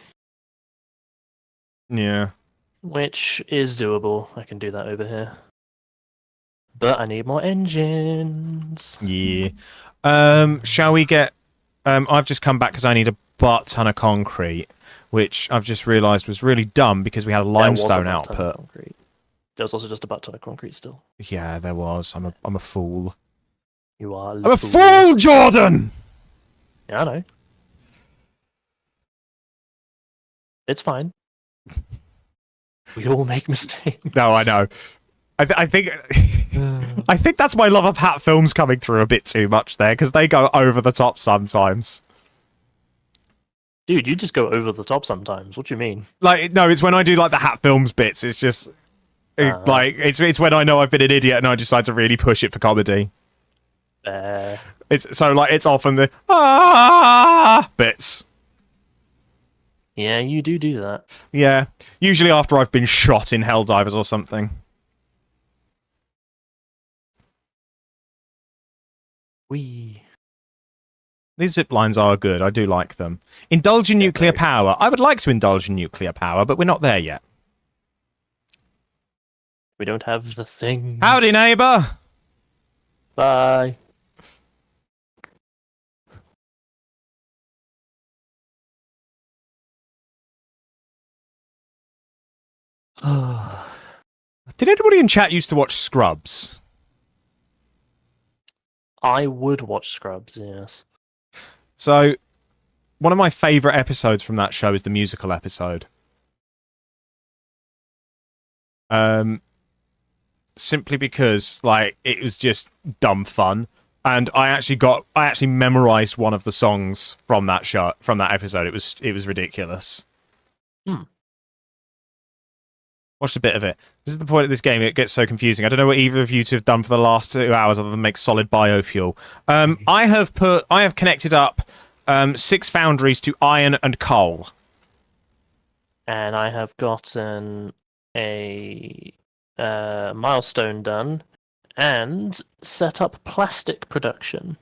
Yeah. which is doable. I can do that over here. But I need more engines. Yeah. Shall we get... I've just come back because I need a butt ton of concrete, which I've just realised was really dumb because we had a limestone There was a butt ton of output. concrete. There was also just a butt ton of concrete still. Yeah, there was. I'm a fool. You are. I'm a fool, Jordan! Yeah, I know. It's fine. We all make mistakes. No, I know. I think I think that's my love of Hat films coming through a bit too much there, because they go over the top sometimes. Dude, you just go over the top sometimes. What do you mean? Like, no, it's when I do like the Hat films bits. It's just like it's when I know I've been an idiot and I decide to really push it for comedy. It's so like it's often the bits. Yeah, you do that. Yeah, usually after I've been shot in Helldivers or something. Wee. These zip lines are good. I do like them. Indulge in nuclear power. I would like to indulge in nuclear power, but we're not there yet. We don't have the thing. Howdy, neighbour. Bye. Did anybody in chat used to watch Scrubs? I would watch Scrubs, yes. So, one of my favourite episodes from that show is the musical episode. Simply because, like, it was just dumb fun, and I actually memorised one of the songs from that show, from that episode. It was ridiculous. Watched a bit of it. This is the point of this game. It gets so confusing. I don't know what either of you two have done for the last 2 hours other than make solid biofuel. I have connected up 6 foundries to iron and coal. And I have gotten a milestone done and set up plastic production.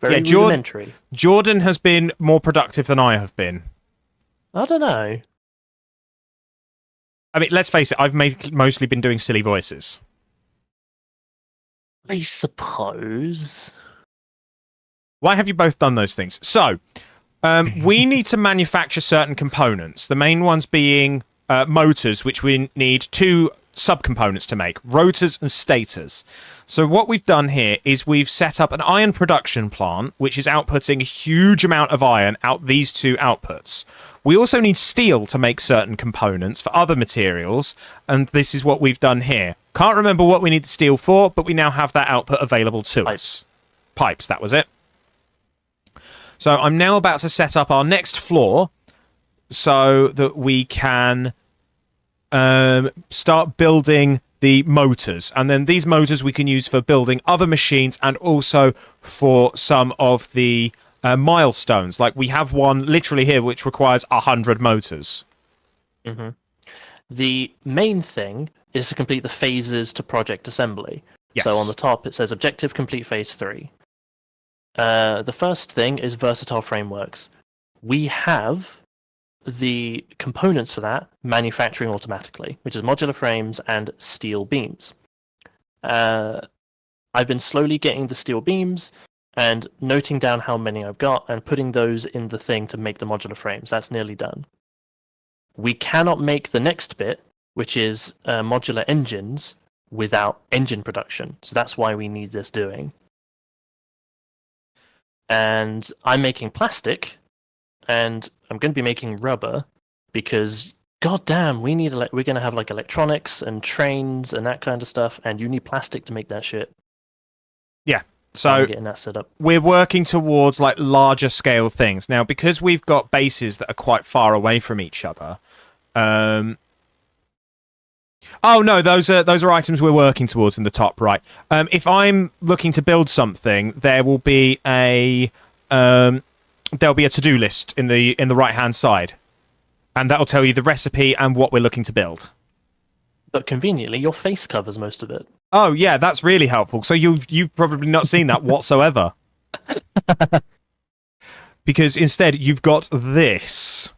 Very rudimentary. Jordan has been more productive than I have been. I don't know. I mean, let's face it, I've mostly been doing silly voices. I suppose. Why have you both done those things? So, we need to manufacture certain components. The main ones being motors, which we need 2 subcomponents to make, rotors and stators. So what we've done here is we've set up an iron production plant, which is outputting a huge amount of iron out these 2 outputs. We also need steel to make certain components for other materials, and this is what we've done here. Can't remember what we need the steel for, but we now have that output available to us. Pipes, that was it. So I'm now about to set up our next floor so that we can start building the motors, and then these motors we can use for building other machines and also for some of the milestones. Like we have one literally here which requires 100 motors. Mm-hmm. The main thing is to complete the phases to project assembly. Yes. So on the top it says objective complete phase 3. The first thing is versatile frameworks. We have the components for that manufacturing automatically, which is modular frames and steel beams. I've been slowly getting the steel beams and noting down how many I've got and putting those in the thing to make the modular frames. That's nearly done. We cannot make the next bit, which is modular engines, without engine production. So that's why we need this doing. And I'm making plastic, and I'm going to be making rubber because, goddamn, we're going to have like electronics and trains and that kind of stuff, and you need plastic to make that shit. Yeah. So getting that set up. We're working towards like larger scale things now because we've got bases that are quite far away from each other. Oh no, those are items we're working towards in the top right. If I'm looking to build something, there will be a to-do list in the right hand side, and that will tell you the recipe and what we're looking to build. But conveniently, your face covers most of it. Oh yeah, that's really helpful. So you've probably not seen that whatsoever, because instead you've got this.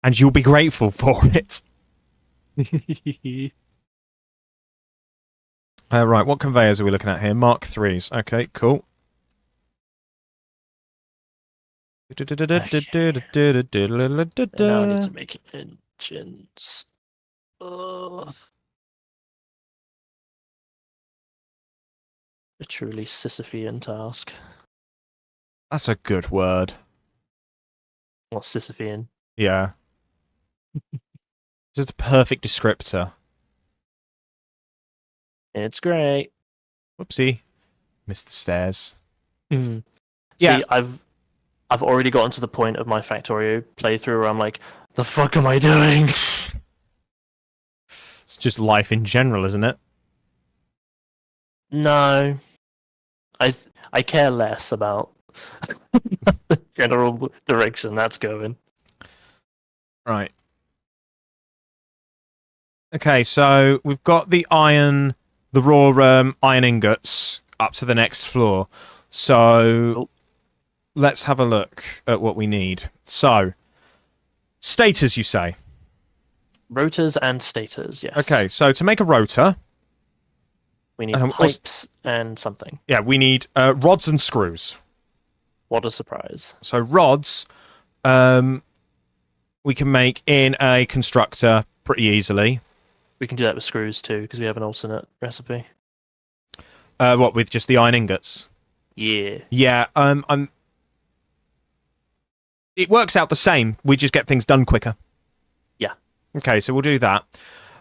and you'll be grateful for it. Right, what conveyors are we looking at here? Mark 3s. Okay, cool. And now I need to make engines. Ugh. A truly Sisyphean task. That's a good word. What Sisyphean? Yeah. Just a perfect descriptor. It's great. Whoopsie. Missed the stairs. Mm. Yeah. See, I've already gotten to the point of my Factorio playthrough where I'm like, the fuck am I doing? It's just life in general, isn't it? No. I care less about the general direction that's going. Right. Okay, so we've got the raw iron ingots up to the next floor. So let's have a look at what we need. So, stators, you say? Rotors and stators, yes. Okay, so to make a rotor, We need pipes and something. yeah, we need rods and screws. What a surprise. So rods, we can make in a constructor pretty easily. We can do that with screws too, because we have an alternate recipe. What, with just the iron ingots? Yeah. Yeah, it works out the same. We just get things done quicker. Yeah. Okay, so we'll do that.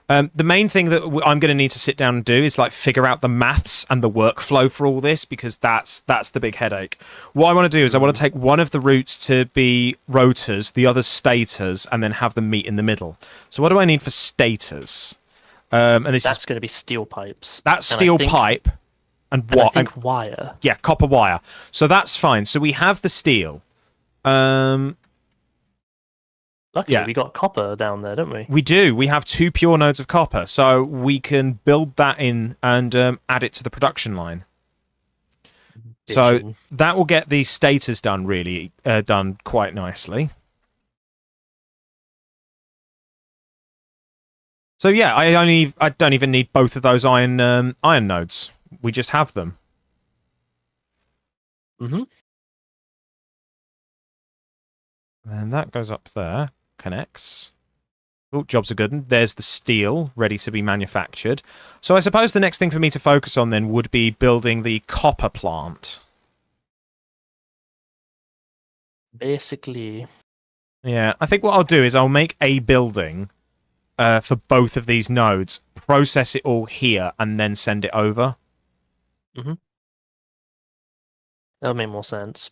The main thing that I'm going to need to sit down and do is like figure out the maths and the workflow for all this, because that's the big headache. What I want to do is I want to take one of the routes to be rotors, the other stators, and then have them meet in the middle. So what do I need for stators? And That's going to be steel pipes. That's steel pipe. And what? I think wire. Yeah, copper wire. So that's fine. So we have the steel. Luckily, yeah. we got copper down there, don't we? We do. We have 2 pure nodes of copper, so we can build that in and add it to the production line. So that will get the stators done done quite nicely. So yeah, I don't even need both of those iron nodes. We just have them. Mm-hmm. And that goes up there. Connects. Oh, jobs are good. There's the steel ready to be manufactured. So I suppose the next thing for me to focus on then would be building the copper plant. Basically. Yeah, I think what I'll do is I'll make a building for both of these nodes, process it all here, and then send it over. Mm-hmm. That'll make more sense.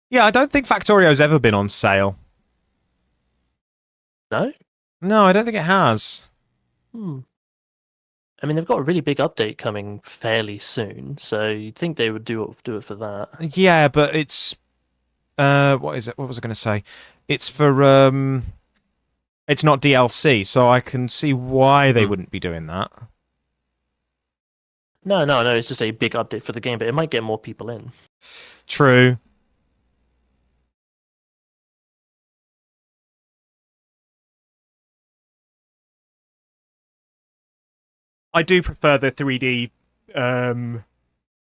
Yeah, I don't think Factorio's ever been on sale. No? No, I don't think it has. I mean, they've got a really big update coming fairly soon, so you'd think they would do it for that. Yeah, but it's what is it? What was I going to say? It's for it's not DLC, so I can see why they wouldn't be doing that. No, it's just a big update for the game, but it might get more people in. True. I do prefer the 3D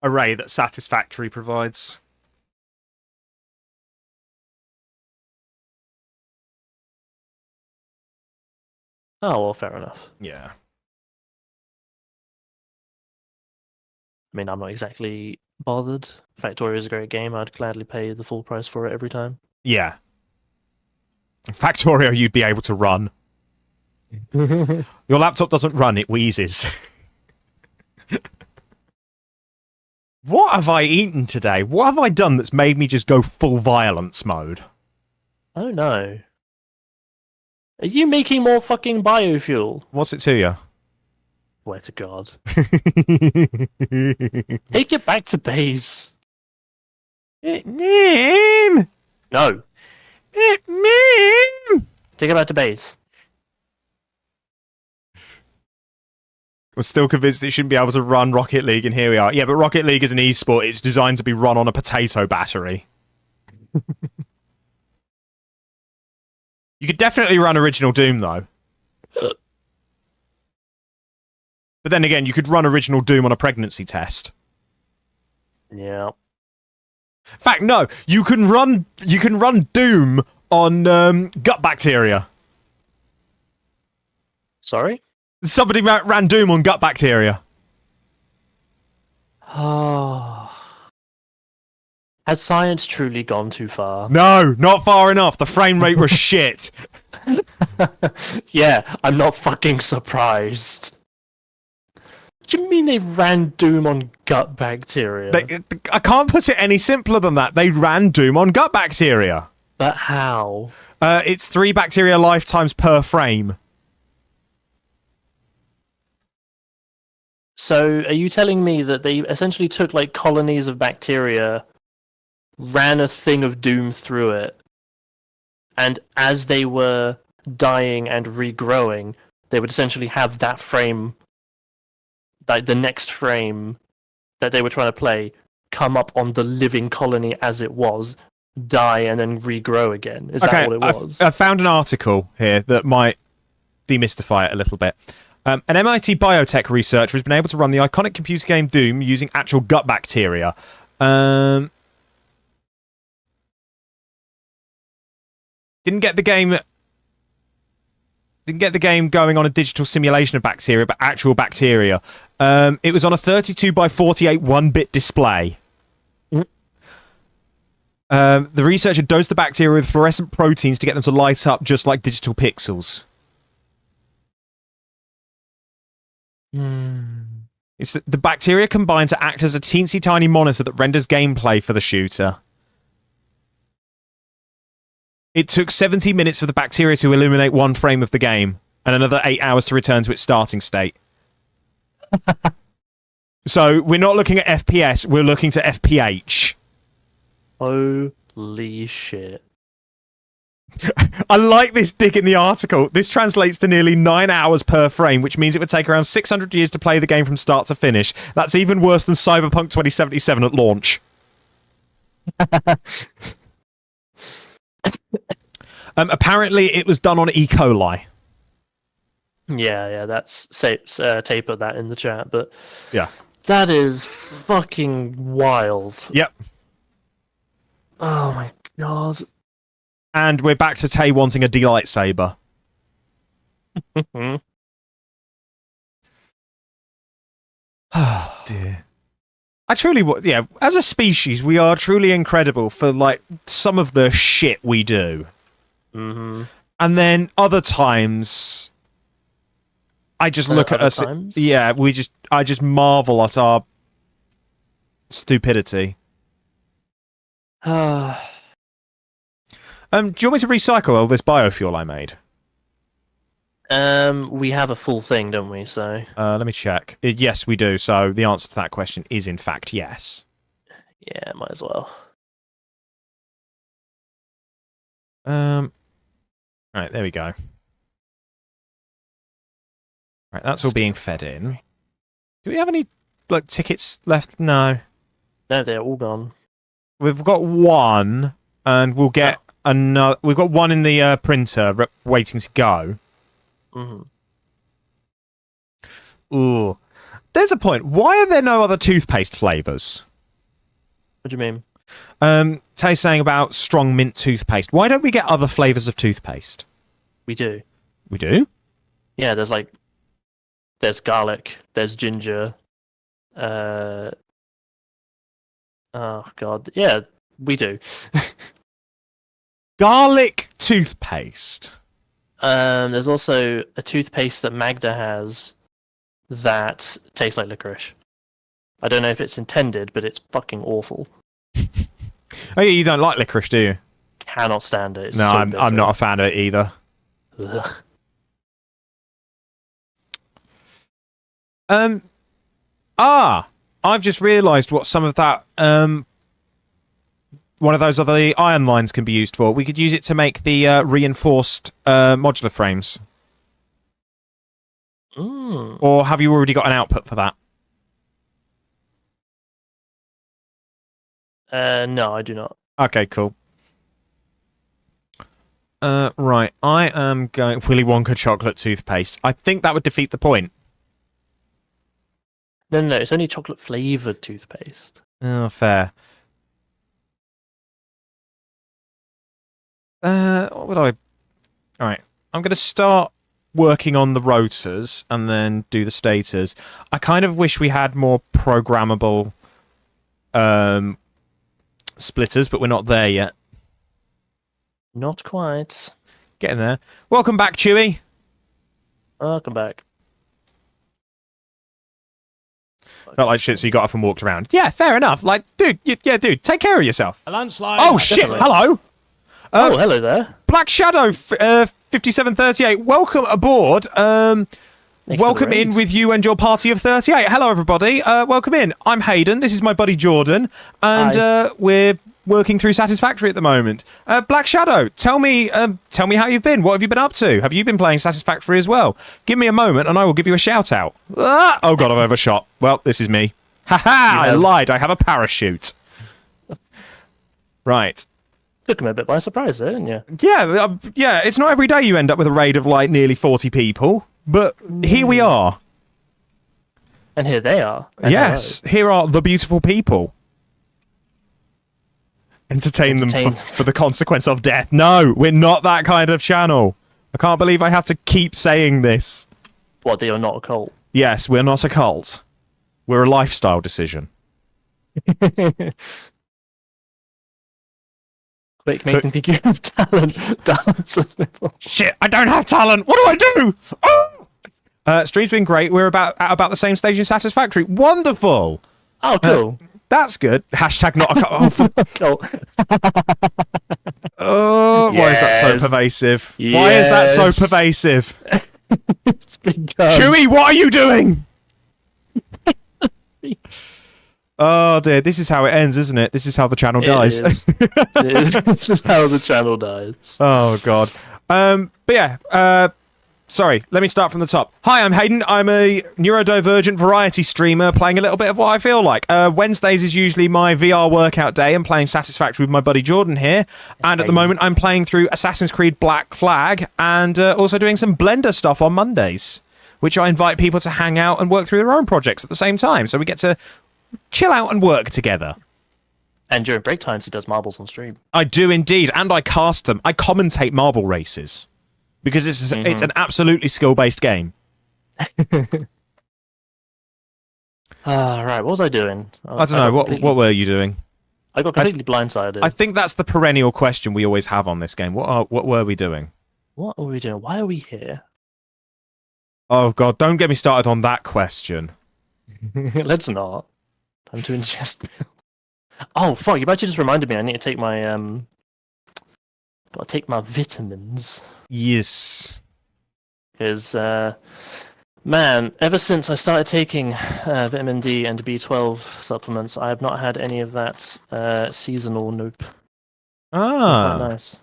array that Satisfactory provides. Oh, well, fair enough. Yeah. I mean, I'm not exactly bothered. Factorio is a great game. I'd gladly pay the full price for it every time. Yeah. Factorio you'd be able to run. Your laptop doesn't run, it wheezes. What have I eaten today? What have I done that's made me just go full violence mode? I don't know. Are you making more fucking biofuel? What's it to you? Swear to God. Take it back to base. Meme! No. Meme! Take it back to base. We're still convinced it shouldn't be able to run Rocket League, and here we are. Yeah, but Rocket League is an esport. It's designed to be run on a potato battery. You could definitely run original Doom, though. But then again, you could run original Doom on a pregnancy test. Yeah. In fact, no, you can run Doom on gut bacteria. Sorry? Somebody ran Doom on gut bacteria. Oh. Has science truly gone too far? No, not far enough. The frame rate was shit. Yeah, I'm not fucking surprised. What do you mean they ran Doom on gut bacteria? I can't put it any simpler than that. They ran Doom on gut bacteria. But how? It's 3 bacteria lifetimes per frame. So, are you telling me that they essentially took like colonies of bacteria, ran a thing of Doom through it, and as they were dying and regrowing, they would essentially have that frame, like the next frame that they were trying to play, come up on the living colony as it was, die, and then regrow again? Is that what it was? I found an article here that might demystify it a little bit. An MIT biotech researcher has been able to run the iconic computer game Doom using actual gut bacteria. Didn't get the game going on a digital simulation of bacteria, but actual bacteria. It was on a 32 by 48 1-bit display. The researcher dosed the bacteria with fluorescent proteins to get them to light up just like digital pixels. It's the bacteria combine to act as a teensy tiny monitor that renders gameplay for the shooter. It took 70 minutes for the bacteria to eliminate 1 frame of the game, and another 8 hours to return to its starting state. So we're not looking at FPS, we're looking to FPH. Holy shit. I like this dig in the article. This translates to nearly 9 hours per frame, which means it would take around 600 years to play the game from start to finish. That's even worse than Cyberpunk 2077 at launch. Apparently, it was done on E. coli. Yeah, that's tape of that in the chat, but Yeah. That is fucking wild. Yep. Oh my god. And we're back to Tay wanting a D-lightsaber. Oh, dear. I truly, yeah, as a species, we are truly incredible for, like, some of the shit we do. Mm-hmm. And then other times, I just look at us. Times? Yeah, I just marvel at our stupidity. Do you want me to recycle all this biofuel I made? We have a full thing, don't we? So let me check. Yes, we do. So the answer to that question is, in fact, yes. yeah, might as well. Right, there we go. Right, that's all being fed in. Do we have any like tickets left? No. No, they're all gone. We've got one, and we'll get another. We've got one in the printer waiting to go. Mm-hmm. Ooh. There's a point. Why are there no other toothpaste flavours? What do you mean? Tay's saying about strong mint toothpaste. Why don't we get other flavours of toothpaste? We do. We do? Yeah, there's garlic, there's ginger. Oh god, yeah, we do. Garlic toothpaste. There's also a toothpaste that Magda has that tastes like licorice. I don't know if it's intended, but it's fucking awful. Oh yeah, you don't like licorice, do you? Cannot stand it. It's No, so I'm bitter. not a fan of it either. Ugh. I've just realised what some of that one of those other iron lines can be used for. We could use it to make the reinforced modular frames. Or have you already got an output for that? No, I do not. Okay, cool. Right, I am going Willy Wonka chocolate toothpaste. I think that would defeat the point. No, it's only chocolate flavored toothpaste. Oh, fair. What would I... Alright, I'm going to start working on the rotors and then do the stators. I kind of wish we had more programmable splitters, but we're not there yet. Not quite. Getting there. Welcome back, Chewie. Welcome back. Felt like shit, so you got up and walked around. Yeah, fair enough. Like, dude, dude, take care of yourself. A landslide. Oh, shit, definitely. hello. Hello there. Black Shadow 5738, welcome aboard. Welcome in with you and your party of 38. Hello, everybody. Welcome in. I'm Hayden. This is my buddy Jordan. And we're working through Satisfactory at the moment. Black Shadow, tell me how you've been. What have you been up to? Have you been playing Satisfactory as well? Give me a moment and I will give you a shout out. Ah! Oh, God, I've overshot. Well, this is me. Ha-ha! I lied. I have a parachute. Right. Took him a bit by surprise, there, didn't you? Yeah, it's not every day you end up with a raid of like nearly 40 people, but here we are. And here they are. And Yes, here are the beautiful people. Entertain them for the consequence of death. No, we're not that kind of channel. I can't believe I have to keep saying this. What, they are not a cult? Yes, we're not a cult. We're a lifestyle decision. Quick, make them think you have talent. Dance a little. Shit, I don't have talent. What do I do? Oh! Stream's been great. We're at about the same stage in Satisfactory. Wonderful. Oh, cool. That's good. Hashtag not a cult. Cool. Oh, why is that so pervasive? Yes. Why is that so pervasive? Chewie, what are you doing? Oh dear, this is how it ends, isn't it? This is how the channel dies. This is how the channel dies. Oh god. But yeah, sorry, let me start from the top. Hi, I'm Hayden. I'm a neurodivergent variety streamer playing a little bit of what I feel like. Wednesdays is usually my VR workout day. I'm playing Satisfactory with my buddy Jordan here. And at the moment, I'm playing through Assassin's Creed Black Flag and also doing some Blender stuff on Mondays, which I invite people to hang out and work through their own projects at the same time. So we get to chill out and work together. And during break times, he does marbles on stream. I do indeed, and I cast them. I commentate marble races. Because it's an absolutely skill-based game. Right, what was I doing? I don't know, what were you doing? I got completely blindsided. I think that's the perennial question we always have on this game. What were we doing? What are we doing? Why are we here? Oh god, don't get me started on that question. Let's not. Time to ingest milk. Oh fuck! You've actually just reminded me. I need to take my gotta take my vitamins. Yes. Because man, ever since I started taking vitamin D and B12 supplements, I have not had any of that seasonal nope. Ah. Quite nice.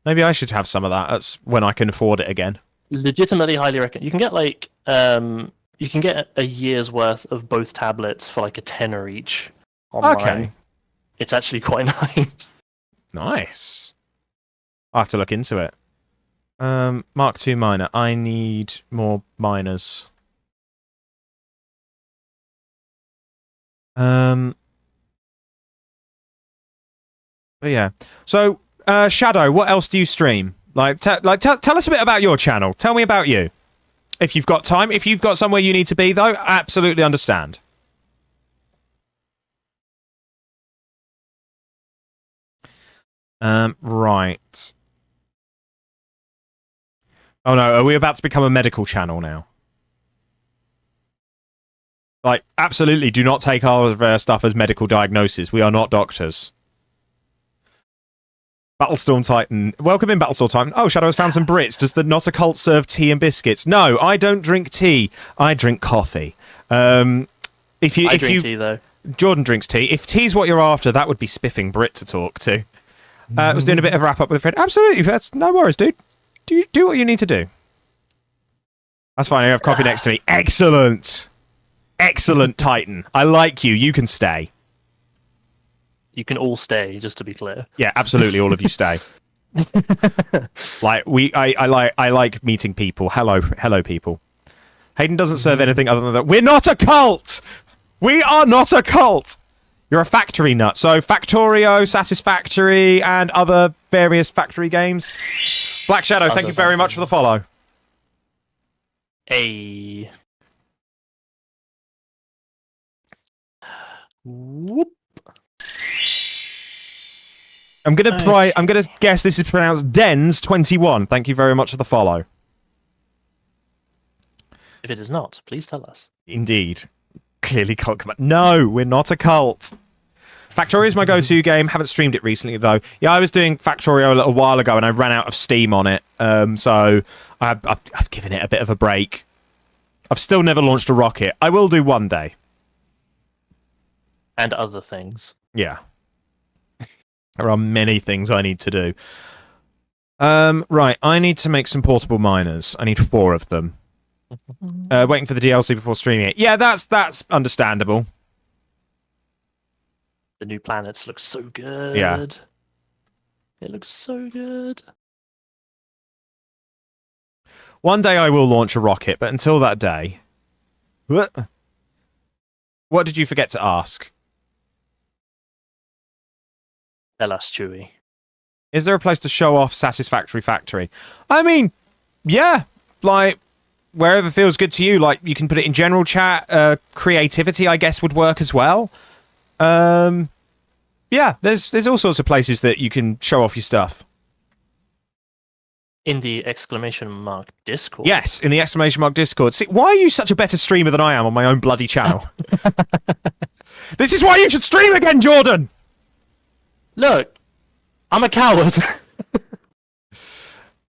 Maybe I should have some of that. That's when I can afford it again. Legitimately, highly recommend. You can get like you can get a year's worth of both tablets for like a tenner each online. Okay. It's actually quite nice. Nice. I'll have to look into it. Mark II miner. I need more miners. But yeah. So, Shadow, what else do you stream? Tell us a bit about your channel. Tell me about you. If you've got time. If you've got somewhere you need to be, though, absolutely understand. Right. Oh no, are we about to become a medical channel now? Like, absolutely do not take our stuff as medical diagnosis. We are not doctors. Battlestorm Titan. Welcome in, Battlestorm Titan. Oh, Shadow has found some Brits. Does the Not a Cult serve tea and biscuits? No, I don't drink tea. I drink coffee. I drink tea, though. Jordan drinks tea. If tea's what you're after, that would be spiffing Brit to talk to. I was doing a bit of wrap-up with a friend. Absolutely, that's no worries, dude. Do what you need to do. That's fine. I have coffee next to me. Excellent. Excellent, Titan. I like you. You can stay. You can all stay, just to be clear. Yeah, absolutely. All of you stay. I like meeting people. Hello, people. Hayden doesn't serve anything other than that. We're not a cult. We are not a cult. You're a factory nut. So Factorio, Satisfactory, and other various factory games. Black Shadow, thank you very much for the follow. Hey. Whoop. I'm gonna guess this is pronounced Dens21. Thank you very much for the follow. If it is not, please tell us. Indeed. Clearly cult command. No, we're not a cult. Factorio is my go-to game. Haven't streamed it recently though. Yeah, I was doing Factorio a little while ago and I ran out of steam on it. So I've given it a bit of a break. I've still never launched a rocket. I will do one day. And other things. Yeah. There are many things I need to do. Right, I need to make some portable miners. I need 4 of them. Waiting for the DLC before streaming it. Yeah, that's understandable. The new planets look so good. Yeah. It looks so good. One day I will launch a rocket, but until that day... What did you forget to ask? Tell us, Chewie. Is there a place to show off Satisfactory Factory? I mean, yeah, like, wherever feels good to you. Like, you can put it in general chat. Creativity, I guess, would work as well. Yeah, there's all sorts of places that you can show off your stuff. In the exclamation mark Discord. Yes, in the exclamation mark Discord. See, why are you such a better streamer than I am on my own bloody channel? This is why you should stream again, Jordan! Look, I'm a coward.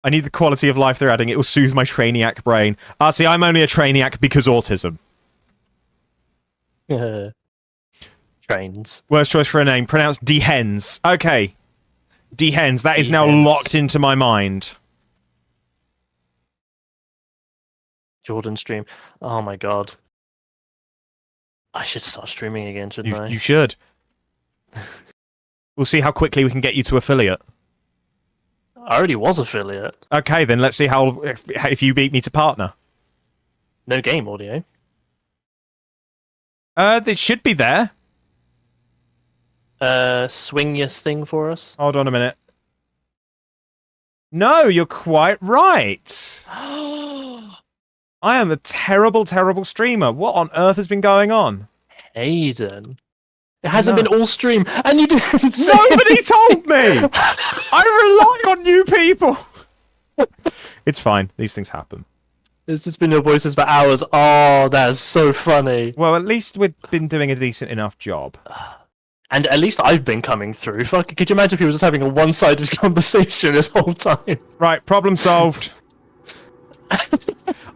I need the quality of life they're adding. It will soothe my trainiac brain. See, I'm only a trainiac because autism. Trains. Worst choice for a name. Pronounced D-Hens. Okay. D-Hens. That is now D-Hens. locked into my mind. Jordan stream. Oh my god. I should start streaming again, shouldn't I? You should. We'll see how quickly we can get you to affiliate. I already was affiliate. Okay, then let's see how if you beat me to partner. No game audio. It should be there. Swing your thing for us. Hold on a minute. No, you're quite right. I am a terrible, terrible streamer. What on earth has been going on? Hayden. It hasn't been all stream, and you didn't say Nobody told me! I rely on you people! It's fine. These things happen. It's just been your voices for hours. Oh, that's so funny. Well, at least we've been doing a decent enough job. And at least I've been coming through. Fuck, could you imagine if he was just having a one-sided conversation this whole time? Right, problem solved.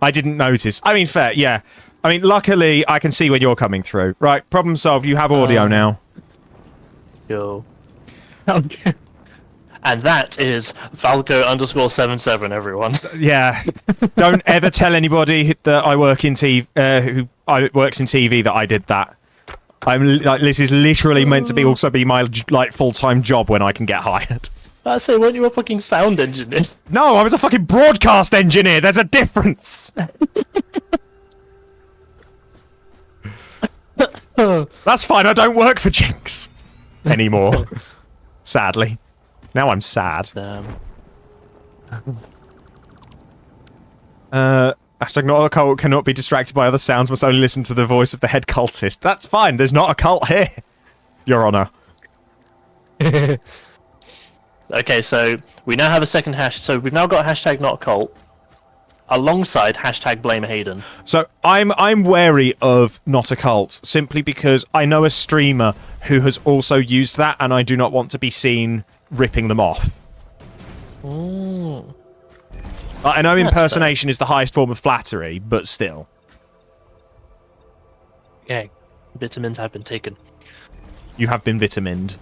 I didn't notice. I mean, fair, yeah. I mean, luckily, I can see when you're coming through. Right, problem solved. You have audio now. Yo. Okay. And that is Falco_77, everyone. Yeah. Don't ever tell anybody that I work in TV, who works in TV that I did that. This is literally meant to be my full-time job when I can get hired. I say, weren't you a fucking sound engineer? No, I was a fucking broadcast engineer. There's a difference. That's fine. I don't work for Jinx anymore. Sadly. Now I'm sad. Hashtag not a cult cannot be distracted by other sounds, must only listen to the voice of the head cultist. That's fine. There's not a cult here, Your Honor. Okay, so we now have a second hash. So we've now got hashtag not cult alongside hashtag blame Hayden. So I'm wary of not a cult simply because I know a streamer who has also used that, and I do not want to be seen ripping them off. I know impersonation is the highest form of flattery, but still. Okay, vitamins have been taken. You have been vitamined.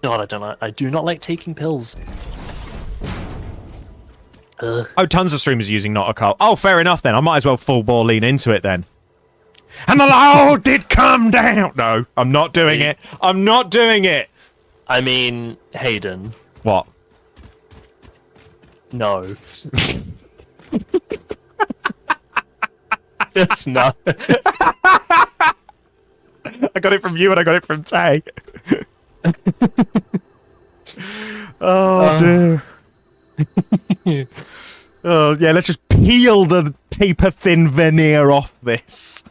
God, I do not like taking pills. Oh, tons of streamers are using not a cult. Oh, fair enough then. I might as well full bore lean into it then. And the Lord did come down. No, I'm not doing it. I'm not doing it. I mean, Hayden. What? No. Just no. I got it from you and I got it from Tay. Oh, dear. Oh, yeah, let's just peel the paper-thin veneer off this.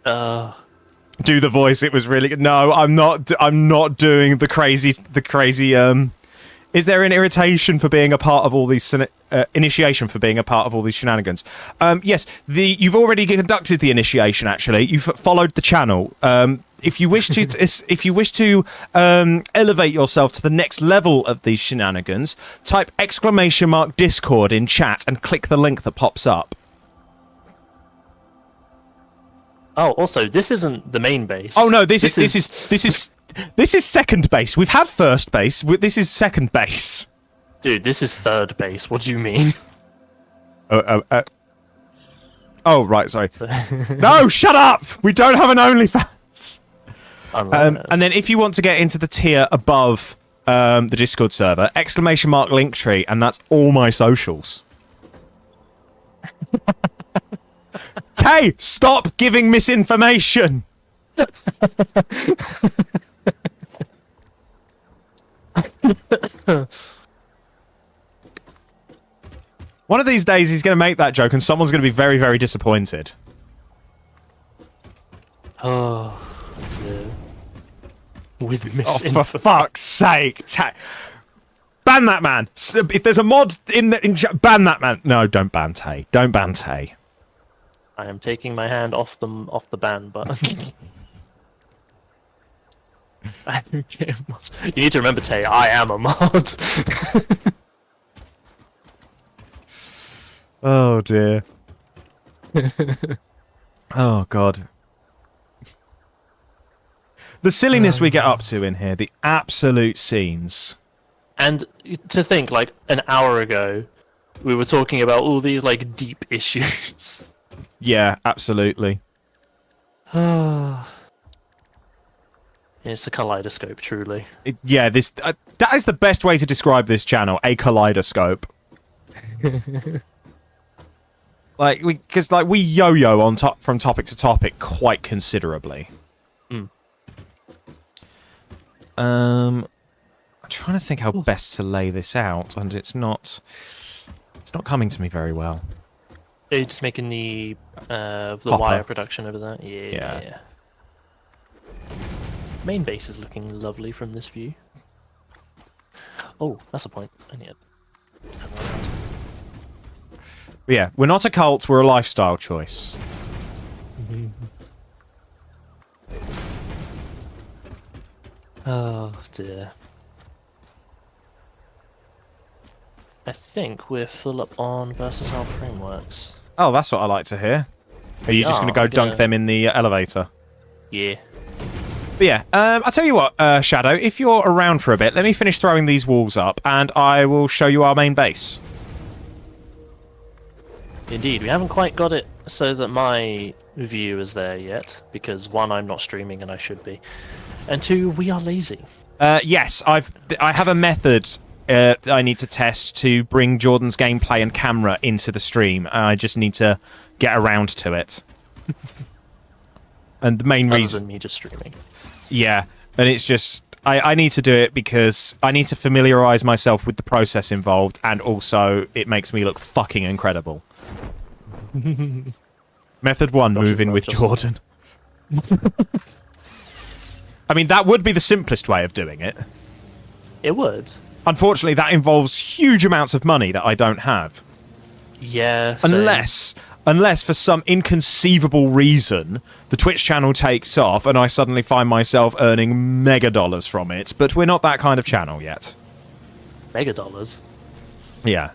Do the voice, it was really good. No, I'm not doing the crazy, is there an irritation for being a part of all these initiation for being a part of all these shenanigans? Yes, you've already conducted the initiation. Actually, you've followed the channel. If you wish to, elevate yourself to the next level of these shenanigans, type !Discord in chat and click the link that pops up. Oh, also, this isn't the main base. Oh no, this is second base. We've had first base. This is second base. Dude, this is third base. What do you mean? Oh, right, sorry. No, shut up! We don't have an OnlyFans. And then if you want to get into the tier above the Discord server, !Linktree, and that's all my socials. Tay, stop giving misinformation! One of these days he's going to make that joke and someone's going to be very, very disappointed. Oh, yeah. With Oh, misinformation. for fuck's sake! Ban that man! If there's a mod ban that man! No, don't ban Tay. Don't ban Tay. I am taking my hand off the ban button. I don't care what- You need to remember, Tay, I am a mod. Oh dear. Oh god. The silliness we get up to in here, the absolute scenes. And to think, like, an hour ago, we were talking about all these, like, deep issues. Yeah, absolutely. It's a kaleidoscope, truly. Yeah, this that is the best way to describe this channel, a kaleidoscope. Like we yo-yo on top from topic to topic quite considerably. I'm trying to think how best to lay this out, and it's not coming to me very well. Are you just making the Hopper. wire production over there? Yeah. Yeah. Main base is looking lovely from this view. Oh, that's a point. I need it. But yeah, we're not a cult, we're a lifestyle choice. Oh dear. I think we're full up on versatile frameworks. Oh, that's what I like to hear. Are you just going to go I'm dunk gonna- them in the elevator? Yeah. But yeah, I'll tell you what, Shadow, if you're around for a bit, let me finish throwing these walls up, and I will show you our main base. Indeed, we haven't quite got it so that my view is there yet, because one, I'm not streaming and I should be, and two, we are lazy. Yes, I have a method I need to test to bring Jordan's gameplay and camera into the stream. I just need to get around to it. And the main Other reason... than me just streaming. Yeah, and it's just... I need to do it because I need to familiarise myself with the process involved, and also it makes me look fucking incredible. Method 1, move in with Jordan. I mean, that would be the simplest way of doing it. It would. Unfortunately, that involves huge amounts of money that I don't have. Yeah. Same. Unless for some inconceivable reason the Twitch channel takes off and I suddenly find myself earning mega dollars from it, but we're not that kind of channel yet. Mega dollars. Yeah.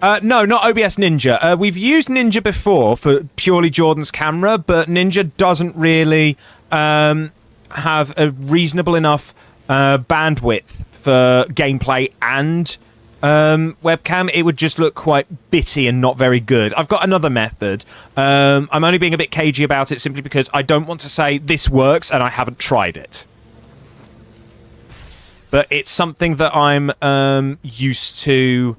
No, not OBS Ninja. We've used Ninja before for purely Jordan's camera, but Ninja doesn't really have a reasonable enough bandwidth for gameplay and webcam, it would just look quite bitty and not very good. I've got another method. I'm only being a bit cagey about it simply because I don't want to say this works and I haven't tried it. But it's something that I'm used to.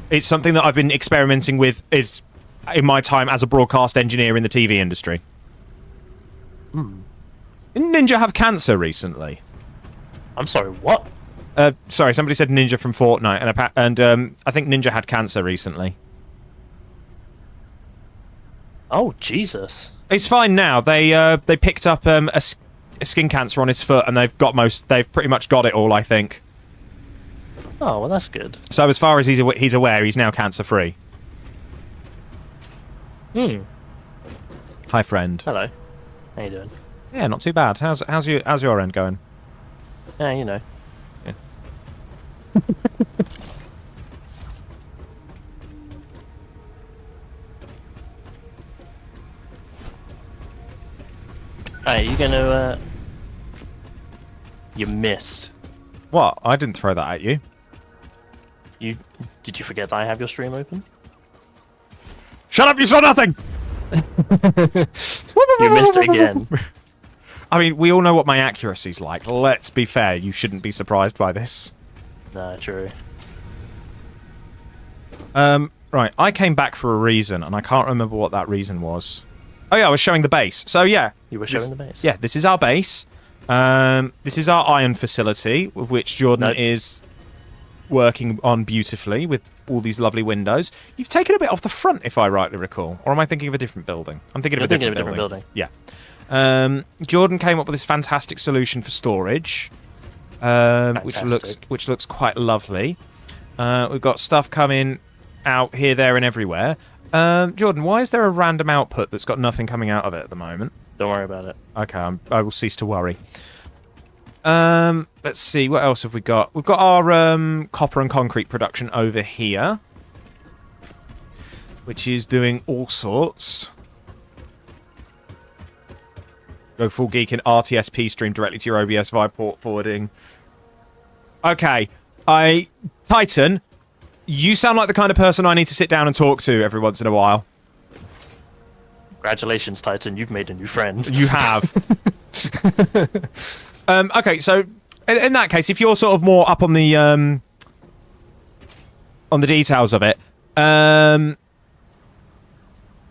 It's something that I've been experimenting with is in my time as a broadcast engineer in the TV industry. Didn't Ninja have cancer recently? I'm sorry, what? Sorry, somebody said Ninja from Fortnite, and I think Ninja had cancer recently. Oh, Jesus. He's fine now. They picked up a skin cancer on his foot, and they've pretty much got it all, I think. Oh, well, that's good. So as far as he's aware, he's now cancer free. Hi, friend. Hello. How you doing? Yeah, not too bad. How's your end going? Yeah, you know. Yeah. Hey, you gonna, You missed. What? I didn't throw that at you. Did you forget that I have your stream open? Shut up! You saw nothing! You missed it again. I mean, we all know what my accuracy's like. Let's be fair. You shouldn't be surprised by this. Nah, true. Right. I came back for a reason, and I can't remember what that reason was. Oh, yeah, I was showing the base. So, yeah. You were showing the base? Yeah, this is our base. This is our iron facility, with which Jordan is working on beautifully with all these lovely windows. You've taken a bit off the front, if I rightly recall. Or am I thinking of a different building? I'm thinking of a different building. Yeah. Jordan came up with this fantastic solution for storage, which looks quite lovely. We've got stuff coming out here, there, and everywhere. Jordan, why is there a random output that's got nothing coming out of it at the moment? Don't worry about it. Okay, I will cease to worry. Let's see, what else have we got? We've got our copper and concrete production over here, which is doing all sorts. Go full geek in RTSP stream directly to your OBS via port forwarding. Okay, Titan, you sound like the kind of person I need to sit down and talk to every once in a while. Congratulations, Titan, you've made a new friend. You have. Okay, so in that case, if you're sort of more up on the details of it,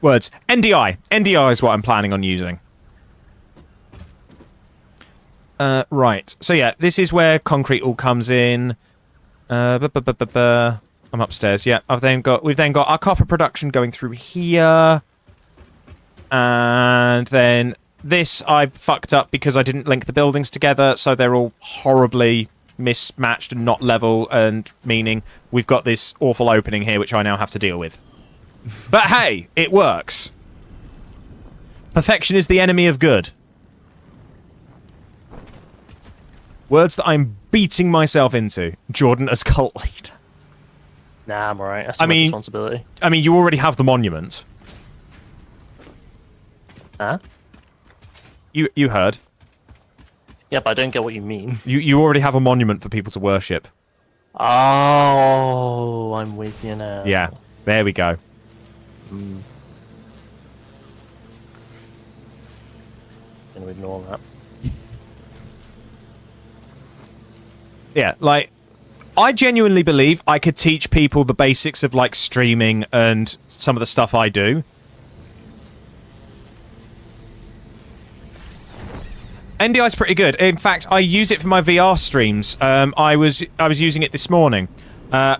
words NDI. NDI is what I'm planning on using. Right. So yeah, this is where concrete all comes in. I'm upstairs. Yeah. We've then got our copper production going through here, and then this I fucked up because I didn't link the buildings together, so they're all horribly mismatched and not level, and meaning we've got this awful opening here which I now have to deal with. But hey, it works. Perfection is the enemy of good. Words that I'm beating myself into. Jordan as cult leader. Nah, I'm alright. That's too much responsibility. I mean, you already have the monument. Huh? You heard. Yeah, but I don't get what you mean. You already have a monument for people to worship. Oh, I'm with you now. Yeah, there we go. Gonna ignore that. Yeah, like, I genuinely believe I could teach people the basics of, like, streaming and some of the stuff I do. NDI's pretty good. In fact, I use it for my VR streams. I was using it this morning.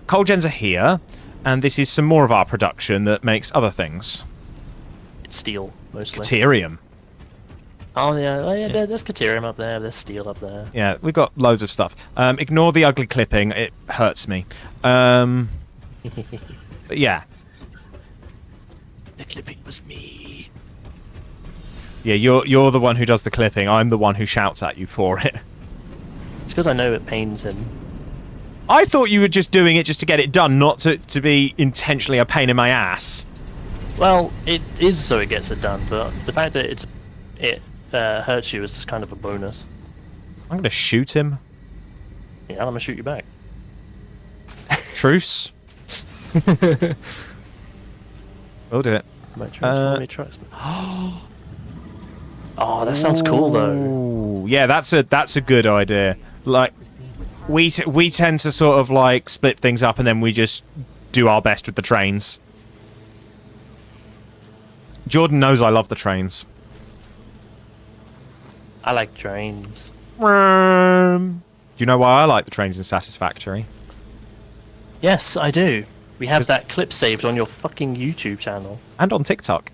Coal gens are here, and this is some more of our production that makes other things. It's steel, mostly. Caterium. Oh, yeah, there's Caterium up there, there's steel up there. Yeah, we've got loads of stuff. Ignore the ugly clipping, it hurts me. But yeah. The clipping was me. Yeah, you're the one who does the clipping. I'm the one who shouts at you for it. It's because I know it pains him. I thought you were just doing it just to get it done, not to be intentionally a pain in my ass. Well, it is so it gets it done, but the fact that it hurts you is just kind of a bonus. I'm going to shoot him. Yeah, I'm gonna shoot you back. Truce. We'll do it. Might transform your trucks. Oh, that sounds cool though. Ooh, yeah, that's a good idea. Like, we tend to sort of like split things up, and then we just do our best with the trains. Jordan knows I love the trains. I like trains. Do you know why I like the trains in Satisfactory? Yes, I do. We have that clip saved on your fucking YouTube channel. And on TikTok.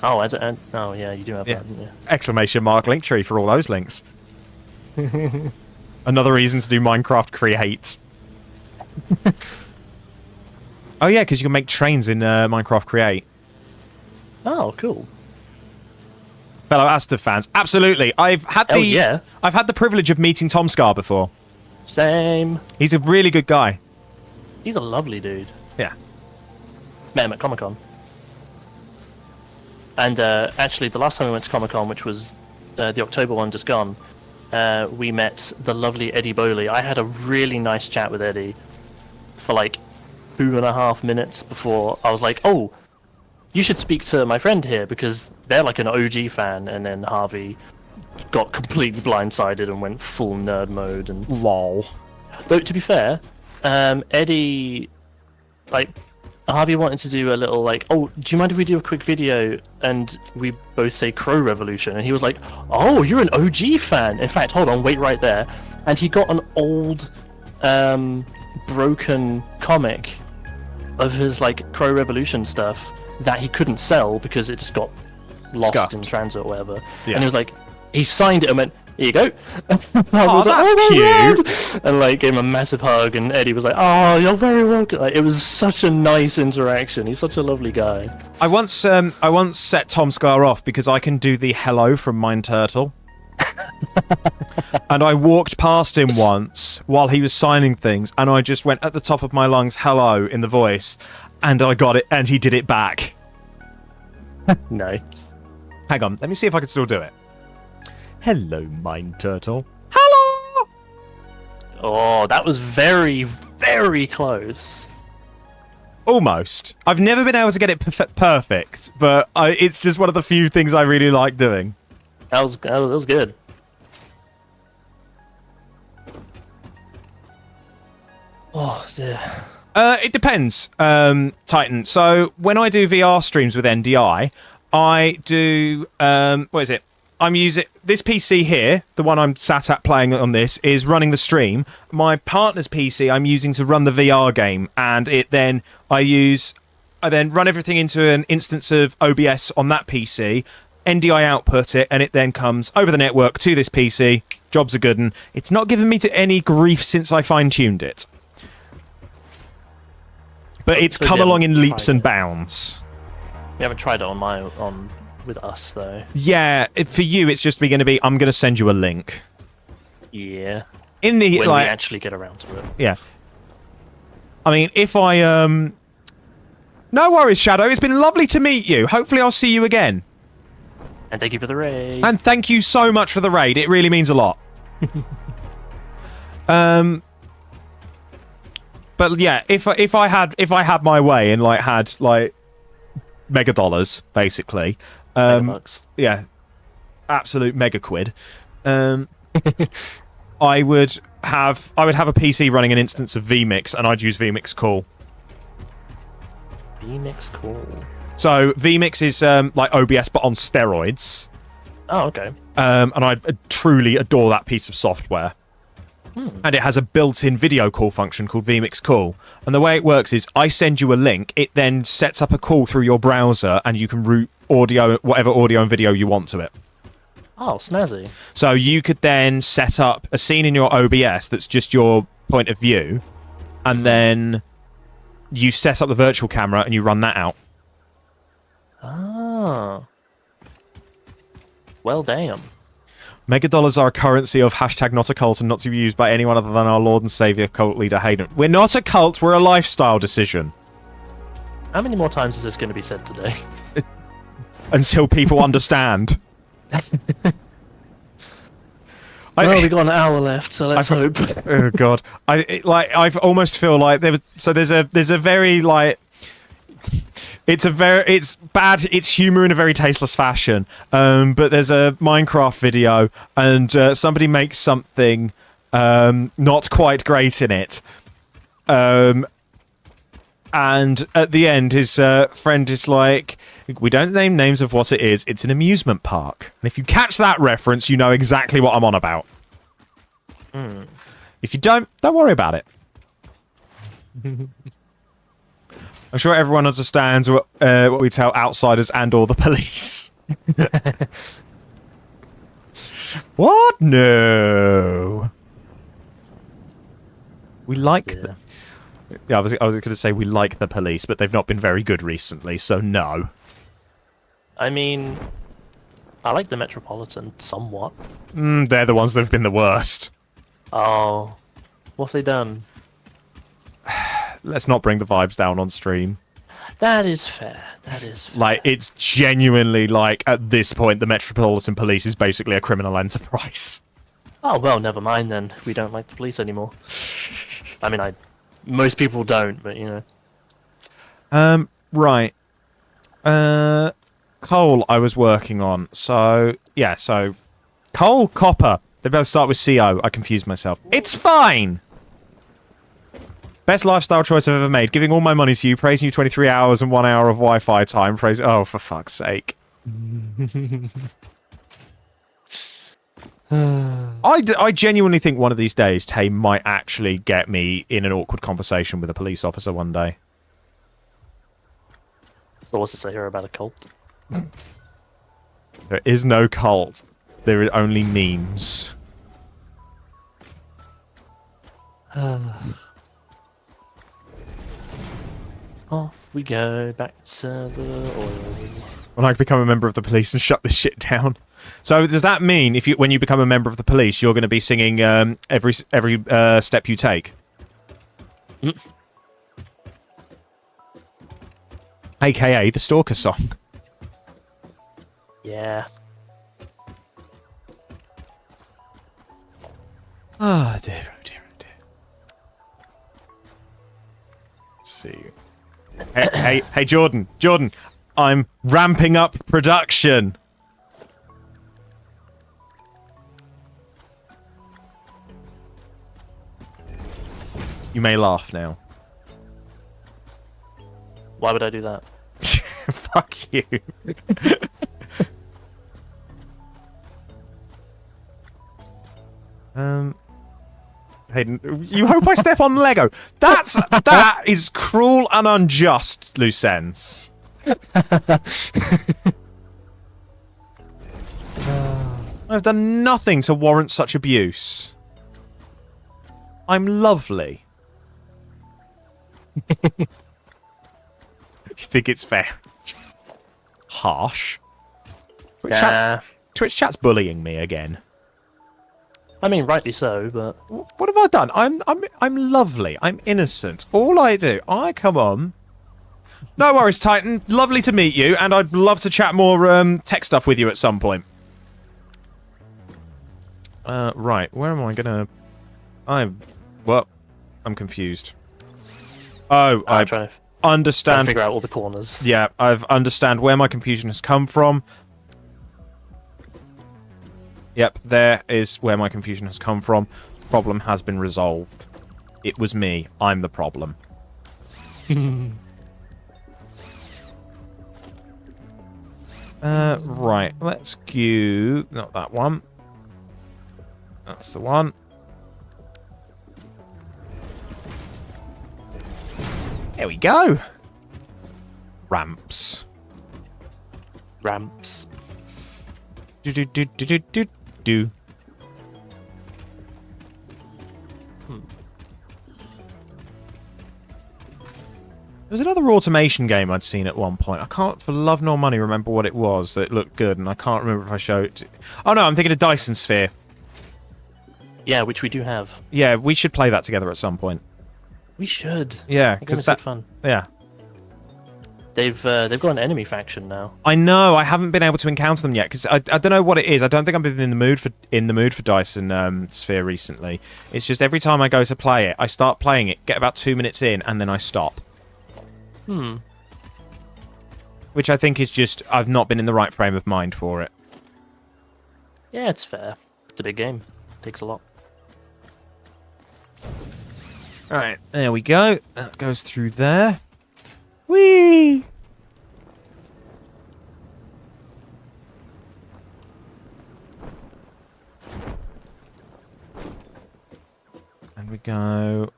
Oh, oh yeah, you do have that, didn't you? Exclamation mark Linktree for all those links. Another reason to do Minecraft Create. Oh yeah, because you can make trains in Minecraft Create. Oh, cool. Fellow Asta fans, absolutely. I've had the privilege of meeting Tom Scar before. Same. He's a really good guy. He's a lovely dude. Yeah. Met him at Comic-Con. And actually, the last time we went to Comic-Con, which was the October one just gone, we met the lovely Eddie Bowley. I had a really nice chat with Eddie for like 2.5 minutes before I was like, oh, you should speak to my friend here, because they're like an OG fan, and then Harvey got completely blindsided and went full nerd mode. And lol. though, to be fair, Eddie, like, Harvey wanted to do a little like, oh, do you mind if we do a quick video and we both say Crow Revolution? And he was like, oh, you're an OG fan. In fact, hold on, wait right there. And he got an old, broken comic of his like Crow Revolution stuff that he couldn't sell because it just got lost Scuffed. in transit or whatever. Yeah. And he was like, he signed it and went, here you go. Oh, that's cute. And like gave him a massive hug, and Eddie was like, oh, you're very welcome. Like, it was such a nice interaction. He's such a lovely guy. I once set Tom Scar off because I can do the hello from Mind Turtle. And I walked past him once while he was signing things, and I just went at the top of my lungs, hello, in the voice, and I got it, and he did it back. Nice. Hang on, let me see if I can still do it. Hello, Mind Turtle. Hello! Oh, that was very, very close. Almost. I've never been able to get it perfect, but it's just one of the few things I really like doing. That was good. Oh, dear. It depends, Titan. So when I do VR streams with NDI, I do what is it? I'm using this PC here, the one I'm sat at playing on this, is running the stream. My partner's PC I'm using to run the VR game, and I then run everything into an instance of OBS on that PC. NDI output it, and it then comes over the network to this PC. Job's a good one. It's not given me any grief since I fine-tuned it. But it's come along in leaps and bounds. We haven't tried it on with us though. Yeah, for you it's just going to be, I'm going to send you a link. Yeah. In the when we actually get around to it. Yeah. I mean, if I no worries, Shadow. It's been lovely to meet you. Hopefully I'll see you again. And thank you for the raid. And thank you so much for the raid. It really means a lot. But yeah, if I had my way and had mega dollars basically, Megabucks. yeah, absolute mega quid, I would have a PC running an instance of vMix, and I'd use vMix Cool. vMix Cool. So vMix is like OBS but on steroids. Oh, okay. And I truly adore that piece of software. And it has a built-in video call function called vMix Call. And the way it works is I send you a link, it then sets up a call through your browser, and you can route whatever audio and video you want to it. Oh, snazzy. So you could then set up a scene in your OBS that's just your point of view, and then you set up the virtual camera and you run that out. Ah. Well, damn. Megadollars are a currency of hashtag not a cult and not to be used by anyone other than our Lord and Saviour cult leader Hayden. We're not a cult, we're a lifestyle decision. How many more times is this going to be said today? Until people understand. Well, we got an hour left, so let's hope. Oh god, I've almost feel like there's a very like. It's bad. It's humor in a very tasteless fashion. But there's a Minecraft video, and somebody makes something not quite great in it. And at the end, his friend is like, "We don't name names of what it is. It's an amusement park." And if you catch that reference, you know exactly what I'm on about. If you don't worry about it. I'm sure everyone understands what we tell outsiders and or the police. What? No. We like the... Yeah, I was going to say we like the police, but they've not been very good recently, so no. I mean, I like the Metropolitan somewhat. They're the ones that have been the worst. Oh, what have they done? Let's not bring the vibes down on stream. That is fair. That is fair. Like, it's genuinely like, at this point, the Metropolitan Police is basically a criminal enterprise. Oh, well, never mind then. We don't like the police anymore. I mean, most people don't, but, you know. Right. Coal I was working on. So, yeah, so... Coal, copper. They both start with CO. I confused myself. It's fine! Best lifestyle choice I've ever made. Giving all my money to you, praising you 23 hours and 1 hour of Wi-Fi time. Praise. Oh, for fuck's sake. I genuinely think one of these days Tay might actually get me in an awkward conversation with a police officer one day. So what's to say here about a cult? There is no cult. There are only memes. Off we go back to the oil. When I become a member of the police and shut this shit down. So does that mean when you become a member of the police, you're going to be singing every step you take? AKA the Stalker song. Yeah. Oh dear, oh dear, oh dear. Let's see. Hey, Jordan, I'm ramping up production. You may laugh now. Why would I do that? Fuck you. Hayden, you hope I step on Lego. That is cruel and unjust, Lucens. I've done nothing to warrant such abuse. I'm lovely. You think it's fair? Harsh. Twitch chat's bullying me again. I mean, rightly so, but What have I done? I'm lovely. I'm innocent. All I do, I come on. No worries, Titan. Lovely to meet you, and I'd love to chat more tech stuff with you at some point. Right. Where am I gonna? I'm confused. Oh, I understand. Figure out all the corners. Yeah, I've understand where my confusion has come from. Yep, there is where my confusion has come from. Problem has been resolved. It was me. I'm the problem. Right. Let's queue. Not that one. That's the one. There we go. Ramps. Ramps. Do. There's another automation game I'd seen at one point. I can't, for love nor money, remember what it was that looked good, and I can't remember if I showed it. Oh no, I'm thinking of Dyson Sphere. Yeah, which we do have. Yeah, we should play that together at some point. We should. Yeah, because that's fun. Yeah. They've got an enemy faction now. I know. I haven't been able to encounter them yet because I don't know what it is. I don't think I've been in the mood for Dyson Sphere recently. It's just every time I go to play it, I start playing it, get about 2 minutes in, and then I stop. Which I think is just I've not been in the right frame of mind for it. Yeah, it's fair. It's a big game. Takes a lot. Alright, there we go. That goes through there. Whee! And we go...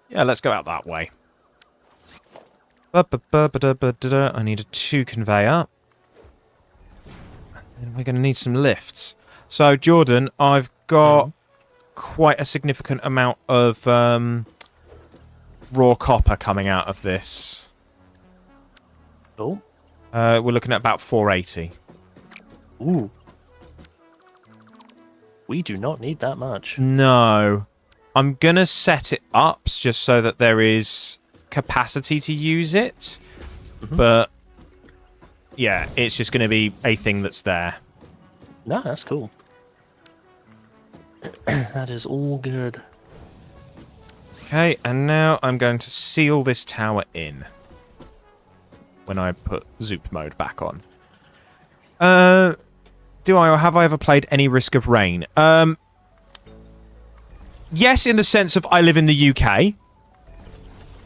yeah, let's go out that way. I need a 2 conveyor. And we're going to need some lifts. So, Jordan, I've got quite a significant amount of raw copper coming out of this. Oh. We're looking at about 480. Ooh. We do not need that much. No. I'm going to set it up just so that there is capacity to use it. But, yeah, it's just going to be a thing that's there. No, that's cool. That is all good. Okay, and now I'm going to seal this tower in when I put Zoop mode back on. Do I or have I ever played any Risk of Rain? Yes, in the sense of I live in the UK.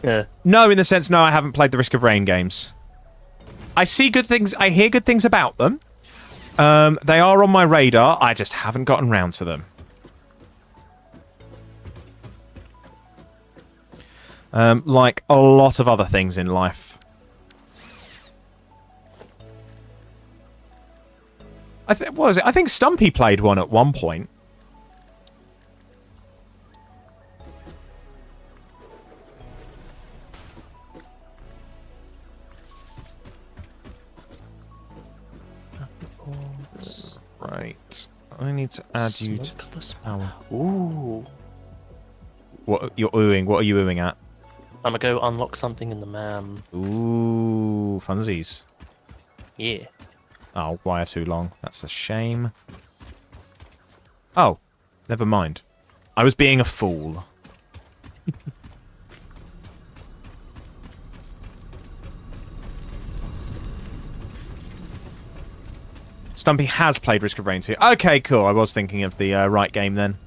Yeah. No, in the sense, no, I haven't played the Risk of Rain games. I see good things, I hear good things about them. They are on my radar, I just haven't gotten round to them. Like a lot of other things in life. What was it? I think Stumpy played one at one point. Right. I need to add you to power. Ooh. What you're oohing? What are you oohing at? I'm gonna go unlock something in the man. Ooh, funsies. Yeah. Oh, wire too long. That's a shame. Oh, never mind. I was being a fool. Stumpy has played Risk of Rain 2. Okay, cool. I was thinking of the right game then.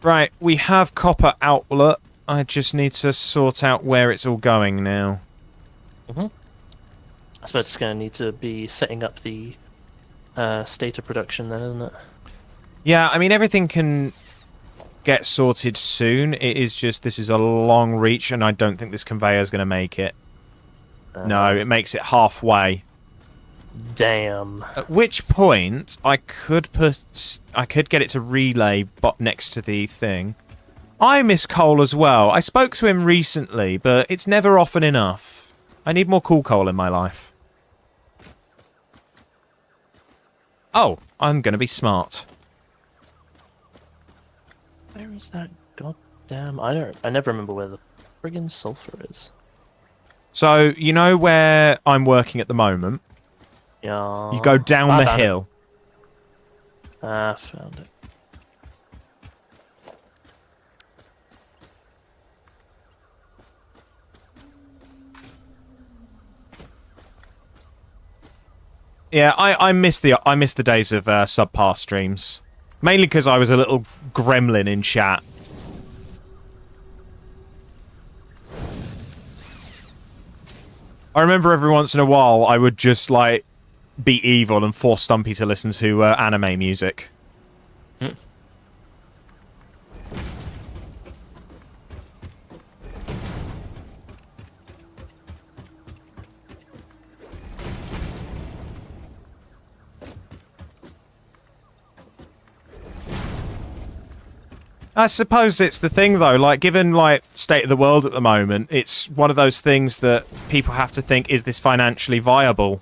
Right, we have copper outlet. I just need to sort out where it's all going now. I suppose it's going to need to be setting up the state of production then, isn't it? Yeah, I mean, everything can get sorted soon. It is just, this is a long reach, and I don't think this conveyor is going to make it. No, it makes it halfway. Damn. At which point, I could get it to relay next to the thing. I miss coal as well. I spoke to him recently, but it's never often enough. I need more cool coal in my life. Oh, I'm going to be smart. Where is that goddamn... I never remember where the friggin' sulfur is. So, you know where I'm working at the moment? Yeah. You go down the hill. Ah, found it. Yeah, I miss the days of subpar streams, mainly because I was a little gremlin in chat. I remember every once in a while I would just like be evil and force Stumpy to listen to anime music. I suppose it's the thing, though. Like, given like state of the world at the moment, it's one of those things that people have to think: is this financially viable?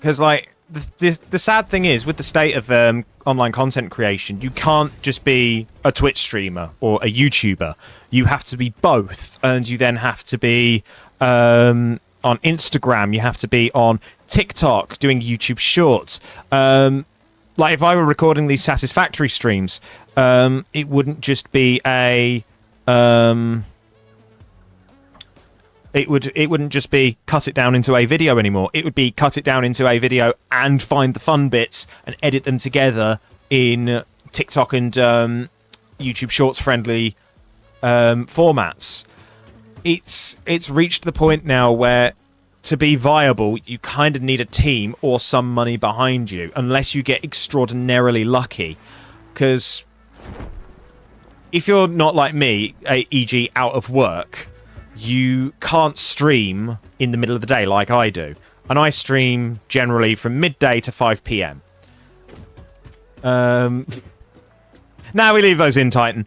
Because, like, the sad thing is, with the state of online content creation, you can't just be a Twitch streamer or a YouTuber. You have to be both, and you then have to be on Instagram. You have to be on TikTok doing YouTube Shorts. Like, if I were recording these Satisfactory streams, it wouldn't just be a... It wouldn't just be cut it down into a video anymore. It would be cut it down into a video and find the fun bits and edit them together in TikTok and YouTube Shorts friendly formats. It's reached the point now where to be viable, you kind of need a team or some money behind you, unless you get extraordinarily lucky. Because if you're not like me, e.g. out of work, you can't stream in the middle of the day like I do. And I stream generally from midday to 5 p.m. Now we leave those in, Titan.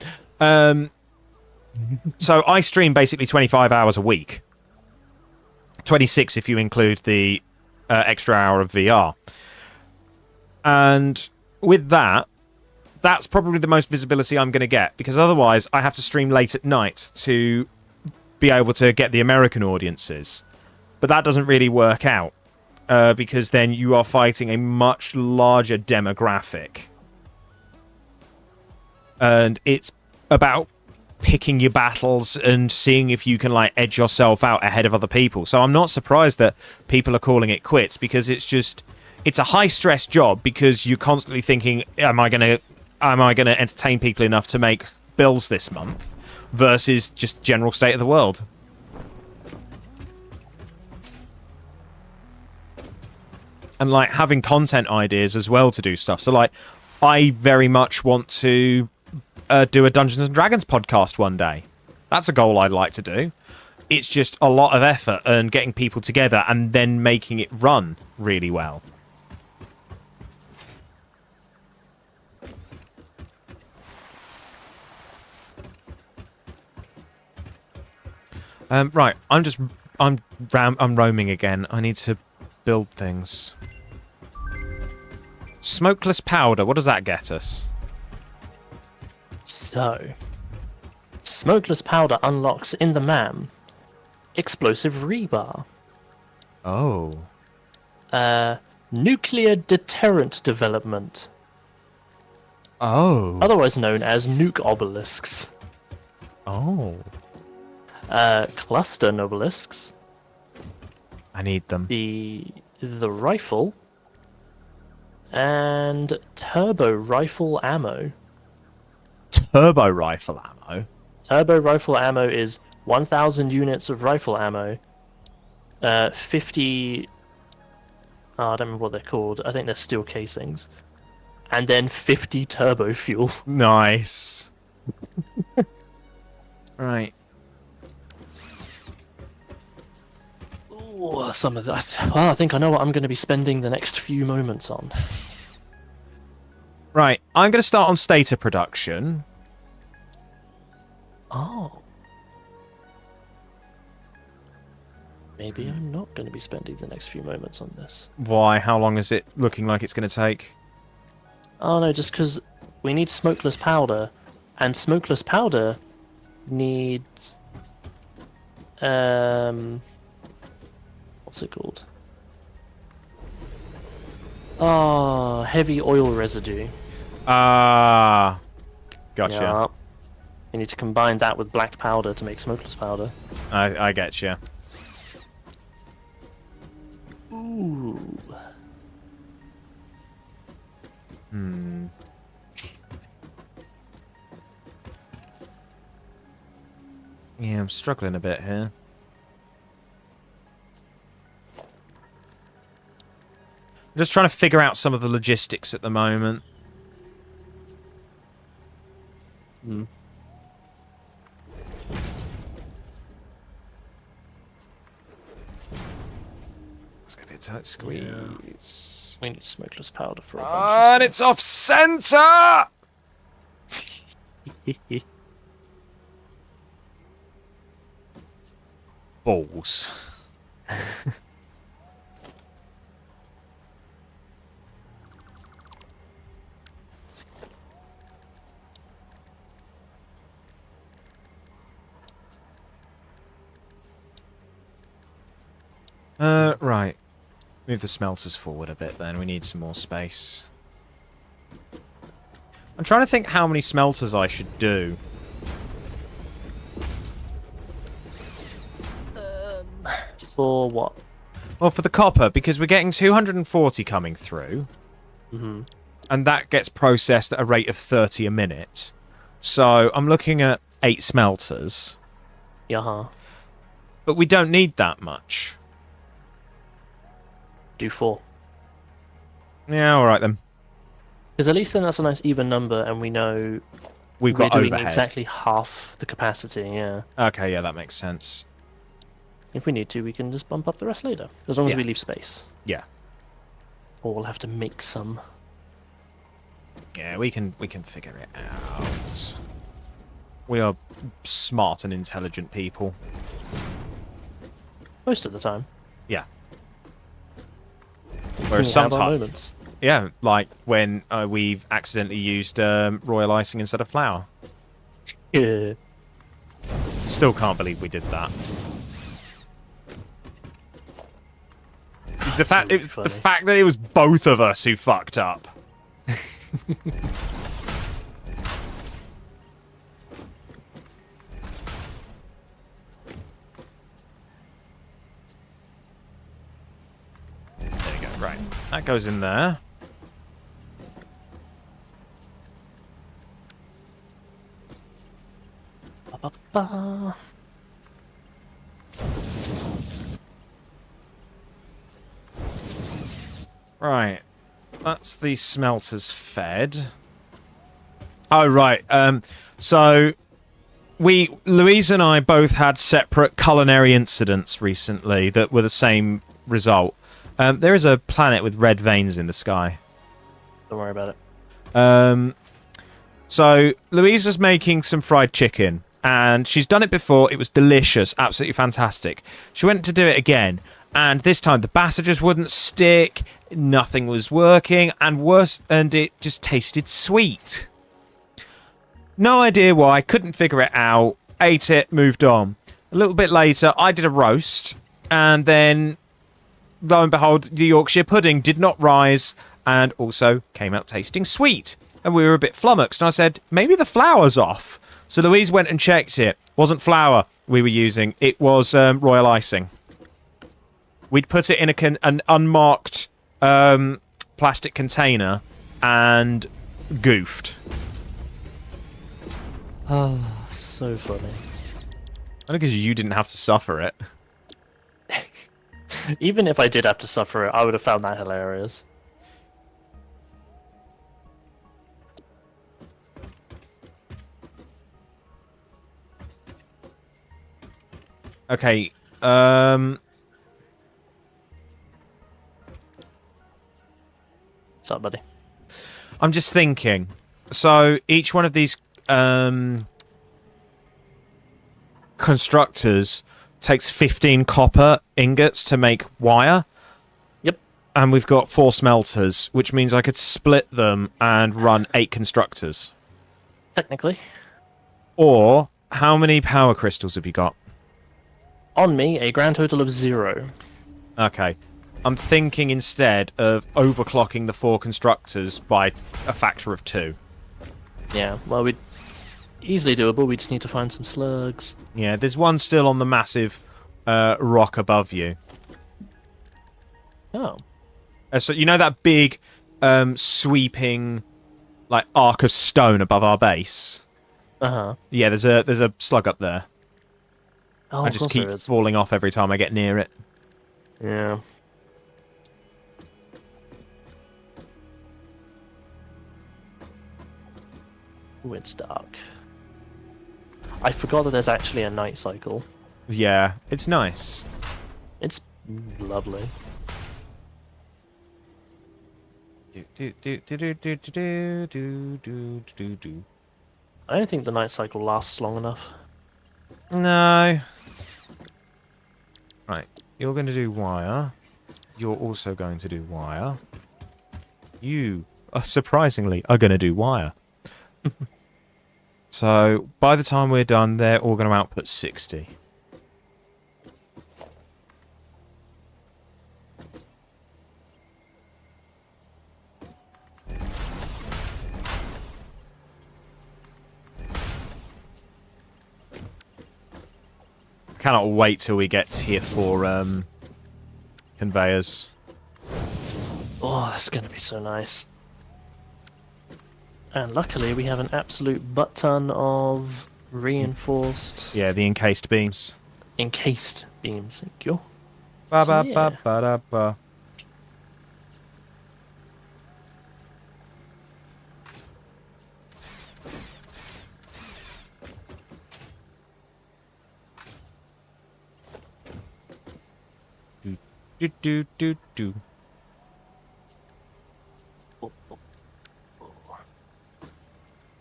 So I stream basically 25 hours a week. 26 if you include the extra hour of VR. And with that, that's probably the most visibility I'm going to get, because otherwise I have to stream late at night to be able to get the American audiences. But that doesn't really work out, because then you are fighting a much larger demographic. And it's about picking your battles and seeing if you can, like, edge yourself out ahead of other people. So I'm not surprised that people are calling it quits, because it's a high stress job, because you're constantly thinking, am I going to entertain people enough to make bills this month, versus just general state of the world. And, like, having content ideas as well to do stuff. So, like, I very much want to do a Dungeons and Dragons podcast one day. That's a goal I'd like to do. It's just a lot of effort and getting people together and then making it run really well. Right, I'm roaming again. I need to build things. Smokeless powder. What does that get us? So, smokeless powder unlocks in the MAM explosive rebar. Oh. Nuclear deterrent development. Oh. Otherwise known as nuke obelisks. Oh. Cluster nobelisks. I need them. The rifle. And turbo rifle ammo. Turbo rifle ammo? Turbo rifle ammo is 1,000 units of rifle ammo. 50... Oh, I don't remember what they're called. I think they're steel casings. And then 50 turbo fuel. Nice. Right. Ooh, some of that. Well, I think I know what I'm going to be spending the next few moments on. Right, I'm going to start on Stater production. Oh. Maybe I'm not going to be spending the next few moments on this. Why? How long is it looking like it's going to take? Oh no, just because we need smokeless powder, and smokeless powder needs... What's it called? Oh, heavy oil residue. Ah, gotcha. Yeah. You need to combine that with black powder to make smokeless powder. I get you. Ooh. Hmm. Yeah, I'm struggling a bit here. I'm just trying to figure out some of the logistics at the moment. Hmm. It's gonna be a tight squeeze. We need smokeless powder for a And it's off center! Balls. Right. Move the smelters forward a bit then. We need some more space. I'm trying to think how many smelters I should do. For what? Well, for the copper, because we're getting 240 coming through. Mm-hmm. And that gets processed at a rate of 30 a minute. So I'm looking at 8 smelters. Yeah. But we don't need that much. Do 4. Yeah, alright then. Because at least then that's a nice even number, and we know We've got we're doing overhead. exactly half the capacity, yeah. Okay, yeah, that makes sense. If we need to, we can just bump up the rest later, as long as Yeah. we leave space. Yeah. Or we'll have to make some. Yeah, we can figure it out. We are smart and intelligent people. Most of the time. Yeah. We'll Whereas have our sometimes, moments. yeah, like when we've accidentally used royal icing instead of flour. Yeah. Still can't believe we did that. It's the fact, really the funny. fact that it was both of us who fucked up. There you go. Right, that goes in there. Ba-ba-ba. Right, that's the smelters fed. Oh right, so Louise and I both had separate culinary incidents recently that were the same result. There is a planet with red veins in the sky. Don't worry about it. So Louise was making some fried chicken, and she's done it before. It was delicious, absolutely fantastic. She went to do it again, and this time the batter just wouldn't stick. Nothing was working, and worse, and it just tasted sweet. No idea why. Couldn't figure it out. Ate it, moved on. A little bit later, I did a roast, and then lo and behold, the Yorkshire pudding did not rise, and also came out tasting sweet. And we were a bit flummoxed, and I said, maybe the flour's off. So Louise went and checked it. Wasn't flour we were using. It was royal icing. We'd put it in an unmarked plastic container and goofed. Oh, so funny. Only because you didn't have to suffer it. Even if I did have to suffer it, I would have found that hilarious. Okay, What's up, buddy? I'm just thinking. So each one of these constructors takes 15 copper ingots to make wire. Yep. And we've got 4 smelters, which means I could split them and run 8 constructors. Technically. Or, how many power crystals have you got? On me, a grand total of 0. Okay. I'm thinking instead of overclocking the 4 constructors by a factor of 2. Yeah, well, we'd easily doable. We just need to find some slugs. Yeah, there's one still on the massive rock above you. Oh. So you know that big sweeping like arc of stone above our base? Uh-huh. Yeah, there's a slug up there. Oh, I of just course keep there is. falling off every time I get near it. Yeah. Ooh, it's dark. I forgot that there's actually a night cycle. Yeah, it's nice. It's lovely. I don't think the night cycle lasts long enough. No. Right, you're going to do wire. You're also going to do wire. You, surprisingly, are going to do wire. So, by the time we're done, they're all going to output 60. Cannot wait till we get tier 4 conveyors. Oh, that's going to be so nice. And luckily, we have an absolute butt ton of reinforced, Yeah, the encased beams. encased beams. Thank you. Ba So, ba ba ba da ba. Do do do do.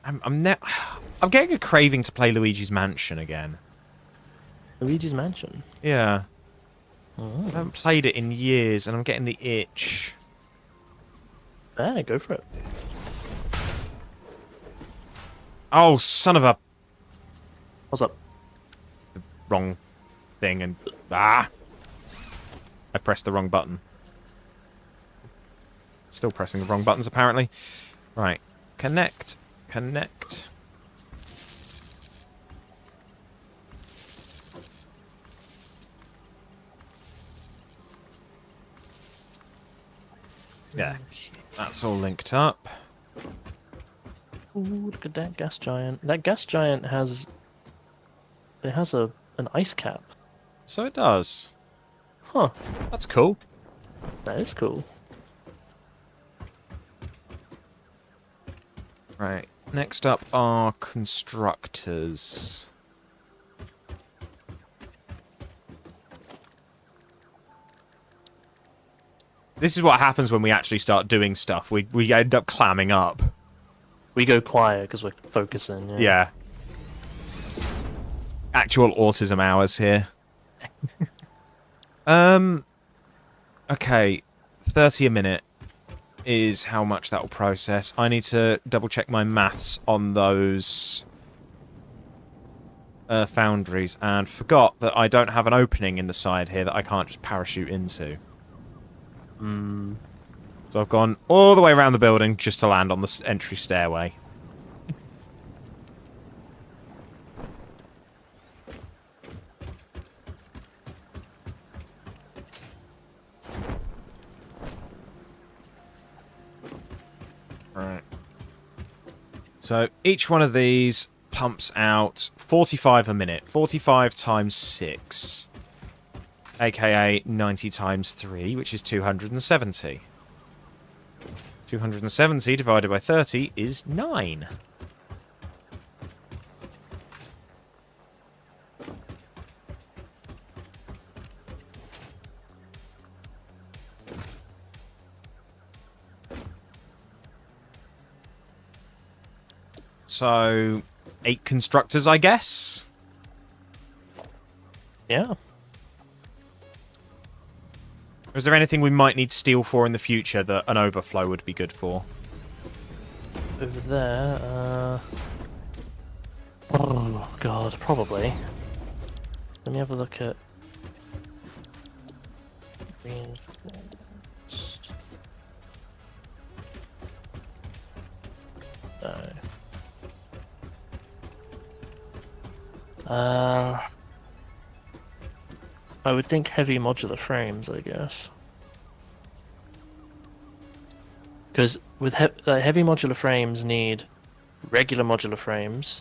I'm getting a craving to play Luigi's Mansion again. Luigi's Mansion. Yeah. Oh. I haven't played it in years, and I'm getting the itch. Yeah, go for it. Oh, son of a What's up? wrong thing, and I pressed the wrong button. Still pressing the wrong buttons, apparently. Right, connect. Yeah, that's all linked up. Ooh, look at that gas giant. That gas giant has... It has an ice cap. So it does. Huh. That's cool. That is cool. Right, next up are constructors. This is what happens when we actually start doing stuff. We end up clamming up. We go quiet because we're focusing. Yeah. Actual autism hours here. Okay, 30 a minute is how much that will process. I need to double check my maths on those foundries, and forgot that I don't have an opening in the side here that I can't just parachute into. So I've gone all the way around the building just to land on the entry stairway. Right. So each one of these pumps out 45 a minute. 45 times 6. AKA 90 times 3, which is 270. 270 divided by 30 is 9. So, 8 constructors, I guess? Yeah. Is there anything we might need steel for in the future that an overflow would be good for? Over there, oh god, probably. Let me have a look at... No. I would think heavy modular frames, I guess. Because with heavy modular frames need regular modular frames,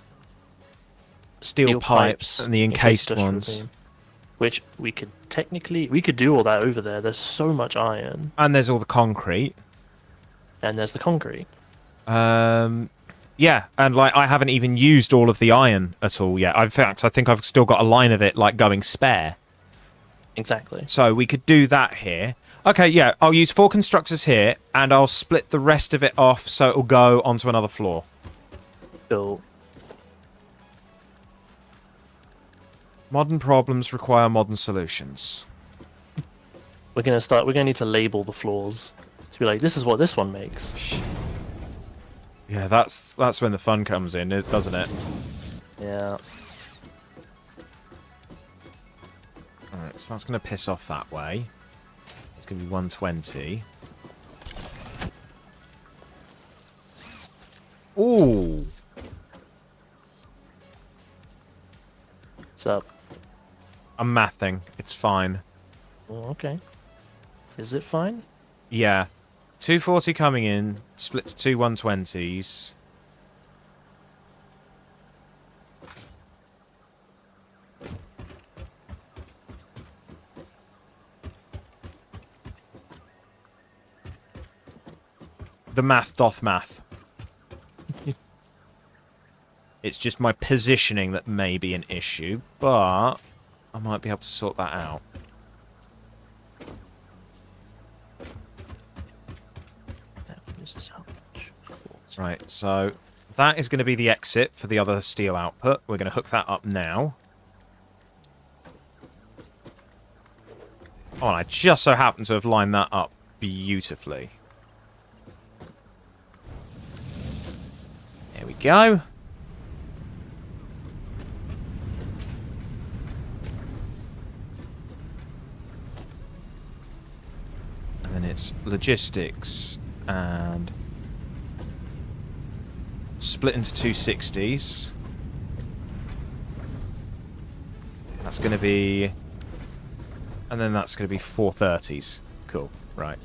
Steel pipes and the encased ones. beam, which we could do all that over there. There's so much iron, And there's all the concrete. and there's the concrete. Yeah, and like I haven't even used all of the iron at all yet. In fact, I think I've still got a line of it like going spare. Exactly. So we could do that here. Okay, yeah, I'll use 4 constructors here, and I'll split the rest of it off so it'll go onto another floor. So Modern problems require modern solutions. we're gonna need to label the floors to be like, this is what this one makes. Yeah, that's when the fun comes in, doesn't it? Yeah. Alright, so that's going to piss off that way. It's going to be 120. Ooh! What's up? I'm mathing. It's fine. Oh, okay. Is it fine? Yeah. 240 coming in, split to two 120s. The math doth math. It's just my positioning that may be an issue, but I might be able to sort that out. This is how much. 40. Right, so that is going to be the exit for the other steel output. We're going to hook that up now. Oh, and I just so happen to have lined that up beautifully. There we go. And then it's logistics and split into 260s. That's going to be... And then that's going to be 430s. Cool, right.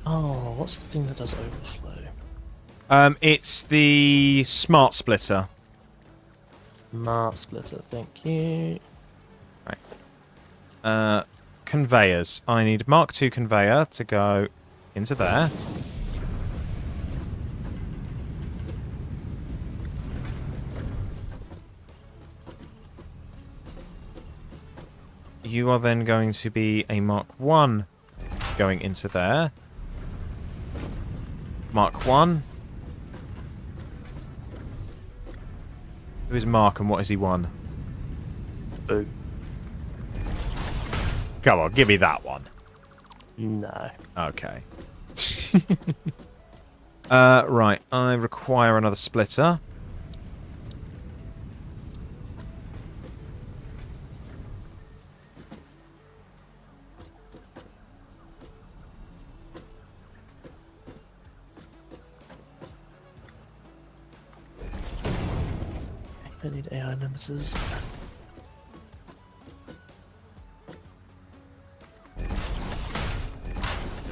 Oh, what's the thing that does overflow? It's the smart splitter. Smart splitter, thank you. Right. Conveyors. I need Mark II conveyor to go into there. You are then going to be a Mark I going into there. Mark 1. Who is Mark and what is he 1? Boo. Come on, give me that one. No. Okay. Right, I require another splitter. I need AI nemesis. There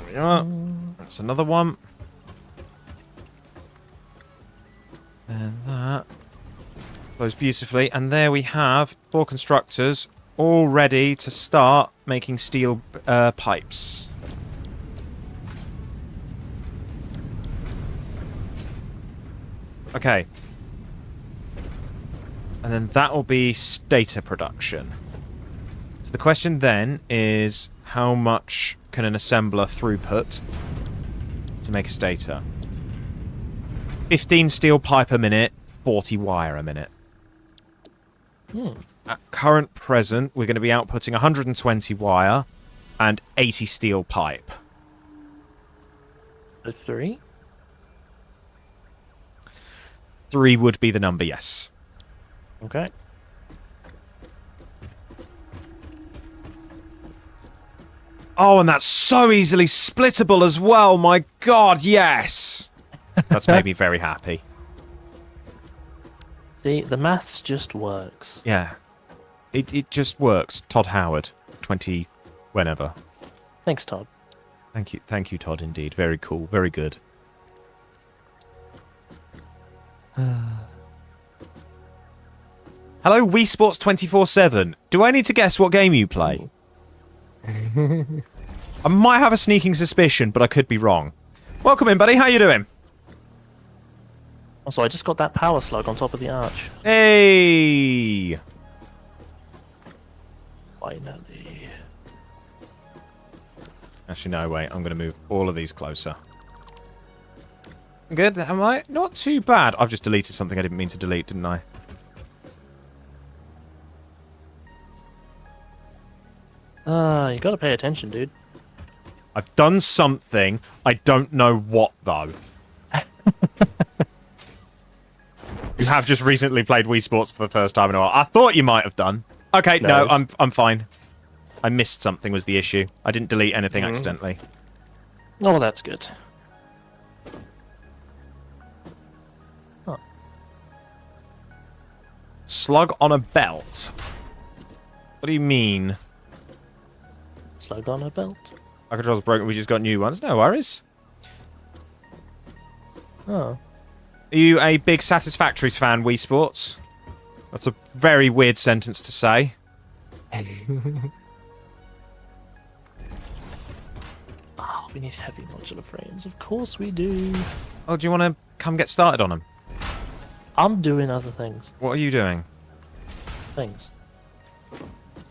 we are. That's another one. And that flows beautifully. And there we have 4 constructors all ready to start making steel pipes. Okay. And then that will be stator production. So the question then is, how much can an assembler throughput to make a stator? 15 steel pipe a minute, 40 wire a minute. At current present, we're going to be outputting 120 wire and 80 steel pipe. A 3? 3 would be the number, yes. Okay. Oh, and that's so easily splittable as well. My God, yes. That's made me very happy. See, the maths just works. Yeah. It just works. Todd Howard, 20 whenever. Thanks, Todd. Thank you, Todd, indeed. Very cool, very good. Hello, Wii Sports 24/7. Do I need to guess what game you play? I might have a sneaking suspicion, but I could be wrong. Welcome in, buddy. How you doing? Also, I just got that power slug on top of the arch. Hey! Finally. Actually, no, wait. I'm going to move all of these closer. Good, am I? Not too bad. I've just deleted something I didn't mean to delete, didn't I? You gotta pay attention, dude. I've done something. I don't know what, though. You have just recently played Wii Sports for the first time in a while. I thought you might have done. Okay, no, Nice. I'm fine. I missed something was the issue. I didn't delete anything accidentally. Oh, well, that's good. Huh. Slug on a belt. What do you mean? Slug on a belt. Our controls broken. We just got new ones. No worries. Oh. Are you a big Satisfactory fan, Wii Sports? That's a very weird sentence to say. Oh, we need heavy modular frames. Of course we do. Oh, do you want to come get started on them? I'm doing other things. What are you doing? Things.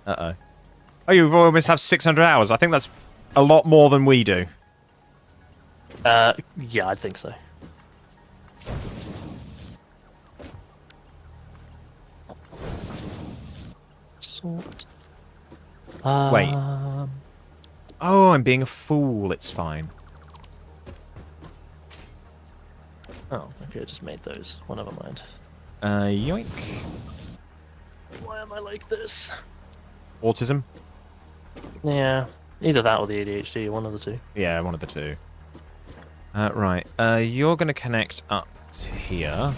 Uh-oh. Oh, you almost have 600 hours. I think that's a lot more than we do. Yeah, I think so. Sort. Wait. Oh, I'm being a fool. It's fine. Oh, okay, I just made those. Well, never mind. Yoink. Why am I like this? Autism? Yeah, either that or the ADHD, one of the two. Yeah, one of the two. Right. You're going to connect up to here.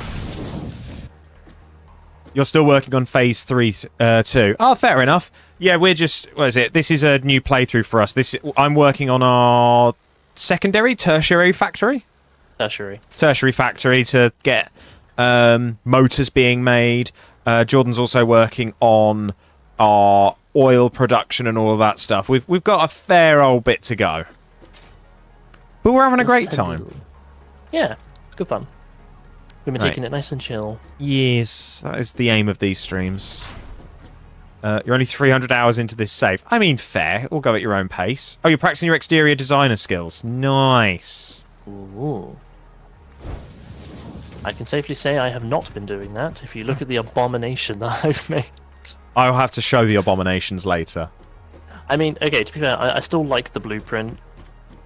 You're still working on phase 3, 2. Oh, fair enough. Yeah, we're just... What is it? This is a new playthrough for us. I'm working on our tertiary factory? Tertiary factory to get motors being made. Jordan's also working on our oil production and all of that stuff. We've got a fair old bit to go. But we're having a great time. Yeah, it's good fun. We've been taking it nice and chill. Yes, that is the aim of these streams. You're only 300 hours into this save. I mean, fair. We'll go at your own pace. Oh, you're practicing your exterior designer skills. Nice. Ooh. I can safely say I have not been doing that, if you look at the abomination that I've made. I'll have to show the abominations later. I mean, okay, to be fair, I still like the blueprint.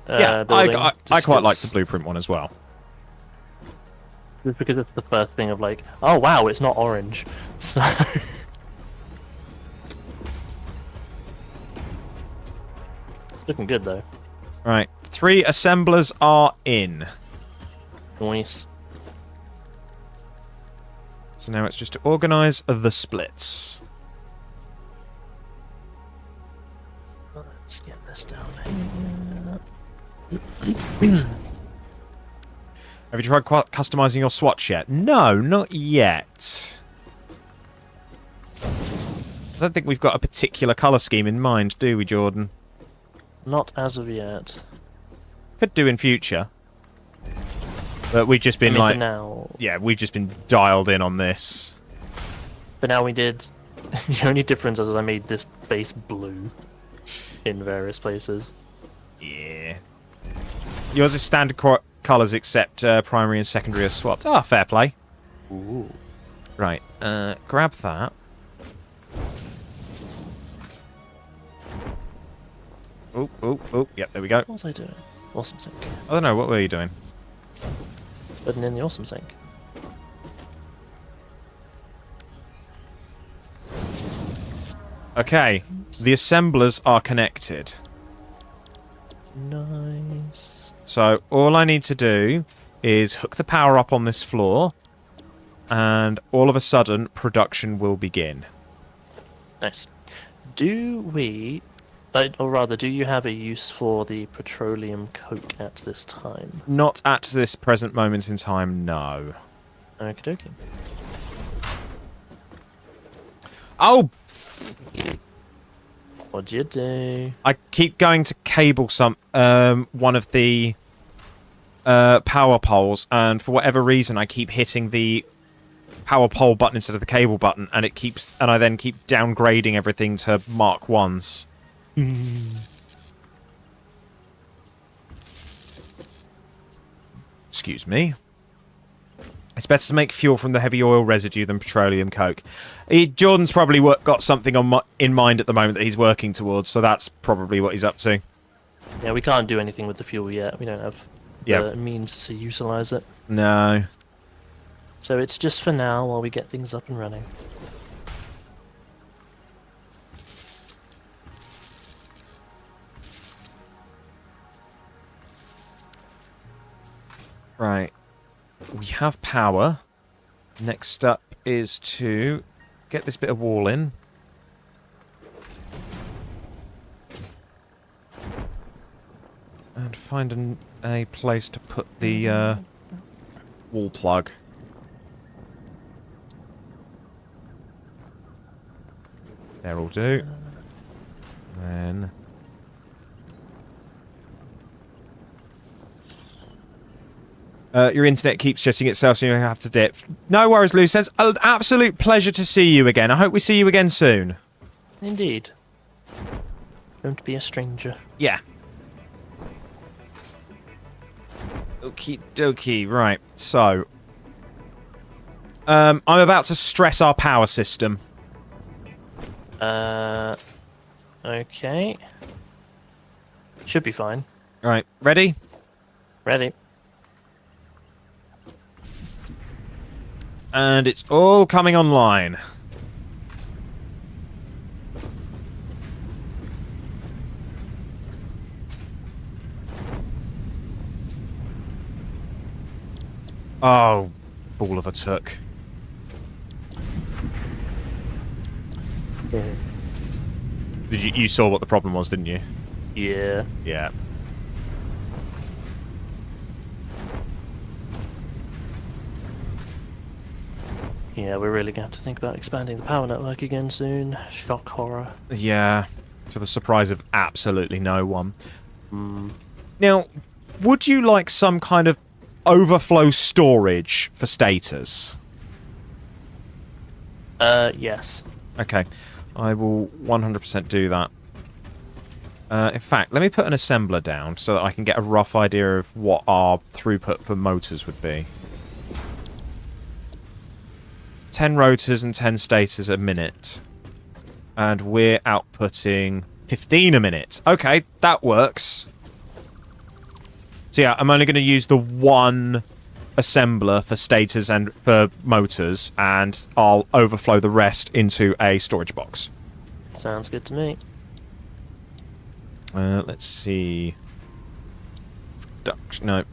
Yeah, building, I quite like the blueprint one as well. Just because it's the first thing of like, oh wow, it's not orange. So... It's looking good though. Right, 3 assemblers are in. Nice. So now it's just to organise the splits. Let's get this down here. Have you tried customising your swatch yet? No, not yet. I don't think we've got a particular colour scheme in mind, do we, Jordan? Not as of yet. Could do in future. But we've just been like... now. Yeah, we've just been dialed in on this. But now we did... The only difference is I made this base blue in various places. Yeah. Yours is standard colours except primary and secondary are swapped. Ah, fair play. Ooh. Right, grab that. Oh, oh, oh, yep, there we go. What was I doing? Awesome sync. I don't know, what were you doing? Putting in the awesome sync. Okay, the assemblers are connected. Nice. So all I need to do is hook the power up on this floor, and all of a sudden, production will begin. Nice. Do we... or rather, do you have a use for the petroleum coke at this time? Not at this present moment in time, no. Okie dokie. Oh! What'd you do? I keep going to cable one of the power poles, and for whatever reason, I keep hitting the power pole button instead of the cable button, and I then keep downgrading everything to Mark 1s. Excuse me. It's better to make fuel from the heavy oil residue than petroleum coke. Jordan's probably got something in mind at the moment that he's working towards, so that's probably what he's up to. Yeah, we can't do anything with the fuel yet. We don't have the means to utilize it. No. So it's just for now while we get things up and running. Right. We have power. Next up is to get this bit of wall in. And find a place to put the wall plug. There will do. Then... your internet keeps shutting itself, so you have to dip. No worries, Loose Ends. An absolute pleasure to see you again. I hope we see you again soon. Indeed. Don't be a stranger. Yeah. Okie dokie. Right, so... I'm about to stress our power system. Okay. Should be fine. Right, ready? Ready. And it's all coming online. Oh, ball of a took. You saw what the problem was, didn't you? Yeah. Yeah. Yeah, we're really going to have to think about expanding the power network again soon. Shock horror. Yeah, to the surprise of absolutely no one. Hmm. Now, would you like some kind of overflow storage for status? Yes. Okay, I will 100% do that. In fact, let me put an assembler down so that I can get a rough idea of what our throughput for motors would be. 10 rotors and 10 stators a minute. And we're outputting 15 a minute. Okay, that works. So yeah, I'm only going to use the one assembler for stators and for motors, and I'll overflow the rest into a storage box. Sounds good to me. Let's see. Production, no.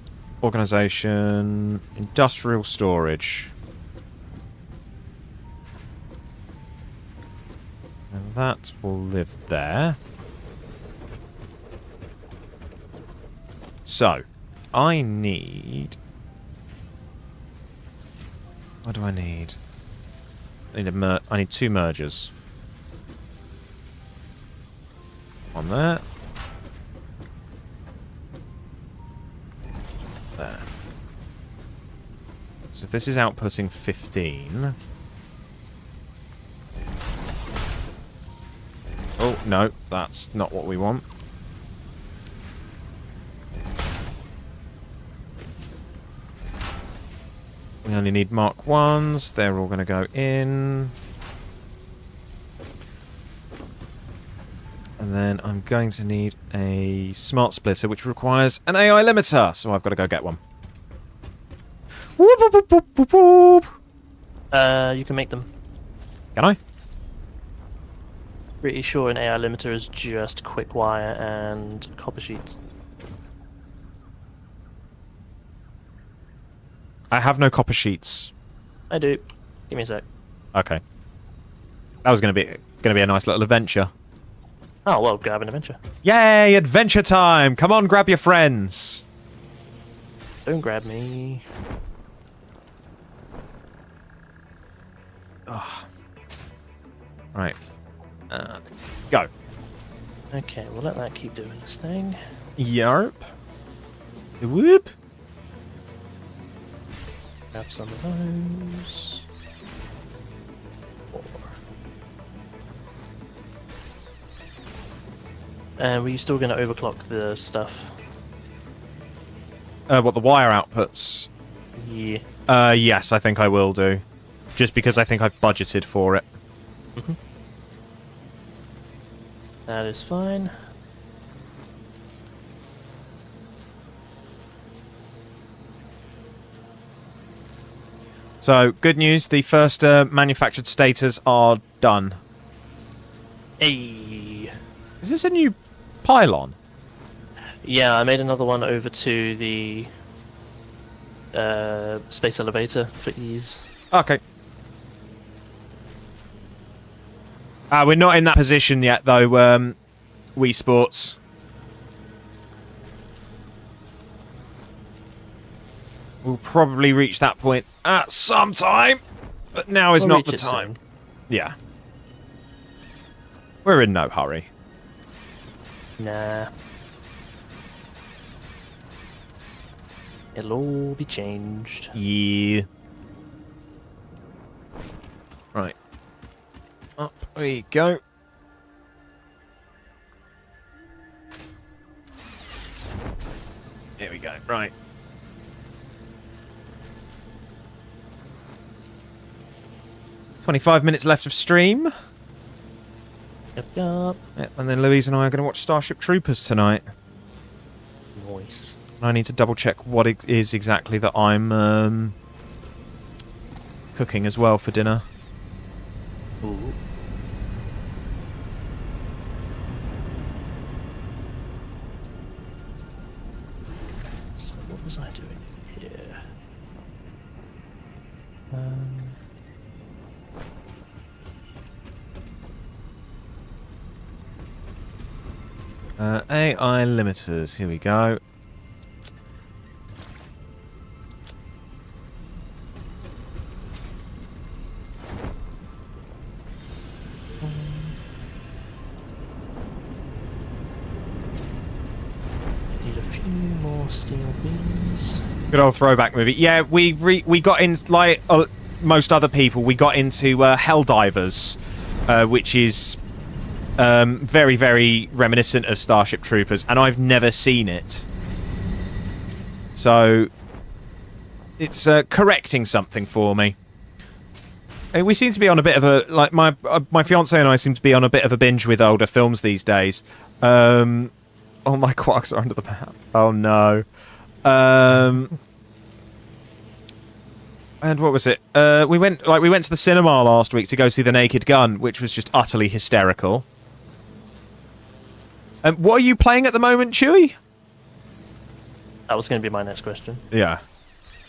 Organization. Industrial storage. And that will live there. So, I need... What do I need? I need 2 mergers. One there. There. So if this is outputting 15... Oh, no, that's not what we want. We only need Mark 1s. They're all going to go in. And then I'm going to need a smart splitter, which requires an AI limiter. So I've got to go get one. Whoop, whoop, whoop, whoop, whoop, whoop. You can make them. Can I? Pretty sure an AI limiter is just quick wire and copper sheets. I have no copper sheets. I do. Give me a sec. Okay. That was going to be a nice little adventure. Oh, well, grab an adventure. Yay, adventure time! Come on, grab your friends. Don't grab me. Right. Go. Okay, we'll let that keep doing this thing. Yarp. Whoop. Grab some of those. 4. And were you still going to overclock the stuff? What, the wire outputs? Yeah. Yes, I think I will do. Just because I think I've budgeted for it. Mm-hmm. That is fine. So, good news, the first manufactured stators are done. Hey. Is this a new pylon? Yeah, I made another one over to the space elevator for ease. Okay. We're not in that position yet, though, Wii Sports. We'll probably reach that point at some time, but now is We'll not the reach it time. soon. Yeah. We're in no hurry. Nah. It'll all be changed. Yeah. Right. Up we go. Here we go. Right. "25 minutes left of stream." Yep, yep. Yep, and then Louise and I are going to watch Starship Troopers tonight. Nice. I need to double check what it is exactly that I'm cooking as well for dinner. Ooh. So what was I doing here? AI limiters. Here we go. Need a few more steel beams. Good old throwback movie. Yeah, we got in, like most other people, we got into Helldivers, which is very, very reminiscent of Starship Troopers, and I've never seen it. So it's correcting something for me. And we seem to be on a bit of a, like, my fiance and I seem to be on a bit of a binge with older films these days. Oh, my quarks are under the map. Oh no. And what was it? We went to the cinema last week to go see The Naked Gun, which was just utterly hysterical. What are you playing at the moment, Chewie? That was going to be my next question. Yeah.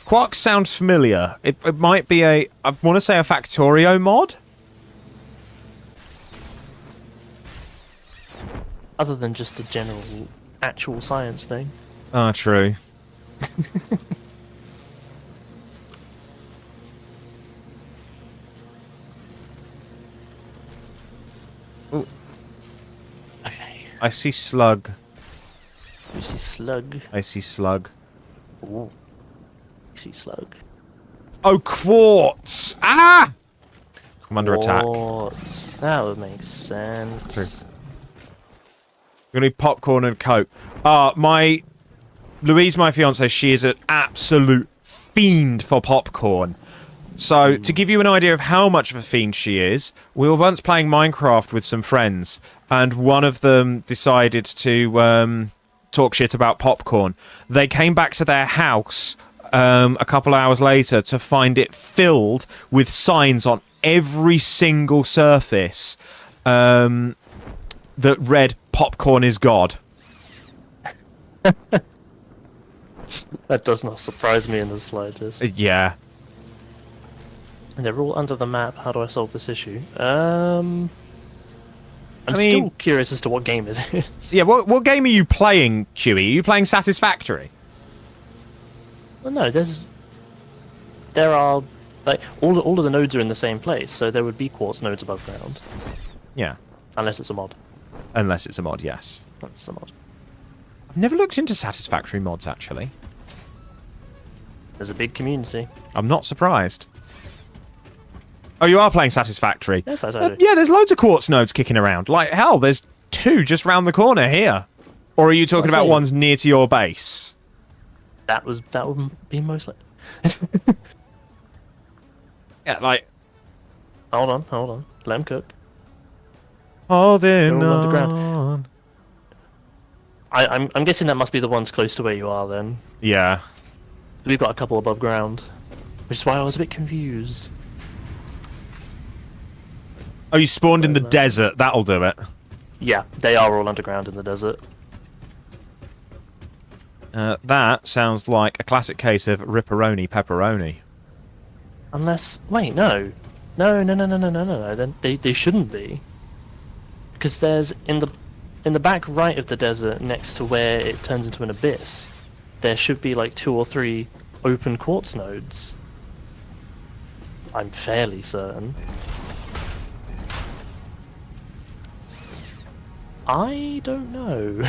Quarks sounds familiar. It might be I want to say a Factorio mod? Other than just a general actual science thing. Ah, true. Ooh. Okay. I see slug. You see slug. I see slug. Ooh. You see slug. Oh, quartz! Ah! I'm under attack. Quartz. That would make sense. True. We're gonna need popcorn and Coke. Louise, my fiance, she is an absolute fiend for popcorn. So, to give you an idea of how much of a fiend she is, we were once playing Minecraft with some friends, and one of them decided to talk shit about popcorn. They came back to their house a couple hours later to find it filled with signs on every single surface that read, "Popcorn is God." That does not surprise me in the slightest. Yeah. And they're all under the map. How do I solve this issue? I'm I still mean- curious as to what game it is. Yeah, what game are you playing, Chewie? Are you playing Satisfactory? Well, no, there are like all of the nodes are in the same place, so there would be quartz nodes above ground, Yeah. unless it's a mod. Unless it's a mod, yes. That's a mod. I've never looked into Satisfactory mods, actually. There's a big community. I'm not surprised. Oh, you are playing Satisfactory? Yes, I do. Yeah, there's loads of quartz nodes kicking around. Like, hell, there's 2 just round the corner here. Or are you talking I'll about say- ones near to your base? That would be mostly. Yeah, like... Hold on. Let him cook. Holding They're all on. underground. I'm guessing that must be the ones close to where you are then. Yeah. We've got a couple above ground, which is why I was a bit confused. Oh, you spawned in the desert. That'll do it. Yeah, they are all underground in the desert. That sounds like a classic case of ripperoni pepperoni. Unless, wait, no. No. Then they shouldn't be. Because there's in the back right of the desert, next to where it turns into an abyss, there should be like 2 or 3 open quartz nodes. I'm fairly certain. I don't know.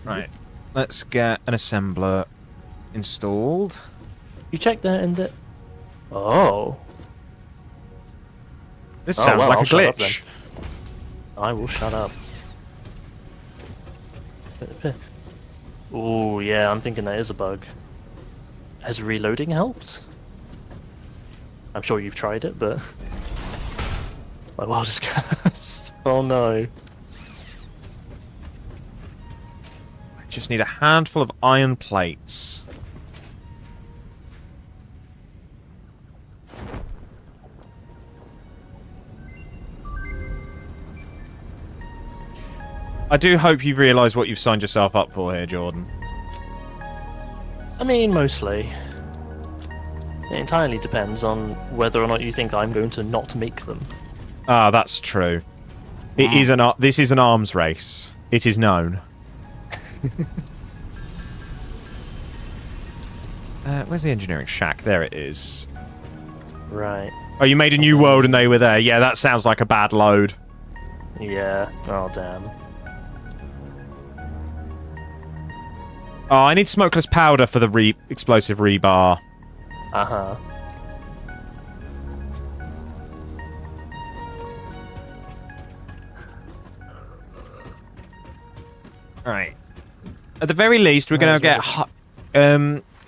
Right. Let's get an assembler installed. You checked that and the... Oh. This sounds well, like I'll a shut up glitch. I will shut up. Oh yeah, I'm thinking that is a bug. Has reloading helped? I'm sure you've tried it, but... My wildest guess. Oh no. I just need a handful of iron plates. I do hope you realise what you've signed yourself up for here, Jordan. I mean, mostly. It entirely depends on whether or not you think I'm going to not make them. Ah, that's true. It is this is an arms race. It is known. Where's the engineering shack? There it is. Right. Oh, you made a new world and they were there. Yeah, that sounds like a bad load. Yeah. Oh, damn. Oh, I need smokeless powder for the explosive rebar. Uh-huh. Right. At the very least, we're going to get...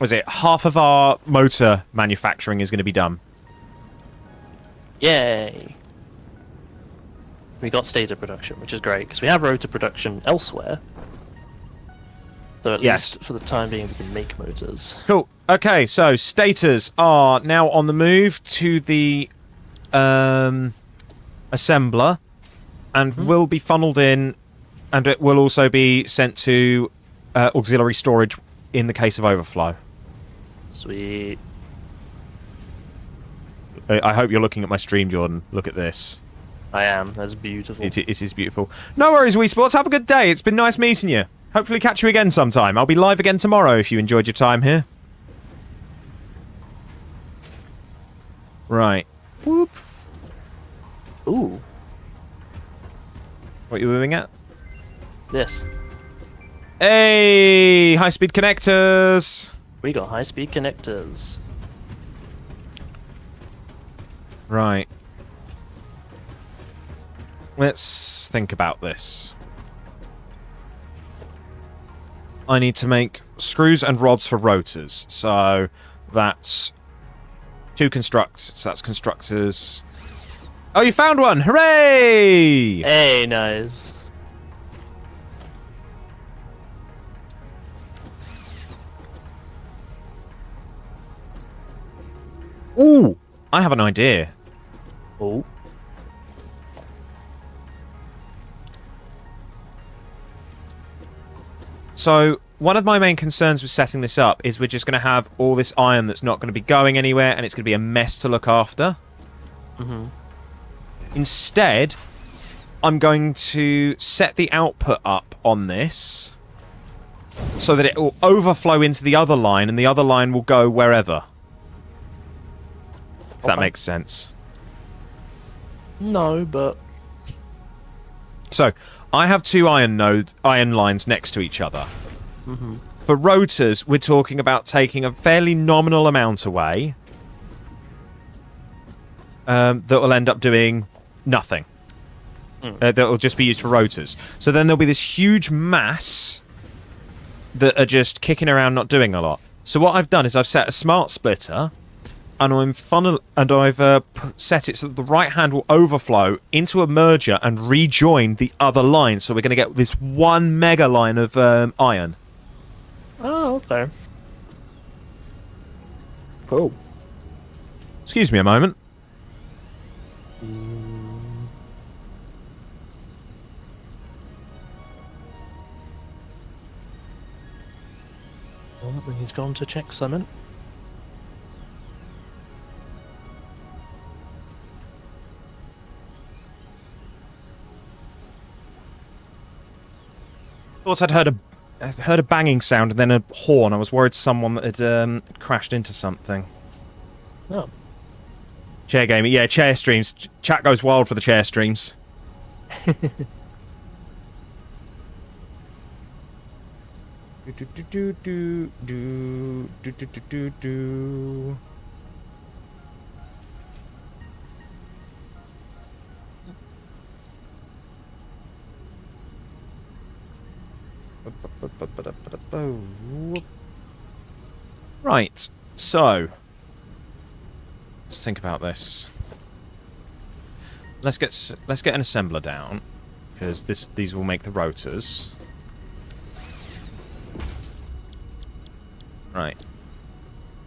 was it half of our motor manufacturing is going to be done. Yay! We got stator production, which is great, because we have rotor production elsewhere. So at least for the time being, we can make motors. Cool. Okay, so stators are now on the move to the assembler, and will be funneled in, and it will also be sent to auxiliary storage in the case of overflow. Sweet. I hope you're looking at my stream, Jordan. Look at this. I am. That's beautiful. It is beautiful. No worries, Wii Sports. Have a good day. It's been nice meeting you. Hopefully catch you again sometime. I'll be live again tomorrow if you enjoyed your time here. Right. Whoop. Ooh. What are you moving at? This. Hey! High-speed connectors! We got high-speed connectors. Right. Let's think about this. I need to make screws and rods for rotors. So that's 2 constructs. So that's constructors. Oh, you found one! Hooray! Hey, nice. Ooh! I have an idea. Oh. So, one of my main concerns with setting this up is we're just going to have all this iron that's not going to be going anywhere, and it's going to be a mess to look after. Mm-hmm. Instead, I'm going to set the output up on this so that it will overflow into the other line, and the other line will go wherever. If that makes sense. No, but... So, I have 2 iron lines next to each other. Mm-hmm. For rotors, we're talking about taking a fairly nominal amount away that will end up doing nothing. That will just be used for rotors. So then there'll be this huge mass that are just kicking around, not doing a lot. So what I've done is I've set a smart splitter, and I've set it so that the right hand will overflow into a merger and rejoin the other line. So we're going to get this one mega line of iron. Oh, okay. Cool. Excuse me a moment. Well, he's gone to check something. Thought I'd heard a banging sound and then a horn. I was worried someone had crashed into something. Oh. Chair gaming, yeah, chair streams. Chat goes wild for the chair streams. Do. Right, so let's think about this. Let's get an assembler down, because these will make the rotors. Right.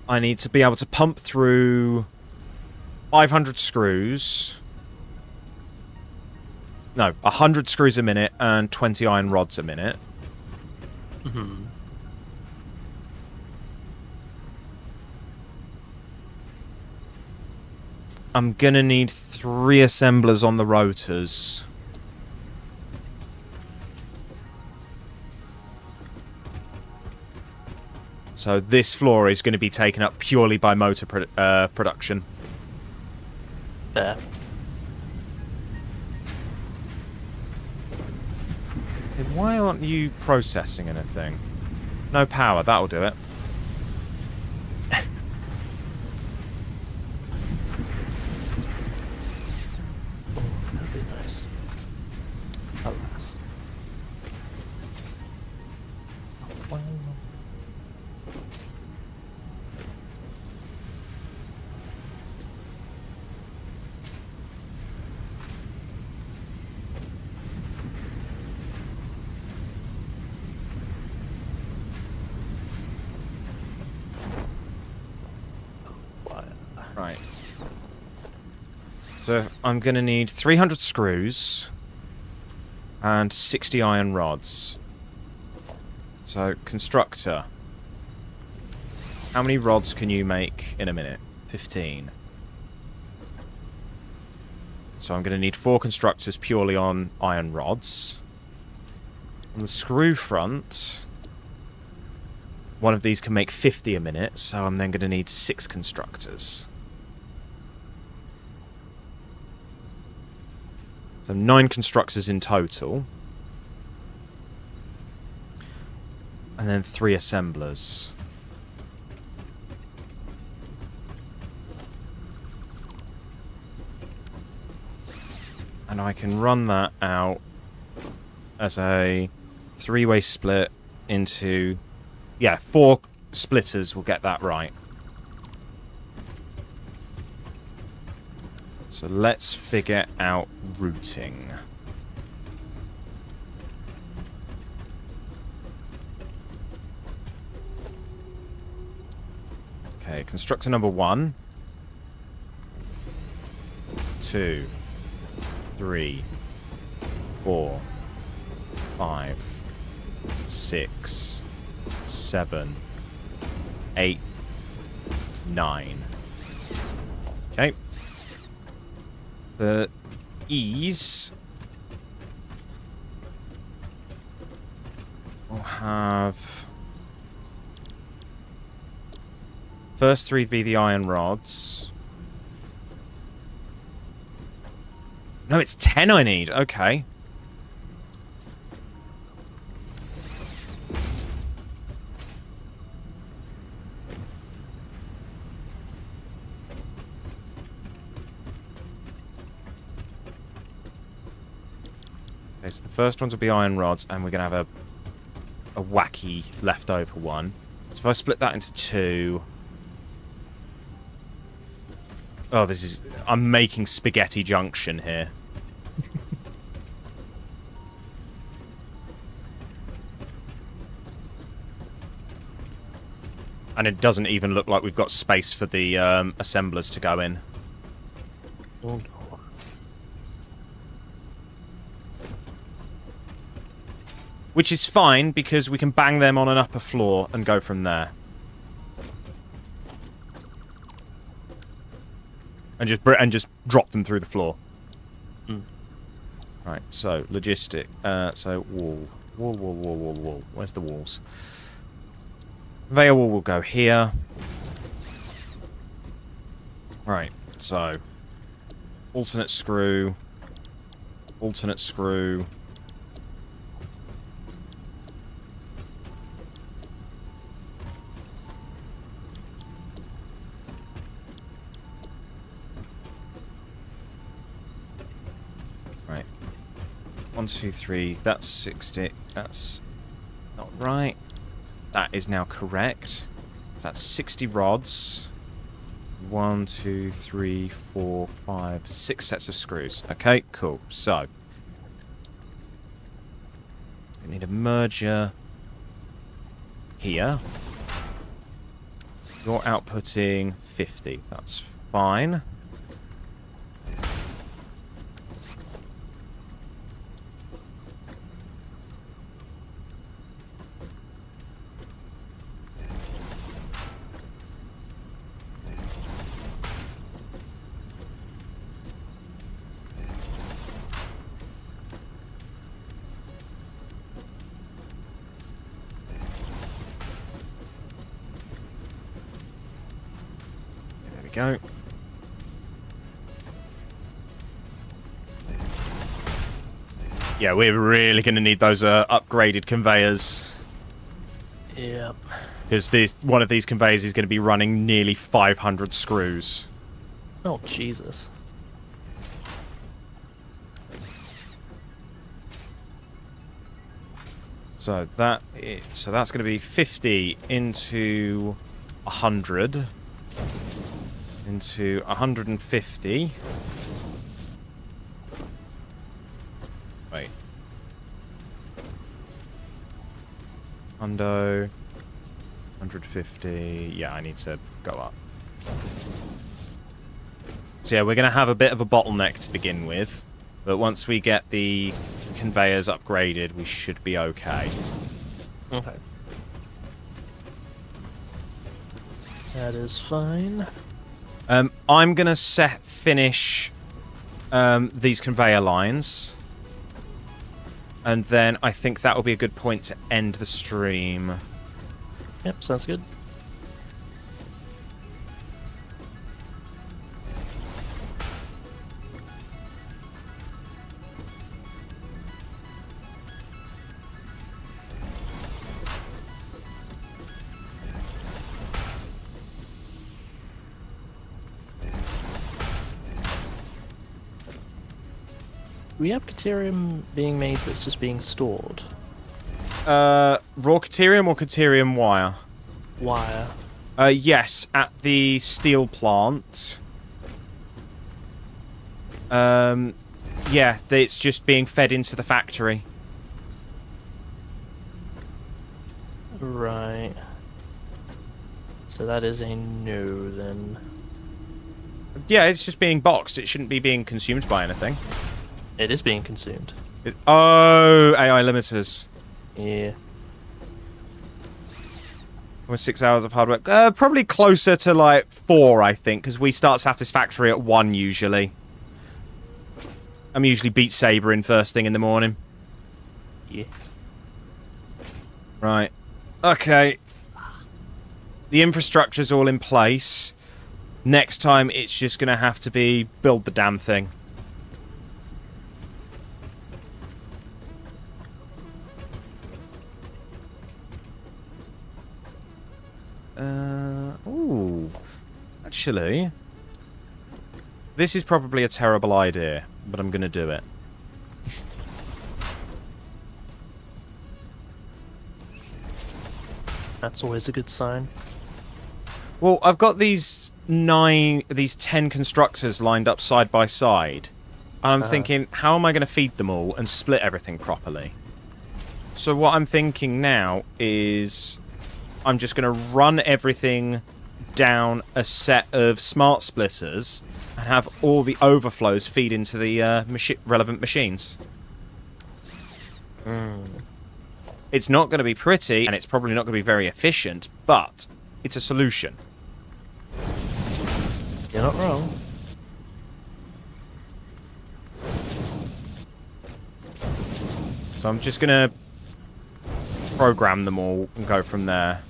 I need to be able to pump through 500 screws. No, 100 screws a minute and 20 iron rods a minute. Mm-hmm. I'm gonna need 3 assemblers on the rotors. So this floor is going to be taken up purely by motor production. There. Why aren't you processing anything? No power, that'll do it. Oh, that'd be nice. Alas. Right. So I'm going to need 300 screws and 60 iron rods. So, constructor. How many rods can you make in a minute? 15. So I'm going to need 4 constructors purely on iron rods. On the screw front, one of these can make 50 a minute, so I'm then going to need 6 constructors. So 9 constructors in total. And then 3 assemblers. And I can run that out as a 3-way split into... Yeah, 4 splitters will get that right. So let's figure out routing. Okay, constructor number 1. 2. 3. 4. 5. 6. 7. 8. 9. Okay. For ease, we'll have first 3 be the iron rods. No, it's 10 I need. Okay. Okay, so the first ones will be iron rods, and we're going to have a wacky leftover one. So if I split that into 2... Oh, this is... I'm making spaghetti junction here. And it doesn't even look like we've got space for the assemblers to go in. Oh, Which is fine, because we can bang them on an upper floor and go from there. And just drop them through the floor. Mm. Right, so, logistic. So, wall. Wall. Where's the walls? Conveyor wall will go here. Right, so... alternate screw. Alternate screw. Right. 1, 2, 3. That's 60. That's not right. That is now correct. So that's 60 rods. 1, 2, 3, 4, 5, 6 sets of screws. Okay, cool. So, we need a merger here. You're outputting 50. That's fine. Go. Yeah, we're really going to need those upgraded conveyors. Yep. Because one of these conveyors is going to be running nearly 500 screws. Oh, Jesus. So that's going to be 50 into 100. Into 150. Wait. Hundo. 150. Yeah, I need to go up. So yeah, we're going to have a bit of a bottleneck to begin with. But once we get the conveyors upgraded, we should be okay. Okay. That is fine. I'm going to finish these conveyor lines. And then I think that will be a good point to end the stream. Yep, sounds good. Do we have Caterium being made that's just being stored? Raw Caterium or Caterium wire? Wire. Yes, at the steel plant. Yeah, it's just being fed into the factory. Right. So that is a no, then. Yeah, it's just being boxed. It shouldn't be being consumed by anything. It is being consumed. Oh, AI limiters. Yeah. Almost 6 hours of hard work. Probably closer to, like, 4, I think, because we start Satisfactory at 1, usually. I'm usually Beat Saber in first thing in the morning. Yeah. Right. Okay. The infrastructure's all in place. Next time, it's just going to have to be build the damn thing. Ooh. Actually, this is probably a terrible idea, but I'm going to do it. That's always a good sign. Well, I've got these 10 constructors lined up side by side. And I'm thinking, how am I going to feed them all and split everything properly? So what I'm thinking now is I'm just going to run everything down a set of smart splitters and have all the overflows feed into the relevant machines. It's not going to be pretty, and it's probably not going to be very efficient, but it's a solution. You're not wrong. So I'm just going to program them all and go from there.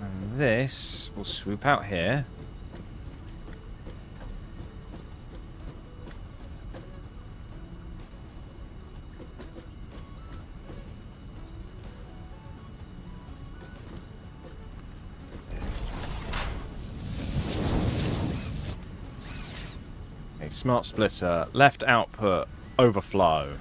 And this will swoop out here. Smart splitter, left output, overflow.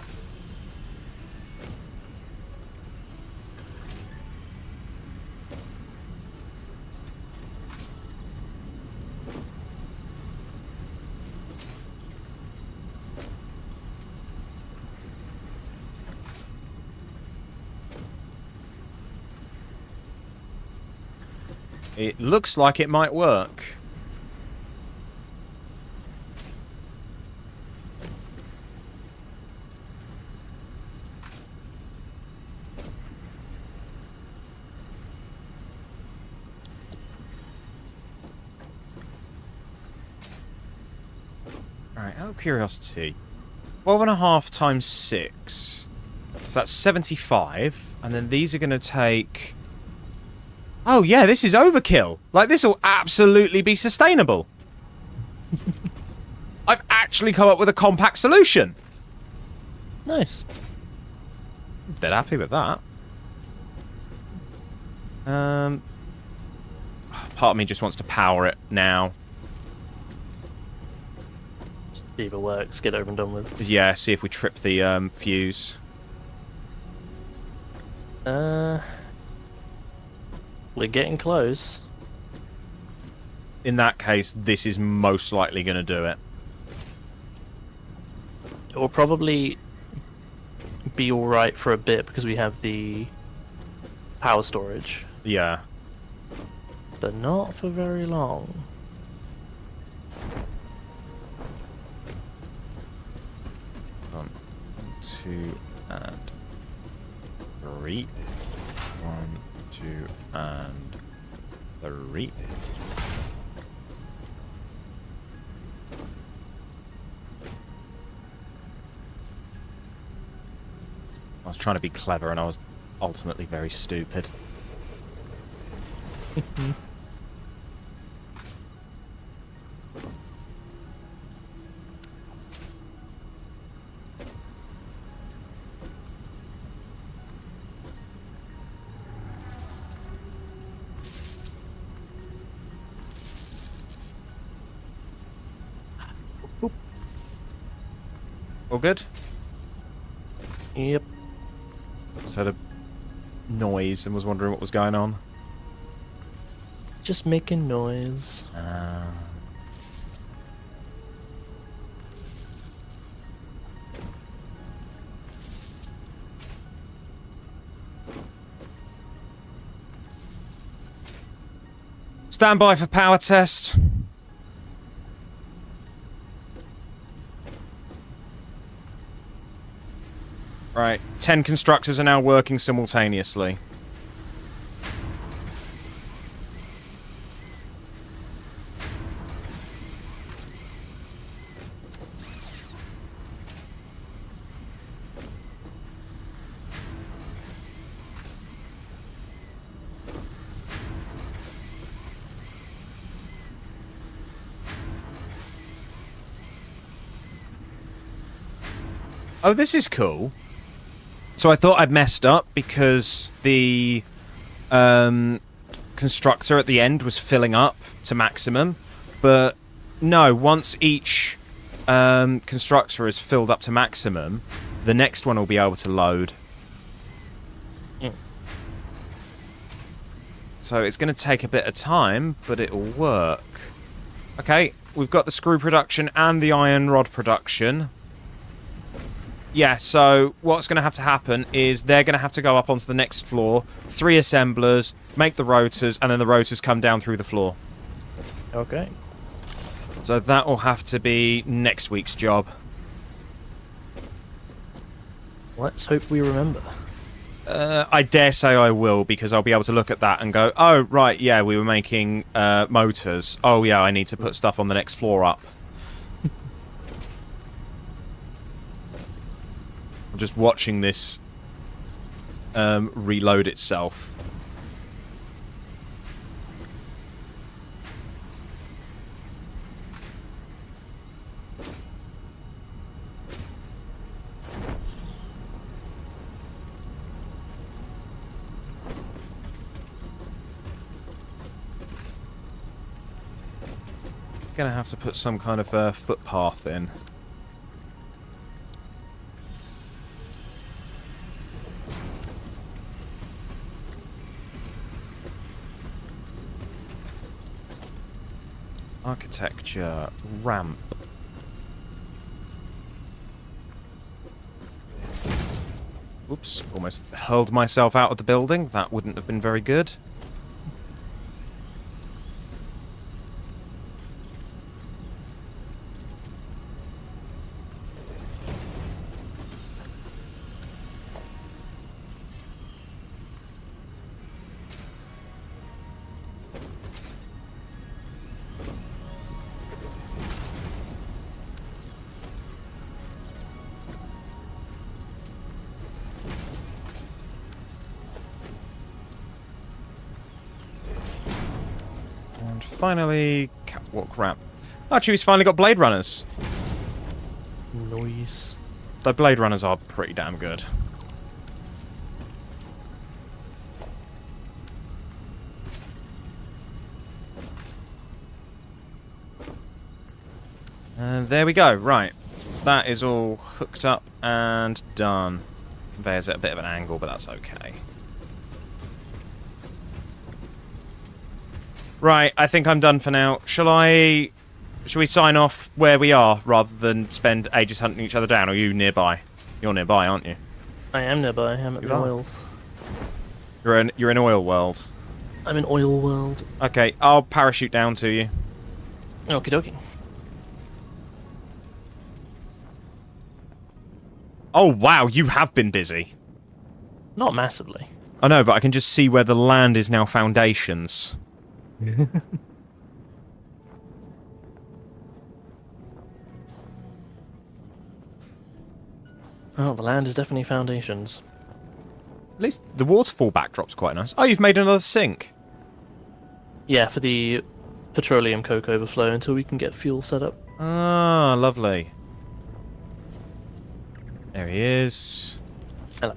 It looks like it might work. Right, out of curiosity, 12.5 times 6. So that's 75. And then these are going to take... Oh, yeah, this is overkill. Like, this will absolutely be sustainable. I've actually come up with a compact solution. Nice. Dead happy with that. Part of me just wants to power it now. See if it works. Get it over and done with. Yeah, see if we trip the fuse. We're getting close. In that case, this is most likely going to do it. It will probably be alright for a bit because we have the power storage. Yeah. But not for very long. One, 2, and 3. 1, 2, and 3. I was trying to be clever and I was ultimately very stupid. All good? Yep. Just heard a noise and was wondering what was going on. Just making noise. Stand by for power test. Right, 10 constructors are now working simultaneously. Oh, this is cool. So I thought I'd messed up because the constructor at the end was filling up to maximum. But no, once each constructor is filled up to maximum, the next one will be able to load. So it's going to take a bit of time, but it'll work. Okay, we've got the screw production and the iron rod production. Yeah, so what's going to have to happen is they're going to have to go up onto the next floor, 3 assemblers, make the rotors, and then the rotors come down through the floor. Okay. So that will have to be next week's job. Let's hope we remember. I dare say I will, because I'll be able to look at that and go, oh, right, yeah, we were making motors. Oh, yeah, I need to put stuff on the next floor up. I'm just watching this reload itself. Gonna have to put some kind of footpath in. Architecture ramp. Oops, almost hurled myself out of the building. That wouldn't have been very good. And finally, catwalk ramp. Oh, Chewie's finally got Blade Runners. Nice. The Blade Runners are pretty damn good. And there we go. Right. That is all hooked up and done. Conveyor's at a bit of an angle, but that's okay. Right, I think I'm done for now. Shall we sign off where we are, rather than spend ages hunting each other down? Or are you nearby? You're nearby, aren't you? I am nearby. I'm at You the are? oil. You're in oil world. I'm in oil world. Okay, I'll parachute down to you. Okie dokie. Oh, wow, you have been busy. Not massively. I know, but I can just see where the land is now foundations. Oh, the land is definitely foundations. At least the waterfall backdrop's quite nice. Oh, you've made another sink. Yeah, for the petroleum coke overflow until we can get fuel set up. Ah, lovely. There he is. Hello.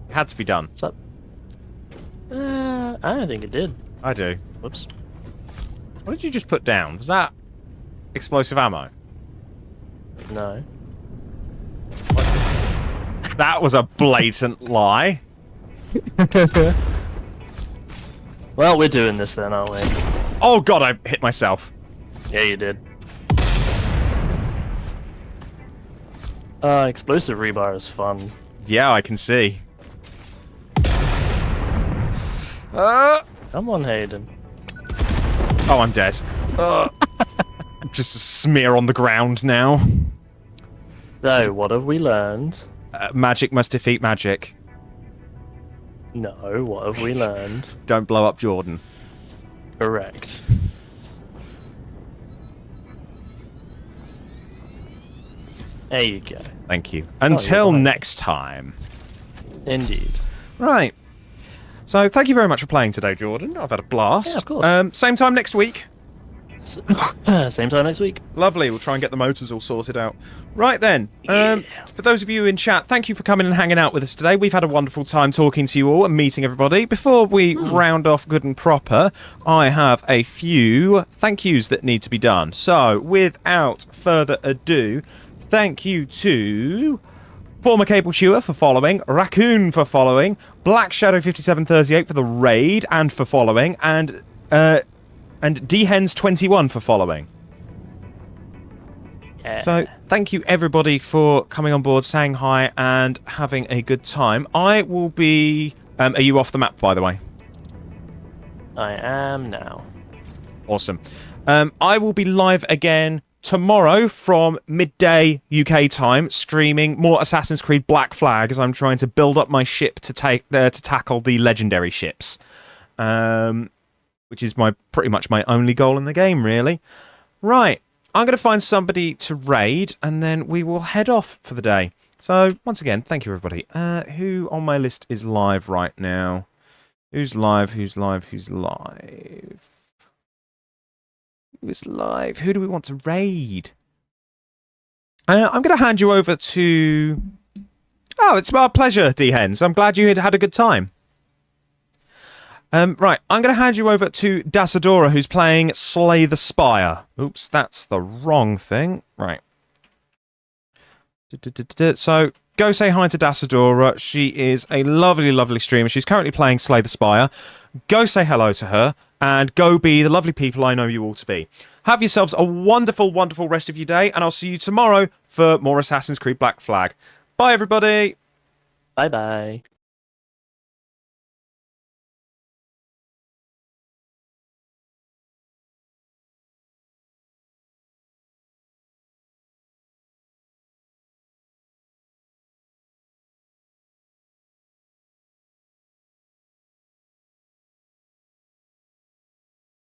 Had to be done. What's up? I don't think it did. I do. Whoops. What did you just put down? Was that explosive ammo? No. That was a blatant lie. Well, we're doing this then, aren't we? Oh god, I hit myself. Yeah, you did. Explosive rebar is fun. Yeah, I can see. Come on, Hayden. Oh, I'm dead. Just a smear on the ground now. So, what have we learned? Magic must defeat magic. No, what have we learned? Don't blow up Jordan. Correct. There you go. Thank you. Until fine. next time. Indeed. Right. So, thank you very much for playing today, Jordan. I've had a blast. Yeah, of course. Same time next week. Same time next week. Lovely. We'll try and get the motors all sorted out. Right then. Yeah. For those of you in chat, thank you for coming and hanging out with us today. We've had a wonderful time talking to you all and meeting everybody. Before we round off good and proper, I have a few thank yous that need to be done. So, without further ado, thank you to Former Cable Chewer for following, Raccoon for following, Black Shadow 5738 for the raid and for following, and Dhens 21 for following. Yeah. So thank you everybody for coming on board, saying hi, and having a good time. I will be. Are you off the map, by the way? I am now. Awesome. I will be live again tomorrow from midday UK time, streaming more Assassin's Creed Black Flag as I'm trying to build up my ship to tackle the legendary ships, which is pretty much my only goal in the game, really. Right, I'm going to find somebody to raid, and then we will head off for the day. So once again, thank you everybody. Who on my list is live right now? Who's live? Who's live? Who's live? Who's live? Who do we want to raid? I'm going to hand you over to... Oh, it's my pleasure, D-Hens. I'm glad you had a good time. Right, I'm going to hand you over to Dasadora, who's playing Slay the Spire. Oops, that's the wrong thing. Right. So, go say hi to Dasadora. She is a lovely, lovely streamer. She's currently playing Slay the Spire. Go say hello to her, and go be the lovely people I know you all to be. Have yourselves a wonderful, wonderful rest of your day, and I'll see you tomorrow for more Assassin's Creed Black Flag. Bye, everybody! Bye-bye.